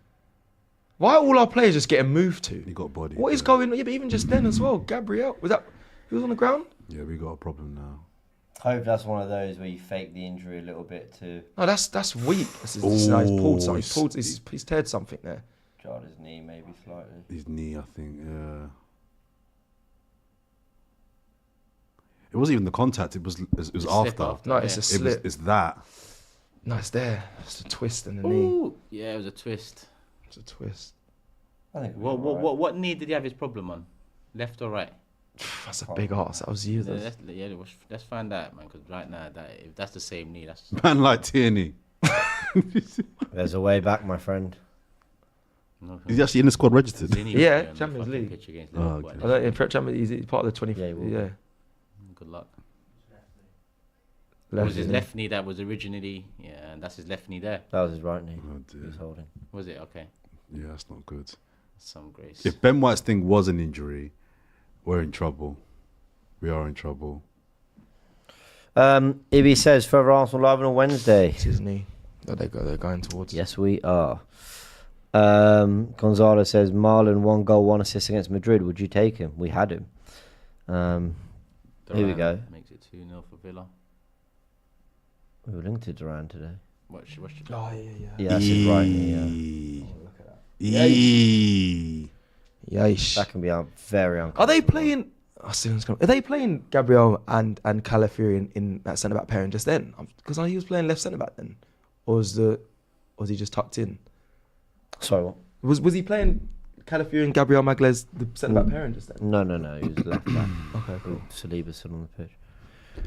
Why are all our players just getting moved to? He got bodied. What is yeah. going on? Yeah, but even just then as well, Gabriel was that? He was on the ground. Yeah, we got a problem now. Hope that's one of those where you fake the injury a little bit to No, that's weak. He's pulled something. Ooh, He's teared something there. jar his knee, maybe slightly. His knee, I think. Yeah. It wasn't even the contact. It was Slip after. No, it's a It slip. was. It's that. No, it's there. It's a twist in the knee. Ooh, yeah, it was a twist. It's a twist. I think What knee did he have his problem on? Left or right? That's a big ass. That was you. Let's find out, man. Because right now, if that's the same knee, that's Man like Tierney. There's a way back, my friend. He's actually in the squad registered. Zinni Yeah, was on the Champions fucking League. pitch against Oh, Liverpool, okay. I don't. In Prep Champions, he's part of the 20. Yeah, he will be. Yeah. Good luck. It Left was his knee. left knee that was originally, and that's his left knee there. That was his right knee. Oh, He dear. was holding. Was it? Okay. Yeah, that's not good. Some grace. If Ben White's thing was an injury, we're in trouble. We are in trouble. Ibi says further Arsenal live on Wednesday. It's his knee. That they're going towards. Yes, we are. Gonzalo says Marlon 1 goal, 1 assist against Madrid. Would you take him? We had him. Here we go. Makes it 2-0 for Villa. We were linked to Duran today. Watch. Oh yeah. Yeah, that's his right knee. Yeah. Yeesh. That can be very uncomfortable. Are they playing? Are they playing Gabriel and Calafiori in that centre back pairing just then? Because he was playing left centre back then, or was he just tucked in? Sorry, what? Was he playing Calafiori and Gabriel Magalhaes the centre back pairing just then? No. He was left back. Okay, cool. Saliba's still on the pitch.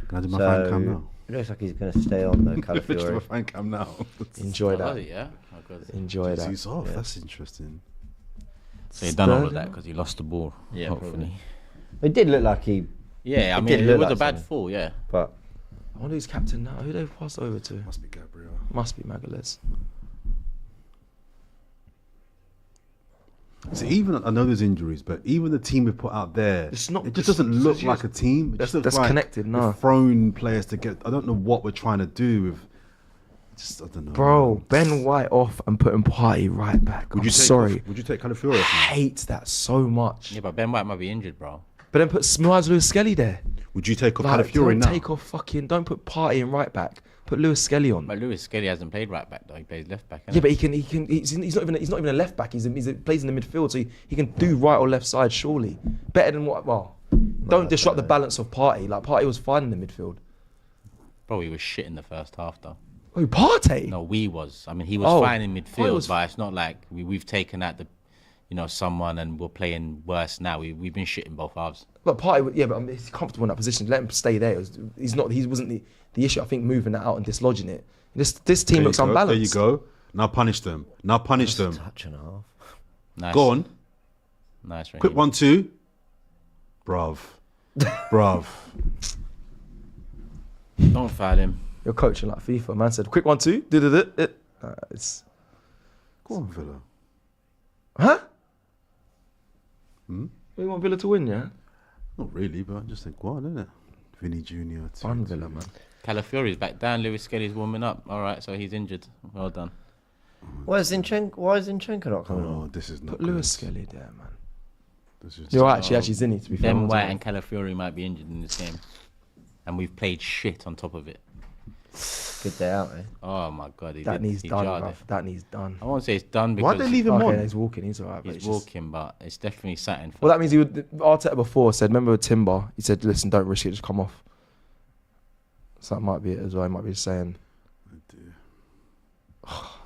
Can I do my fan cam now? It looks like he's going to stay on though, Finish my Calafiori. fan cam now. Enjoy Oh, that. yeah. Oh, good. Enjoy that. He's off. Yeah. That's interesting. So he done all of Sterling? that because he lost the ball. Yeah, hopefully. probably. It did look like he, Yeah, I It mean, did it look was like a bad something. fall. Yeah. but I wonder who's captain now. Who they passed over to? Must be Gabriel. Must be Magalhaes. See, even I know there's injuries, but even the team we put out there, It's not- it just doesn't look it's like a team. It just looks that's like connected, no. we've thrown players together. I don't know what we're trying to do with. Just I don't know. Bro, man. Ben White off and putting Party right back. Would you take sorry. Would you take Calafiori? I hate that so much. Yeah, but Ben White might be injured, bro. But then put Lewis Skelly there. Would you take off Like, Calafiori now? don't put Party in right back. Put Lewis Skelly on. But Lewis Skelly hasn't played right back though. He plays left back. Yeah, but he's not even a left back. He plays in the midfield, so he can do right or left side. Surely better than what? Well, don't disrupt the balance of Party. Like Party was fine in the midfield. Bro, he was shit in the first half though. Oh, Partey. No, we was. I mean, he was Oh, fine in midfield, was- but it's not like we've taken out the, someone and we're playing worse now. We've been shit in both halves. But Partey, yeah, but he's comfortable in that position. Let him stay there. He wasn't the issue. I think moving that out and dislodging it. This team There looks you go, unbalanced. There you go. Now punish them. Now punish them. Touch and a half. Nice. Go on. Nice. Raheem. Quick 1-2. Bruv. Bruv. Don't foul him. You're coaching like FIFA. Man said, quick 1-2. It's Go on, Villa. huh? We want Villa to win, yeah. Not really, but I just think, go on, isn't it? Vinny Jr. Fun Villa, man. Calafiori's back down. Lewis Skelly's warming up. All right, so he's injured. Well done. Why is Zinchenko not coming on? Oh, this is not Put good. Lewis Skelly there, man. This is You're actually Zinni, to be fair. Ben White and Calafiori might be injured in this game, and we've played shit on top of it. Good day out, eh? Oh my god, That needs he done, jarred bruv. it. That needs done. I won't say it's done because Why'd they leave him Okay, on? he's walking. He's alright. he's walking, but it's definitely something. Well, that means Arteta before said, remember with Timber, he said, listen, don't risk it, just come off. So that might be it as well. He might be saying,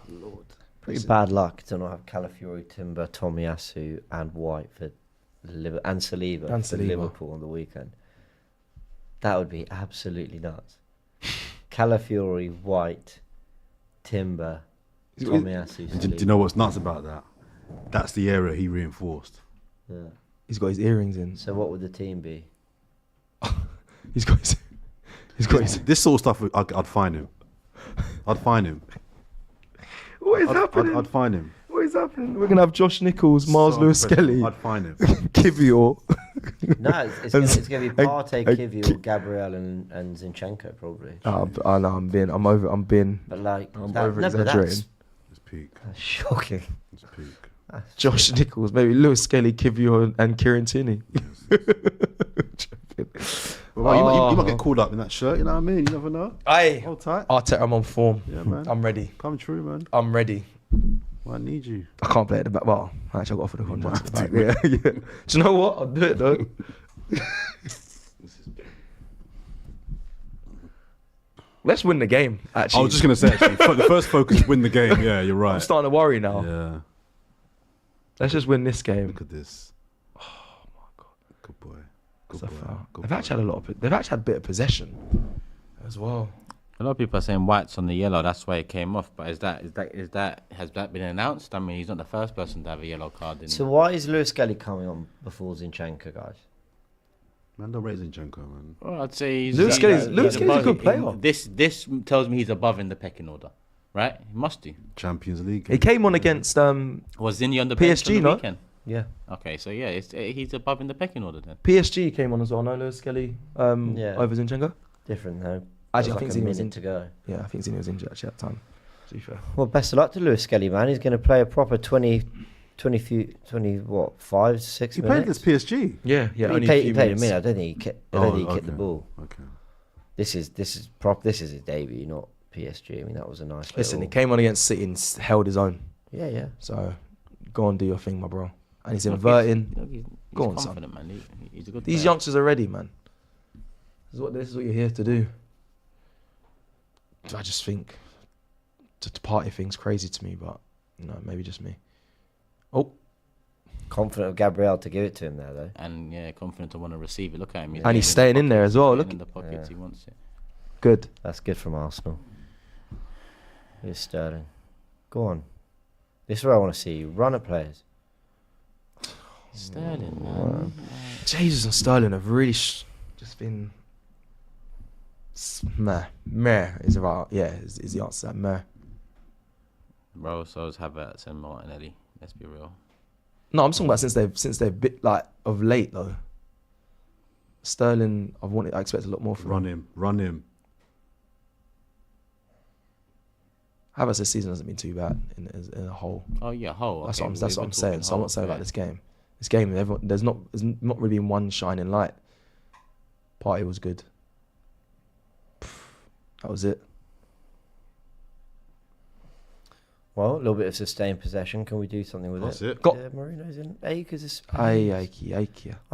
Lord. Pretty bad luck to not have Calafiori, Timber, Tomiyasu and White for and Saliba And for Saliba. Liverpool on the weekend. That would be absolutely nuts. Calafiori, White, Timber, Tomiyasu, Do you Saliba. know what's nuts about that? That's the area he reinforced. Yeah. he's got his earrings in. So what would the team be? He's got his. This sort of stuff, I'd find him. I'd find him. What is happening? I'd find him. What is happening? We're going to have Josh Nichols, Miles So Lewis Skelly, I'd find him. Kivior. No, it's going to be Partey, Kivior, Gabriel and Zinchenko probably. I know, I'm being But like, I'm that, over no, but exaggerating. It's peak. that's shocking. It's peak. Josh Nichols, maybe Lewis Skelly, Kivior and Kieran Tierney. Well, you might get called up in that shirt, you know what I mean? You never know. Aye. Hold tight. Arteta, I'm on form. Yeah, man. I'm ready. Come true, man. I'm ready. Well, I need you. I can't play at the back. Well, actually, I got offered a contract at the might back. Yeah. Do you know what? I'll do it though. Let's win the game. Actually, I was just going to say, actually, the first focus is win the game. Yeah, you're right. I'm starting to worry now. Yeah. Let's just win this game. Look at this. Oh, my God. Good boy. Good That's a boy. foul. Good They've boy. actually had they've actually had a bit of possession as well. A lot of people are saying White's on the yellow. That's why it came off. But has that been announced? I mean, he's not the first person to have a yellow card. In So why is Lewis Skelly coming on before Zinchenko, guys? Man, don't raise Zinchenko, man. Well, I'd say he's, Lewis Skelly's a above- good player. This tells me he's above in the pecking order, right? He must do. Champions League. He came on against Was Zinni on the bench PSG, on the no? weekend? Yeah. Okay, so yeah, he's above in the pecking order then. PSG came on as well. No, Lewis Skelly Yeah. over Zinchenko. Different though. Actually, I There's think like Zinni a was minute to go. Yeah, I think Zinni was injured actually at the time. To be fair. Well, best of luck to Lewis Skelly, man. He's going to play a proper 20 what, 5, 6 He played minutes? against PSG. Yeah, he only played, a few he played a minutes. minute. I don't think he kicked the okay. ball. Okay. This is his debut, not PSG. I mean, that was a nice. Listen, he little- came on against City and held his own. Yeah. So go and do your thing, my bro. And he's inverting. He's Go on, son. confident, man. He's a good These player. youngsters are ready, man. This is what you're here to do. I just think the party thing's crazy to me, but maybe just me. Oh, Confident of Gabriel to give it to him there, though. And yeah, confident to want to receive it. Look at him. And he's staying in there as well, Look look. in the pockets. Yeah. He wants it. good. That's good from Arsenal. Here's Sterling. Go on. This is where I want to see you. Run at players. Sterling, man. Jesus and Sterling have really just been meh. Meh is about is the answer. That meh. Bro, so is Havertz and Martinelli. Let's be real. No, I'm talking about since they've bit like of late though. Sterling, I expect a lot more from him. Run him. Havertz's season hasn't been too bad in a whole. Oh yeah, whole. That's okay, what I'm saying. So I'm whole, not saying about yeah. this game. This game, there's not really been one shining light. Partey was good. That was it. Well, a little bit of sustained possession. Can we do something with That's it. Got- Marino's in. Because it's. Aye. I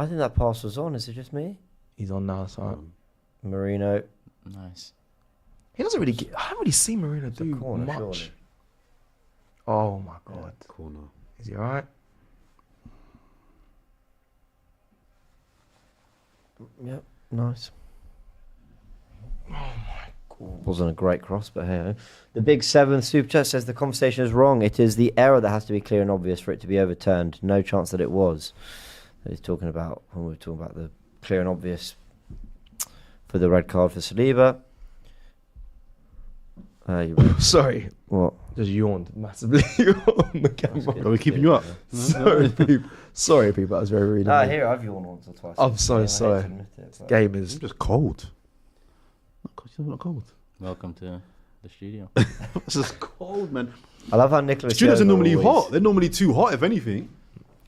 think that pass was on. Is it just me? He's on now. It's alright. Marino. Nice. He doesn't really I haven't really seen Marino It's a do corner, much. surely. Oh my god. Corner. Is he alright? Yep. Nice. Wasn't a great cross, but hey. The Big 7 Super Chat says the conversation is wrong. It is the error that has to be clear and obvious for it to be overturned. No chance that it was. He's talking about when we were talking about the clear and obvious for the red card for Saliba. Sorry. What? Just yawned massively on the camera. Are we keeping you up? Sorry, people. That was very rude. of me. Here I've yawned once or twice. I'm so I hate to sorry. admit it, but- Game is. I'm just cold. You're not cold. Welcome to the studio. It's just cold, man. I love how Nicholas. Studios are normally always- hot. They're normally too hot, if anything.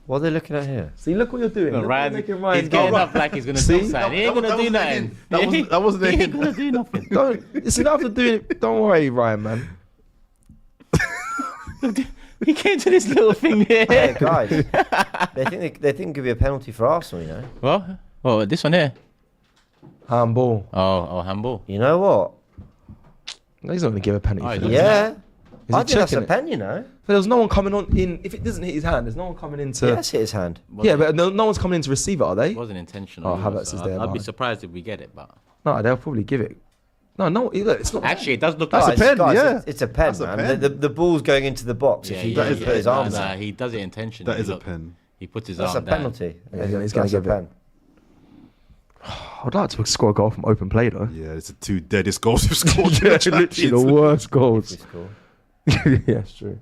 What are they looking at here? See, look what you're doing. No, Look Ryan, what you're he's making getting Ryan up like he's gonna See? do something. He ain't gonna do nothing. That wasn't He a ain't hint. gonna do nothing. Don't. It's enough of doing it. Don't worry, Ryan, man. He came to this little thing here. Hey guys, they think give you a penalty for Arsenal. You know. Well, this one here. Handball. Oh, handball. You know what? No, he's not going to give a penalty. Oh, for he that. doesn't. Yeah. Is I he think that's a checking it? pen. You know. But there's no one coming on in. If it doesn't hit his hand, there's no one coming in to. Yes, hit his hand. Yeah, but no one's coming in to receive it, are they? It wasn't intentional. Oh, either, Havertz is there, I'd be man. surprised if we get it, but No, they'll probably give it. No, look, it's not. actually, it does look That's like a pen, guys, yeah. it's a pen, That's a man. pen. The ball's going into the box. Yeah, if he yeah, doesn't yeah. put his arms Nah, out, he does it intentionally. That is a Look, pen. He puts his that's a arm down. penalty. Yeah, he's gonna That's a give it. pen. I'd like to score a goal from open play though. Yeah, it's the two deadest goals we've scored. in the Literally the Champions. worst We goals. score. Yeah, it's true.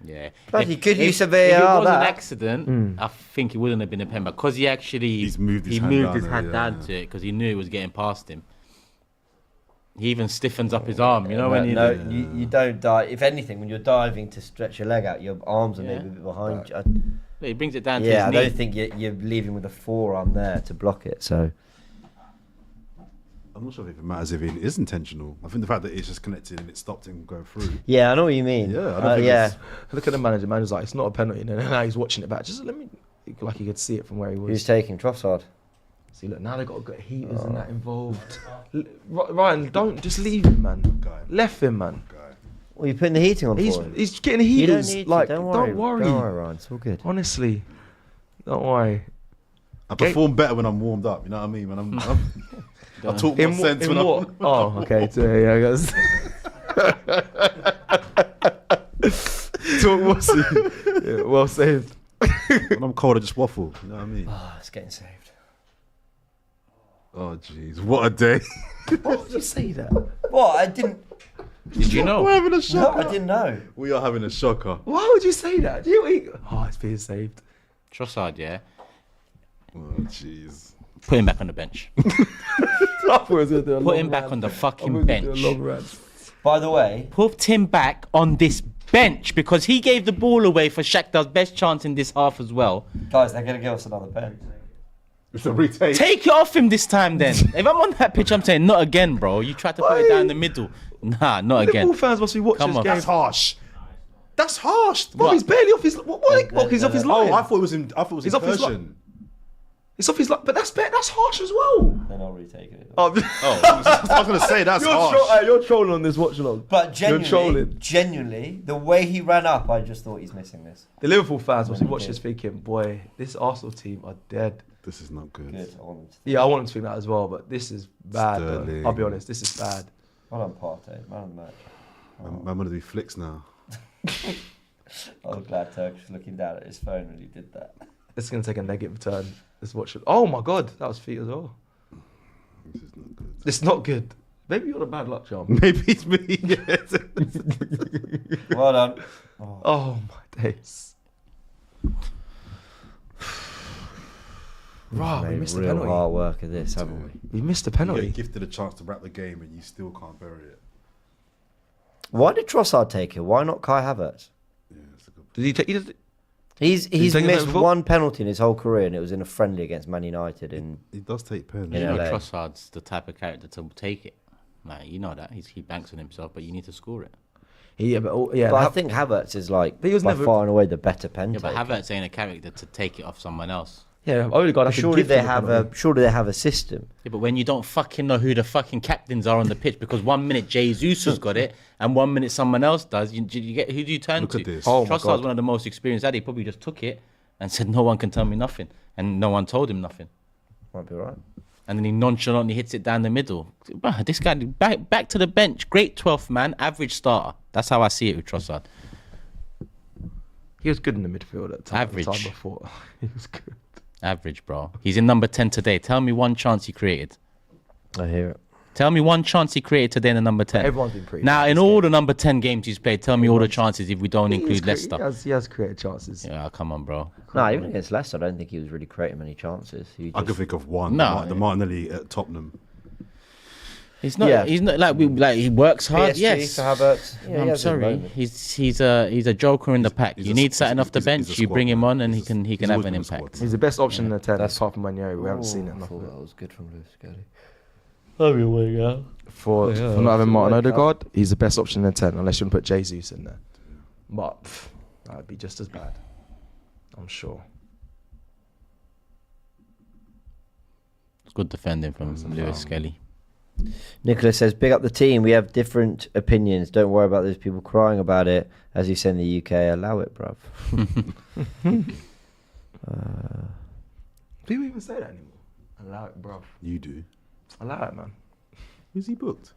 Yeah. Bloody good use of If it VAR, was an that. accident, I think it wouldn't have been a pen, but because he actually He's moved his he hand moved down his there, hand yeah, down yeah. to it because he knew it was getting past him. He even stiffens up his arm, you know when No, you you don't dive. If anything, when you're diving to stretch your leg out, your arms are Yeah. maybe a bit behind you. he brings it down to Yeah, I his don't knee. think you're leaving with a forearm there to block it. So I'm not sure if it matters if it is intentional. I think the fact that it's just connected and it stopped him going through. yeah, I know what you mean. Yeah, I don't think yeah. it's- Look at the manager. Manager's like, it's not a penalty. And then now he's watching it back. Just let me, like he could see it from where he was. Who's taking Trossard? See, look, now they've got heaters and that involved. Ryan, don't just leave him, man. Guy. Left him, man. Well, you're putting the heating on for him. He's getting You don't heaters. need Like, to. Don't don't worry. worry. Don't worry, Ryan. It's all good. Honestly, don't worry. I perform better when I'm warmed up. You know what I mean? When I talk more sense when what? Oh, okay. So, yeah, guys. Talk more sense. Yeah, well saved. when I'm cold, I just waffle. You know what I mean? Oh, it's getting saved. Oh jeez, what a day! Why would you say that? What? I didn't. Did you know? We're having a No, shocker. I didn't know. We are having a shocker. Why would you say that? Do you? Oh, it's being saved. Trossard, yeah. Oh jeez. Put him back on the bench. Put him back on the fucking bench. By the way, Put him back on this bench because he gave the ball away for Shakhtar's best chance in this half as well. guys, they're gonna give us another pen. It's a retake. Take it off him this time then. If I'm on that pitch, I'm saying not again, bro. You tried to put it down the middle. Nah, not Liverpool again. fans must be watching Come this on. game. That's harsh. That's harsh. Bro, he's barely off his. What? He's off his line. Oh, I thought it was in. I thought it was He's in off his Persian. It's off his line, but that's harsh as well. They're not retaking it. Oh, I was gonna say that's harsh. you're trolling on this watch along. But trolling. genuinely, the way he ran up, I just thought he's missing this. The Liverpool fans must be watching this thinking, boy, this Arsenal team are dead. This is not good. Good. I want them to. Yeah, I want them to think that as well, but this is bad. Though. Sterling. I'll be honest, this is bad. Well done, Partey. Man of the match. I'm gonna do flicks now. I was glad Turkish was looking down at his phone when he did that. It's going to take a negative turn. Let's watch it. Oh my God, that was feet as well. This is not good. It's not good. Maybe you're the bad luck charm. Maybe it's me. Well done. Oh my days. Right, we Made missed the real penalty. hard work of this, haven't we? We missed the You penalty. get gifted a chance to wrap the game and you still can't bury it. Why did Trossard take it? Why not Kai Havertz? Yeah, that's a good point. Did he take? He's take a missed penalty for? one penalty in his whole career, and it was in a friendly against Man United. He does take pens. Yeah. You know, LA. Trossard's the type of character to take it. Like, you know that he banks on himself, but you need to score it. Yeah, But I think Havertz is like But he was by never- far and away the better pen Yeah, but taker. Havertz ain't a character to take it off someone else. yeah, Odegaard. But surely they have a system. Yeah, but when you don't fucking know who the fucking captains are on the pitch, because 1 minute Jesus has got it and 1 minute someone else does, you get who do you turn Look to? at this. Oh my Trossard's God. one of the most experienced at it. He probably just took it and said, "No one can tell me nothing," and no one told him nothing. Might be right. And then he nonchalantly hits it down the middle. Bruh, this guy back to the bench, great 12th man, average starter. That's how I see it with Trossard. He was good in the midfield at the time. Average. The time before. He was good. Average, bro. He's in number 10 today. Tell me one chance he created. I hear it. Tell me one chance he created today in the number 10. Everyone's been pretty Now, bad in this all game. the number 10 games he's played, tell me all the chances if we don't include Leicester. He has created chances. Yeah, come on, bro. No, even against Leicester, I don't think he was really creating many chances. He I just, can think of one. No. The Martinelli at Tottenham. He's not. Yeah. He's not like he works hard. PSG yes. for Havertz. Yeah, he I'm has his sorry. moments. He's a joker in the pack. he's You a- need something off the he's a bench. You squad bring him man. on, and he He's a- can he's have always an been a squad. impact. He's the best option in the 10, That's- apart from Manieri. We haven't seen it I enough thought of it. that was good from Lewis Skelly. For Yeah, not having that's a Martin red Odegaard, he's the best option in the 10, unless you want to put Jesus in there. But that would be just as bad. I'm sure. It's good defending from Lewis Skelly. Nicholas says, big up the team. We have different opinions. Don't worry about those people crying about it. As you say in the UK, allow it, bruv. People even say that anymore. Allow it, bro. You do. Allow it, man. Is he booked?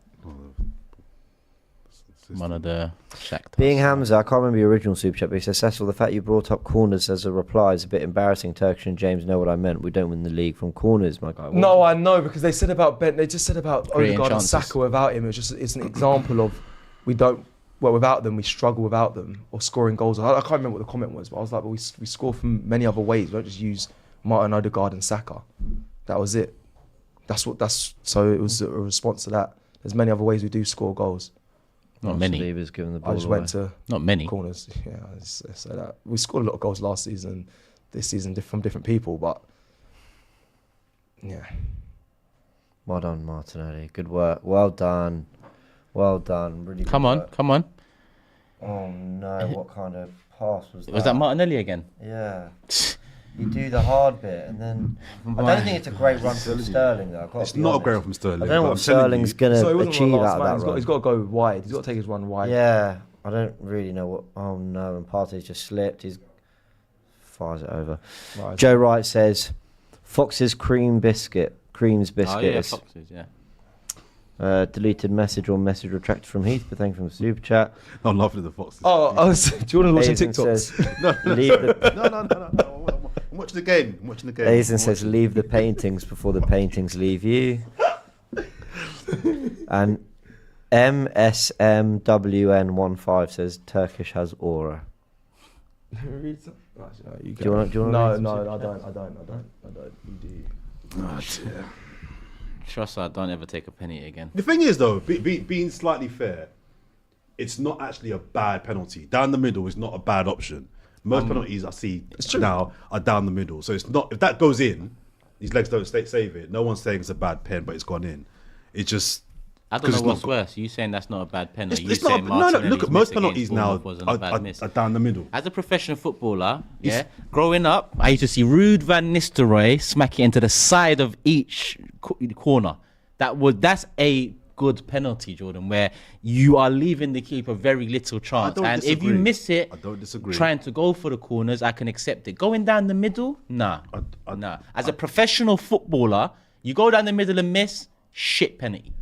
One of the Shakhtar. Being Hamza, I can't remember your original super chat, but he says, Cecil, the fact you brought up corners as a reply is a bit embarrassing. Turkish and James know what I meant. We don't win the league from corners, my guy. No, I know, because they said about Ben. They just said about Creating Odegaard and chances. Saka without him. It's an example of without them, we struggle without them, or scoring goals. I can't remember what the comment was, but I was like, but we score from many other ways. We don't just use Martin Odegaard and Saka. That was it. So it was a response to that. There's many other ways we do score goals. Not many. Saliba's given the ball I just away. went to Not many. corners. Yeah, so that we scored a lot of goals last season, this season from different people, but yeah. Well done, Martinelli. Good work. Well done. Well done. Really good Come on, work. come on. Oh, no. What kind of pass was that? Was that Martinelli again? Yeah. You do the hard bit, and then I don't think it's a great run from Sterling though. I've got It's to be not a honest. great one from Sterling. I don't know but what I'm telling Sterling's you, gonna So it wasn't achieve one last out of man. that He's run. got to go wide. He's got to take his run wide. Yeah, I don't really know what. Oh no, and Partey's just slipped. He's fires it over. Right. Joe Wright says, "Fox's cream's biscuit Oh yeah, is Foxes, yeah. deleted message or message retracted from Heath, but thank you for the super chat." I'm laughing at the Foxes. Oh, do you want to watch some Hazen TikToks? says, "Leave the." No. I'm watching the game. I'm watching the game. Hazen I'm says, watching- "Leave the paintings before the paintings leave you." And MSMWN15 says, "Turkish has aura." You Do you want to? No, I don't. You do. Oh, dear. Trossard, don't ever take a penny again. The thing is, though, being slightly fair, it's not actually a bad penalty. Down the middle is not a bad option. Most penalties I see now are down the middle. So it's not, if that goes in, his legs don't save it. No one's saying it's a bad pen, but it's gone in. It's just. I don't 'cause know it's what's not- worse. You saying that's not a bad penalty? You It's not. saying No. Martinelli's Look at miss most against penalties now Bournemouth wasn't a bad miss. are down the middle. As a professional footballer, yeah, growing up, I used to see Ruud van Nistelrooy smack it into the side of each corner. That's a good penalty, Jordan, where you are leaving the keeper very little chance. don't And if you disagree. miss it, I don't disagree. trying to go for the corners, I can accept it. Going down the middle, nah. Nah. As a professional footballer, you go down the middle and miss, shit penalty.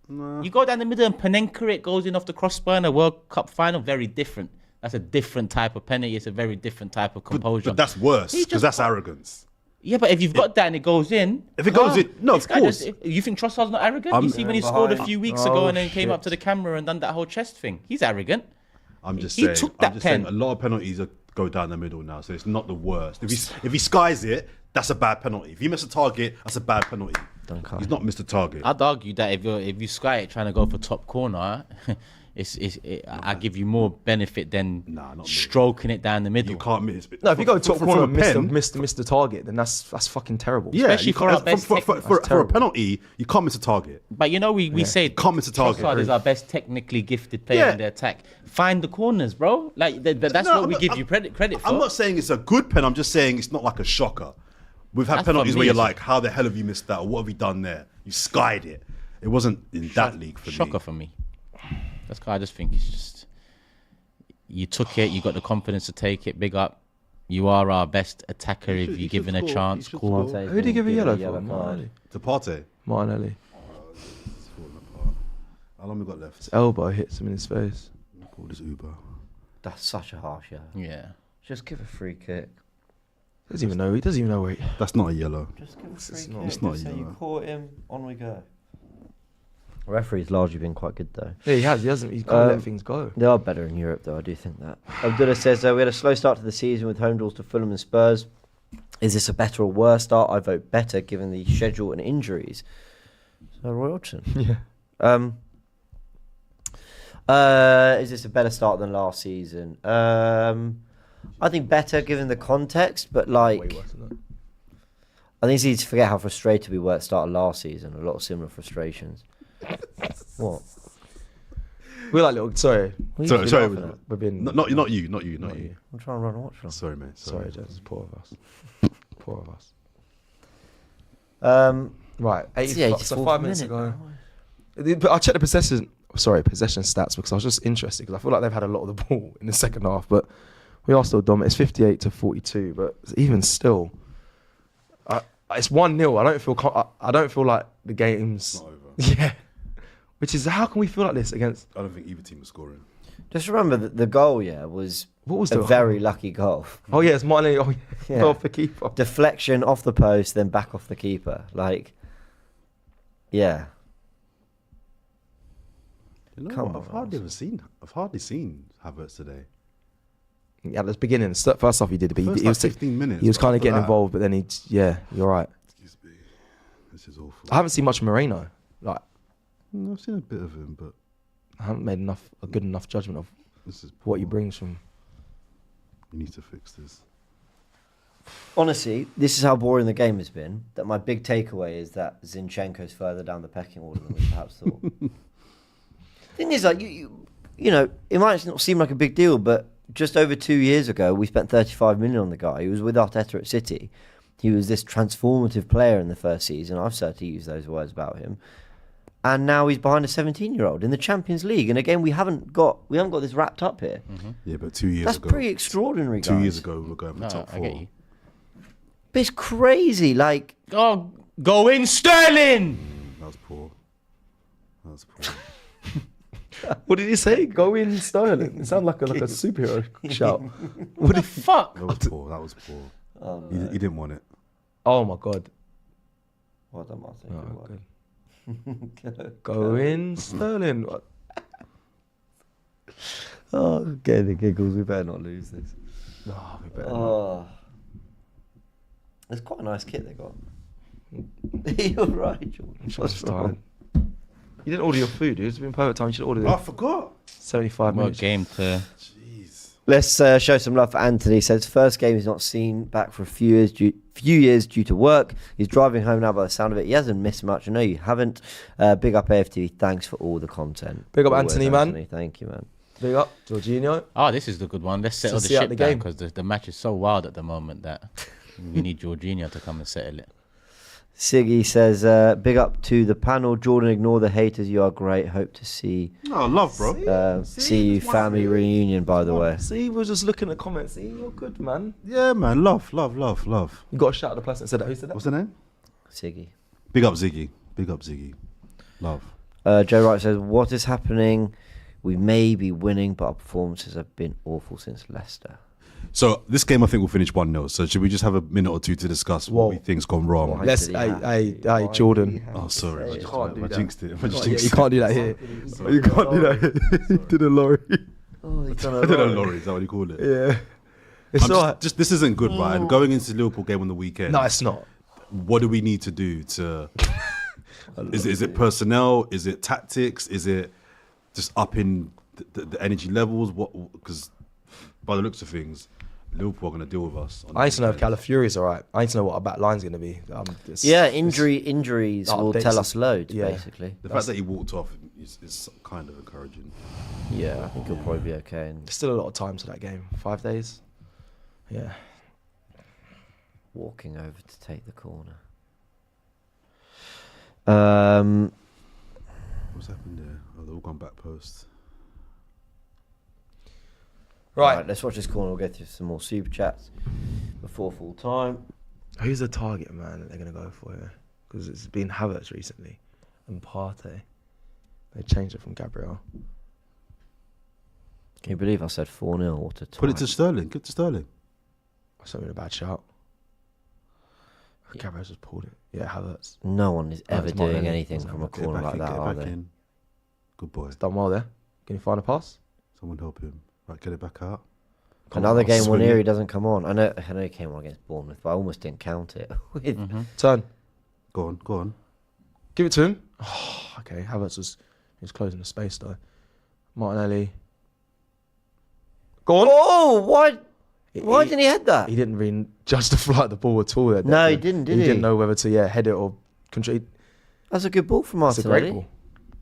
You go down the middle and Panenka it goes in off the crossbar in a World Cup final, very different. That's a different type of penalty. It's a very different type of composure. But that's worse He because just- that's arrogance. Yeah, but if you've got that and it goes in, If it goes in- no, this of guy course. you think Trossard's not arrogant? You see when he Yeah, scored a behind. few weeks Oh, ago and then came up shit. to the camera and done that whole chest thing. He's arrogant. I'm just He saying. took I'm that just pen. saying. A lot of penalties go down the middle now, so it's not the worst. If he skies it, that's a bad penalty. If he missed a target, that's a bad penalty. He's not missed a target. I'd argue that if you sky it trying to go for top corner, I give you more benefit than stroking it down the middle. You can't miss. No, if you go top corner and pen, miss the target, then that's fucking terrible. yeah, Especially you for our can't, best for a penalty, you can't miss a target. But you know, we say Can't miss a target. Trossard is our best technically gifted player in the attack. Find the corners, bro. Like that's what we give you credit for. I'm not saying it's a good pen. I'm just saying it's not like a shocker. We've had That's penalties for where me, you're it's like, how the hell have you missed that? Or what have you done there? You skied it. It wasn't in that league for Shocker me. for me. That's why I just think it's just you took it. You got the confidence to take it. Big up. You are our best attacker if you're given a chance. Cool. Who did he give a yellow for? card. To Partey. Martinelli. It's falling apart. How long we got left? His elbow hits him in his face. Call this Uber. That's such a harsh yellow. Yeah. Just give a free kick. He doesn't even know where he... That's not a yellow. Just give a free It's kick. not- it's not Just say yellow. you caught him. On we go. The referee's largely been quite good though. Yeah, he has. He hasn't. He can't let things go. They are better in Europe though. I do think that. Abdullah says we had a slow start to the season with home draws to Fulham and Spurs. Is this a better or worse start? I vote better given the schedule and injuries. So Roy Hodgson. Yeah. Is this a better start than last season? I think better given the context, but like, Way worse than that. I think it's easy to forget how frustrated we were at the start of last season. A lot of similar frustrations. What? We're like little. Sorry. What are you Sorry. laughing at? We've been. Not you. I'm trying to run a watch on. Sorry, mate. Sorry, Jez. Poor of us. Poor of us. Right. It's the 80, so 84th 5 minutes minute. ago. But I checked the possession stats because I was just interested because I feel like they've had a lot of the ball in the second half, but we are still dominant. It's 58-42, but even still, it's 1-0. I don't feel like the game's Not over. Yeah. Which is, how can we feel like this against? I don't think either team was scoring. Just remember that the goal, was What was a the very lucky goal. Oh yeah, it's Martinelli. Oh yeah, Yeah. fell off the keeper. Deflection off the post, then back off the keeper. Like, yeah. You know Come what? on, I've hardly seen Havertz today. Yeah, at the beginning, first half he did, but First he was 15 minutes. he was kind of after getting that- involved, but then you're right. Excuse me. This is awful. I haven't seen much of Moreno. Like, I've seen a bit of him, but I haven't made a good enough judgment of this is what he poor. brings from. We need to fix this. Honestly, this is how boring the game has been. That my big takeaway is that Zinchenko's further down the pecking order than we perhaps thought. Thing is, like you know, it might not seem like a big deal, but just over 2 years ago, we spent 35 million on the guy. He was with Arteta at City. He was this transformative player in the first season. I've certainly used those words about him. And now he's behind a 17-year-old in the Champions League. And again, we haven't got this wrapped up here. Yeah, but 2 years That's ago. pretty extraordinary, guys. 2 years ago, we were going for No, top I four. get you. But it's crazy. Like, Oh, go in, Sterling! That was poor. That was poor. What did he say? Go in, Sterling. It sounded like a superhero shout. What the fuck? That was poor. That was poor. oh, He didn't want it. Oh my god. well done, Martin. Oh, Good work. good. Go in, Sterling. Oh, getting the giggles. We better not lose this. Oh, we better not. Oh, it's quite a nice kit they got. You're right, George. I'm sure What's it's wrong? tired. You didn't order your food, dude. It's been perfect time. You should order I it. forgot. 75 What minutes. game to... Jeez. Let's show some love for Anthony. He says first game he's not seen back for a few years due to work. He's driving home now by the sound of it. He hasn't missed much. I know you haven't. Big up AFTV. Thanks for all the content. Big up Always, Anthony, man. Thank you, man. Big up, Jorginho. Oh, this is the good one. Let's settle the see out ship the down game. because the match is so wild at the moment that we need Jorginho to come and settle it. Siggy says, big up to the panel. Jordan, ignore the haters. You are great. Hope to see No, love, bro. see you family reunion, by the way. See, we're just looking at the comments. See, you're good, man. Yeah, man. Love, love, love, love. You got a shout out the person that said that. Who said that? What's the name? Siggy. Big up Ziggy. Big up Ziggy. Love. Joe Wright says, what is happening? We may be winning, but our performances have been awful since Leicester. So this game, I think, will finish 1-0. So should we just have a minute or two to discuss Whoa. what we think's gone wrong? Why Let's, did he have to hey, say it? Jordan. Why Oh, sorry. did he You have can't to do I that. jinxed it. I just Yeah, jinxed you it. can't do that here. You can't do that here. He did a lorry. Oh, he's done I a don't know, lot. Laurie. Is that what you call it? Yeah. It's all right. Just this isn't good, right? And going into the Liverpool game on the weekend. No, it's not. What do we need to do to? Is it personnel? Is it tactics? Is it just upping the energy levels? What? Because by the looks of things, Liverpool are going to deal with us. I need to know if Calafiori's all right. I need to know what our back line's going to be. Injuries will tell us loads, basically. The fact that he walked off is kind of encouraging. Yeah, I think he'll probably be okay. And There's still a lot of time to that game. 5 days. Yeah. walking over to take the corner. What's happened there? Oh, they've all gone back post. Right, let's watch this corner. We'll get through some more super chats before full time. Who's the target man that they're going to go for here? Because it's been Havertz recently and Partey. They changed it from Gabriel. Can you believe I said 4-0? What a Put it to Sterling. Get to Sterling. That's not even a bad shout. Gabriel's just pulled it. Yeah, Havertz. No one is ever it's doing Martinelli. anything from a Get corner back like in, that, get are back they? in. Good boy. It's done well there. Can you find a pass? Someone help him. Right, get it back out. Another game swing when it. he doesn't come on. I know he came on against Bournemouth, but I almost didn't count it. Turn. Go on. Give it to him. Oh, okay, Havertz was closing the space though. Martinelli. Go on. Oh, why didn't he head that? He didn't really judge the flight of the ball at all. There, No, he didn't, did he? He didn't know whether to head it or control. That's a good ball from It's a great Martinelli.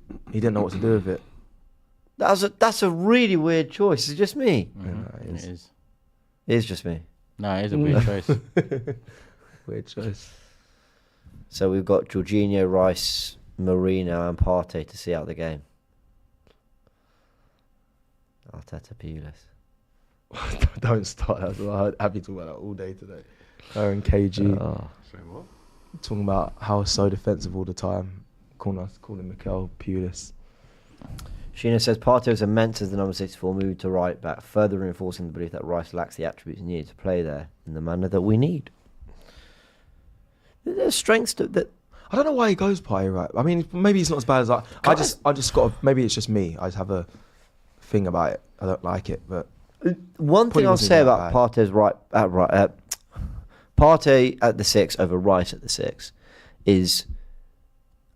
ball. He didn't know what to do with it. That's a really weird choice. Is it just me? It is. It is just me. No, it is a weird choice. Weird choice. So we've got Jorginho, Rice, Marino, and Partey to see out the game. Arteta Pulis. Don't start that. I heard Abby talk about that all day today. Her and KG Say what? talking about how so defensive all the time. Calling Mikel Pulis. Sheena says Partey was immense as the number 64 moved to right back, further reinforcing the belief that Rice lacks the attributes needed to play there in the manner that we need. There's strengths that I don't know why he goes Partey right. I mean, maybe he's not as bad as I just got. Maybe it's just me. I just have a thing about it. I don't like it, but one thing I'll say about Partey's Partey at the 6 over Rice at the 6 is,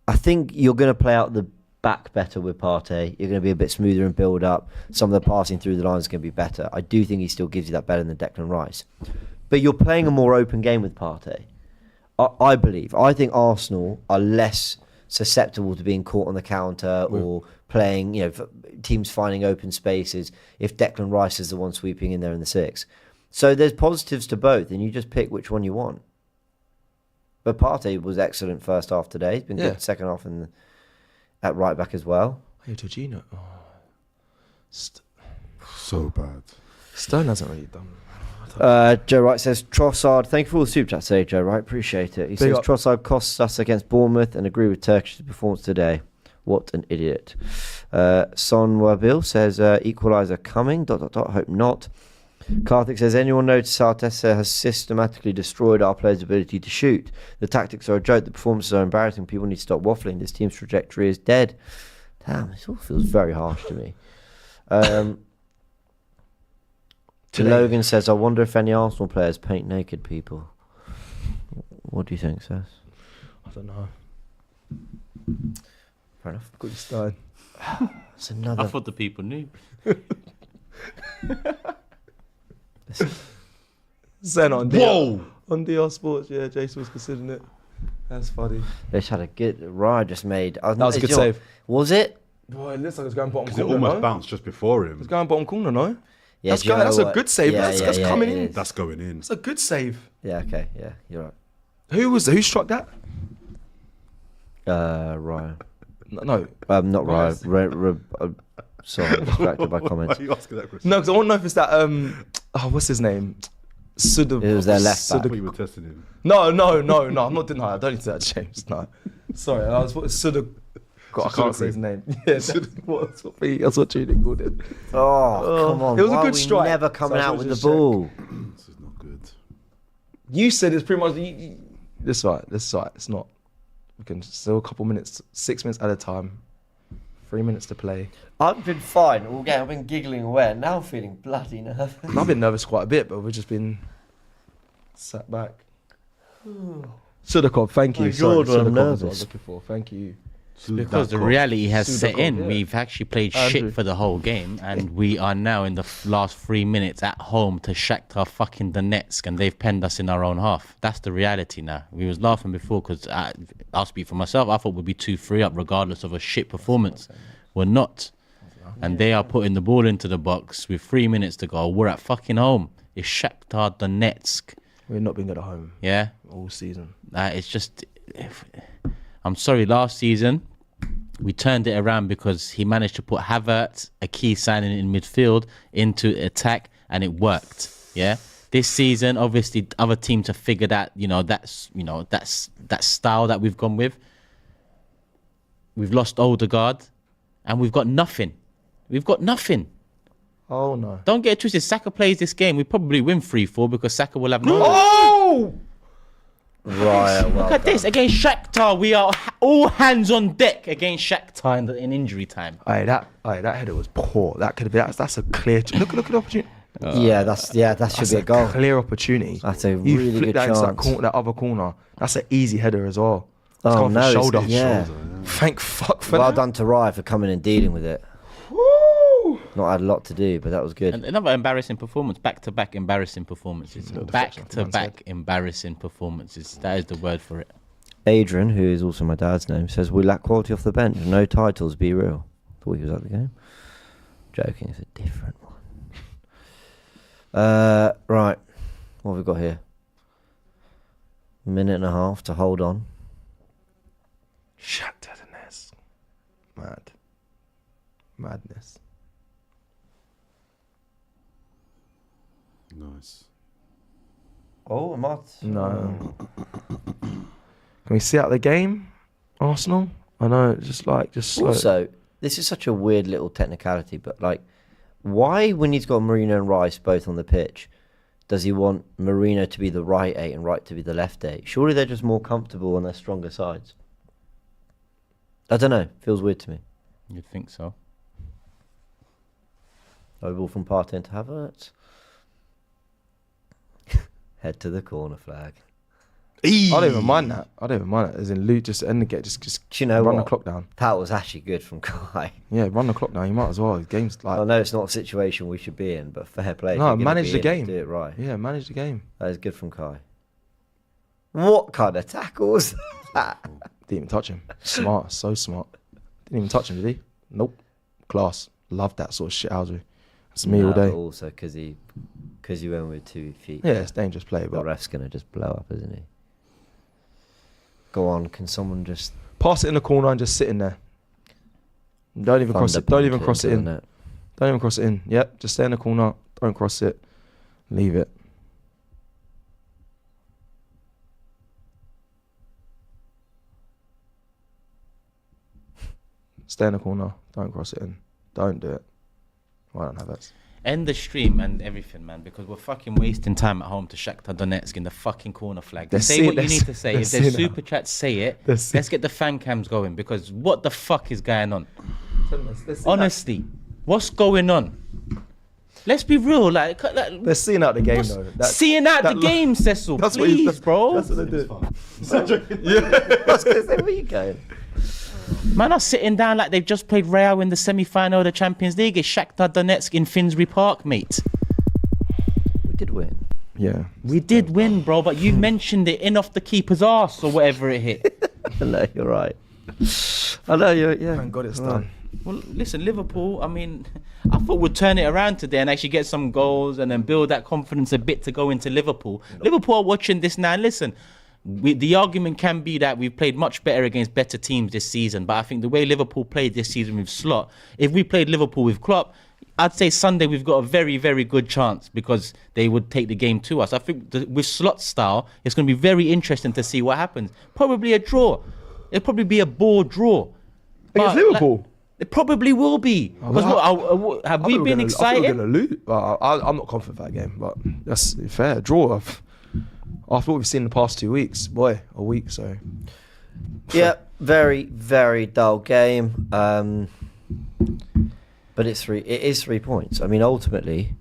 I think you're going to play out the back better with Partey. You're going to be a bit smoother and build up. Some of the passing through the lines is going to be better. I do think he still gives you that better than Declan Rice. But you're playing a more open game with Partey. I believe. I think Arsenal are less susceptible to being caught on the counter or playing, teams finding open spaces if Declan Rice is the one sweeping in there in the 6. So there's positives to both, and you just pick which one you want. But Partey was excellent first half today. He's been good second half at right back as well. Hey, Jorginho. Oh. So bad. Stone hasn't really done. Joe Wright says, Trossard, thank you for all the super chats today, Joe Wright, appreciate it. He says, Trossard costs us against Bournemouth and agree with Turkish's performance today. What an idiot. Son Wabil says, equaliser coming, ... hope not. Karthik says, anyone notice how Arteta has systematically destroyed our players' ability to shoot? The tactics are a joke, the performances are embarrassing, people need to stop waffling, this team's trajectory is dead. Damn, this all feels very harsh to me. Logan says, I wonder if any Arsenal players paint naked people. What do you think, Seth? I don't know. Fair enough. Good Stone. It's another... I thought the people knew. Zen on Whoa! On DR Sports, yeah, Jason was considering it. That's funny. They just had a good... Raya just made... That was a good save. Was it? Boy, it looks like it's going bottom Because corner, it almost no? bounced just before him. It's going bottom corner, no? Yeah, That's a good save. Yeah, That's coming in. is. That's going in. That's a good save. Yeah, okay, yeah, you're right. Who struck that? Ryan. No. Not Ryan. Sorry, I'm distracted by comments. Why are you asking that question? No, because I want to know if it's that, what's his name? It was their left back. I thought you were testing him. No, I'm not denying. I don't need to do that, James. No. Sorry, I was God, I can't say his name. Yeah, that's what Judy called him. Oh, come on. It was a Why good are we strike. never coming So I out was with the just ball? This is not good. You said it's pretty much... This right. It's not. We can still a couple minutes, 6 minutes at a time. 3 minutes to play. I've been fine all game. I've been giggling away, and now I'm feeling bloody nervous. I've been nervous quite a bit, but we've just been sat back. Sudakov, thank you. My Sorry, God, I'm Sudakov is what I nervous. was looking for. Thank you. Because the reality has set in. yeah. We've actually played Andrew. shit for the whole game, and we are now in the last 3 minutes at home to Shakhtar fucking Donetsk, and they've penned us in our own half. That's the reality now. We was laughing before because I'll speak for myself. I thought we'd be 2-3 up regardless of a shit performance. We're not. And they are putting the ball into the box with 3 minutes to go. We're at fucking home. It's Shakhtar Donetsk. We've not been good at home Yeah? all season. It's just... I'm sorry, last season... we turned it around because he managed to put Havertz, a key signing in midfield, into attack, and it worked. Yeah. This season, obviously, other teams have figured out, that's that style that we've gone with. We've lost Odegaard, and we've got nothing. We've got nothing. Oh no! Don't get it twisted. Saka plays this game. We probably win 3-4 because Saka will have no. Oh! Right, well Look at this against Shakhtar. We are all hands on deck against Shakhtar in injury time. That header was poor. That could have been. That's a clear. Look at the opportunity. that should be a goal. Clear opportunity. That's a You really flick good that into chance. that other corner. That's an easy header as well. It's Oh, gone for no, it's- shoulder. yeah. Thank fuck for Well that. done to Rye for coming and dealing with it. Woo! Not had a lot to do, but that was good. And another embarrassing performance, back-to-back embarrassing performances. No, the Back-to-back embarrassing performances. That is the word for it. Adrian, who is also my dad's name, says we lack quality off the bench. No titles, be real. Thought he was at the game. Joking, it's a different one. Right, what have we got here? Minute and a half to hold on. Shakhtar Donetsk. Madness. Nice. Oh, Matt. No. Can we see out the game, Arsenal? I know, slow. Also, this is such a weird little technicality, but why, when he's got Marino and Rice both on the pitch, does he want Marino to be the right 8 and Wright to be the left 8? Surely they're just more comfortable on their stronger sides. I don't know. Feels weird to me. You'd think so. Low ball from Partey into Havertz. Head to the corner flag. I don't even mind that. As in, Luke, just end the game. Just Do you know run what? the clock down. That was actually good from Kai. Yeah, run the clock down. You might as well. The game's like. I know it's not a situation we should be in, but fair play. If No, you're gonna manage be the in it, game. Do it right. Yeah, manage the game. That is good from Kai. What kind of tackles? Didn't even touch him. Smart, so smart. Didn't even touch him, did he? Nope. Class. Love that sort of shit, Algery. It's me all But day. also because he went with 2 feet. Yeah, it's dangerous play, The but ref's gonna just blow up, isn't he? Go on, can someone just pass it in the corner and just sit in there. Don't even cross it. Don't even thunderpunt cross it into in. the net? Don't even cross it in. Yep, just stay in the corner. Don't cross it. Leave it. Stay in the corner. Don't cross it in. Don't do it. Well, I don't have that. End the stream and everything, man, because we're fucking wasting time at home to Shakhtar Donetsk in the fucking corner flag. They're Say seeing- what you they're need to say. they're If there's seeing super chats, say it. They're Let's seeing- get the fan cams going because what the fuck is going on? Honestly, what's going on? Let's be real, They're seeing out the game what's- though. seeing out the that- game, Cecil. that's what you- Please, bro. That's what they do. I was gonna say, where you going? Man are sitting down like they've just played Real in the semi-final of the Champions League. It's Shakhtar Donetsk in Finsbury Park, mate. We did win. Yeah. We did win, bro, but you mentioned it in off the keeper's arse or whatever it hit. No, you're right. I know you're. Yeah. Thank God it's Right. done. Well, listen, Liverpool, I mean, I thought we'd turn it around today and actually get some goals and then build that confidence a bit to go into Liverpool. Liverpool are watching this now. And listen, the argument can be that we've played much better against better teams this season. But I think the way Liverpool played this season with Slot, if we played Liverpool with Klopp, I'd say Sunday we've got a very, very good chance because they would take the game to us. I think with Slot's style, it's going to be very interesting to see what happens. Probably a draw. It'll probably be a bore draw. Against But, Liverpool? it probably will be. Because have we been excited? I thought we were going to lose. I'm not confident for that game, but that's fair. Draw. After what we've seen in the past 2 weeks. Boy, a week, so. Yeah, very, very dull game. But it is 3 points. I mean, ultimately,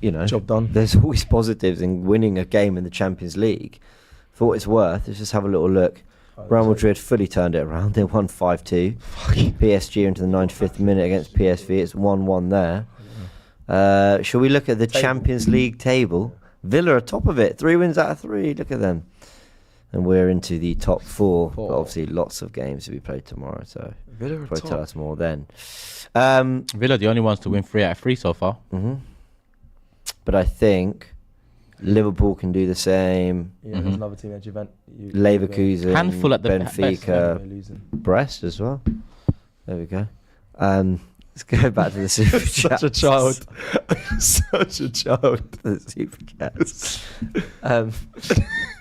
you know, Job done. There's always positives in winning a game in the Champions League. For what it's worth, let's just have a little look. Real Madrid fully turned it around. They won 5-2. PSG into the 95th minute against PSV. It's 1-1 there. Shall we look at the Champions League table? Villa are top of it. 3 wins out of 3. Look at them. And we're into the top 4. But obviously, lots of games to be played tomorrow. So Villa are probably top. tell us more then. Villa are the only ones to win 3 out of 3 so far. Mm-hmm. But I think Liverpool can do the same. Yeah, there's another team there, Juventus. Leverkusen, Handful at the Benfica, Brest as well. There we go. Let's go back to the super chat. Such a child. Such a child. The super chats.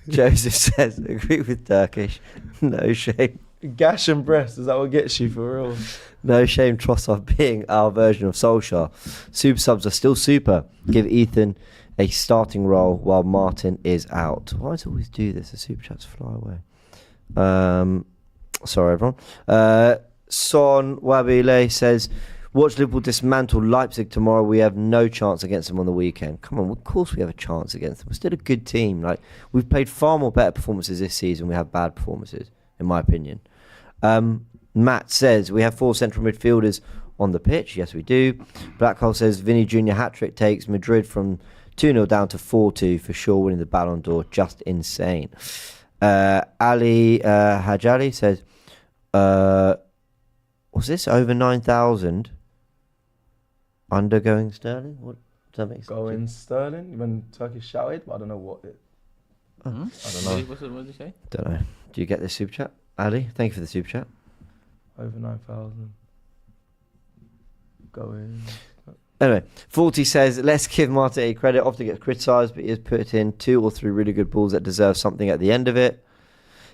Joseph says, agree with Turkish. No shame. Gash and breast, is that what gets you for real? No shame, Trossard being our version of Solskjaer. Super subs are still super. Give Ethan a starting role while Martin is out. Why does it always do this? The super chats fly away. Sorry, everyone. Son Wabile says, watch Liverpool dismantle Leipzig tomorrow. We have no chance against them on the weekend. Come on, of course we have a chance against them. We're still a good team. Like, we've played far more better performances this season than we have bad performances, in my opinion. Matt says, we have 4 central midfielders on the pitch. Yes, we do. Blackhole says, Vinny Jr. hat-trick takes Madrid from 2-0 down to 4-2 for sure, winning the Ballon d'Or. Just insane. Ali Hajali says, was this over 9,000 undergoing Sterling? What does that make sense? Going Sterling when Turkish shouted, but I don't know what it. I don't know. What did you say? Don't know. Do you get this super chat? Ali, thank you for the super chat. Over 9,000. Going. Anyway, 40 says, let's give Marte credit. Often gets criticised, but he has put in 2 or 3 really good balls that deserve something at the end of it.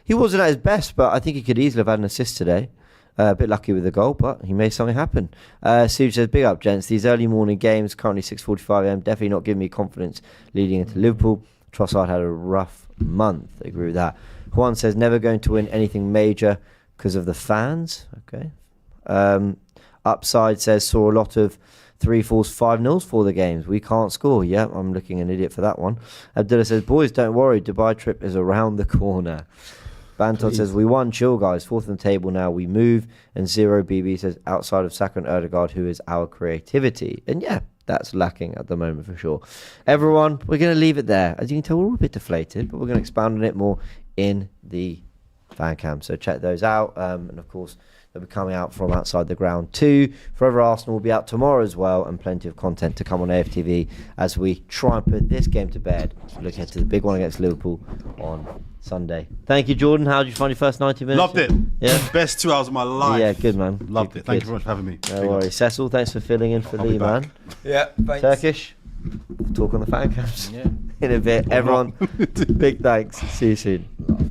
He wasn't at his best, but I think he could easily have had an assist today. A bit lucky with the goal, but he made something happen. Suj says, big up, gents. These early morning games, currently 6:45am, definitely not giving me confidence leading into Liverpool. Trossard had a rough month. I agree with that. Juan says, never going to win anything major because of the fans. Okay. Upside says, saw a lot of 3-4s, 5-0s for the games. We can't score. Yeah, I'm looking an idiot for that one. Abdullah says, boys, don't worry. Dubai trip is around the corner. Bantot says, we won, chill guys, 4th on the table now, we move. And Zero BB says, outside of Saka and Erdegaard, who is our creativity? And yeah, that's lacking at the moment for sure. Everyone, we're going to leave it there. As you can tell, we're all a bit deflated, but we're going to expand on it more in the fan cam. So check those out. And of course, they'll be coming out from outside the ground too. Forever Arsenal will be out tomorrow as well, and plenty of content to come on AFTV as we try and put this game to bed. Look ahead to the big one against Liverpool on Sunday. Thank you, Jordan. How did you find your first 90 minutes? Loved it. Yeah. Best 2 hours of my life. Yeah, good man. Loved Good, it. Thank good. you very much for having me. No worries. Cecil, thanks for filling in for I'll Lee, be back. man. Yeah, thanks. Turkish, talk on the fan cams Yeah. in a bit. Everyone, big thanks. See you soon.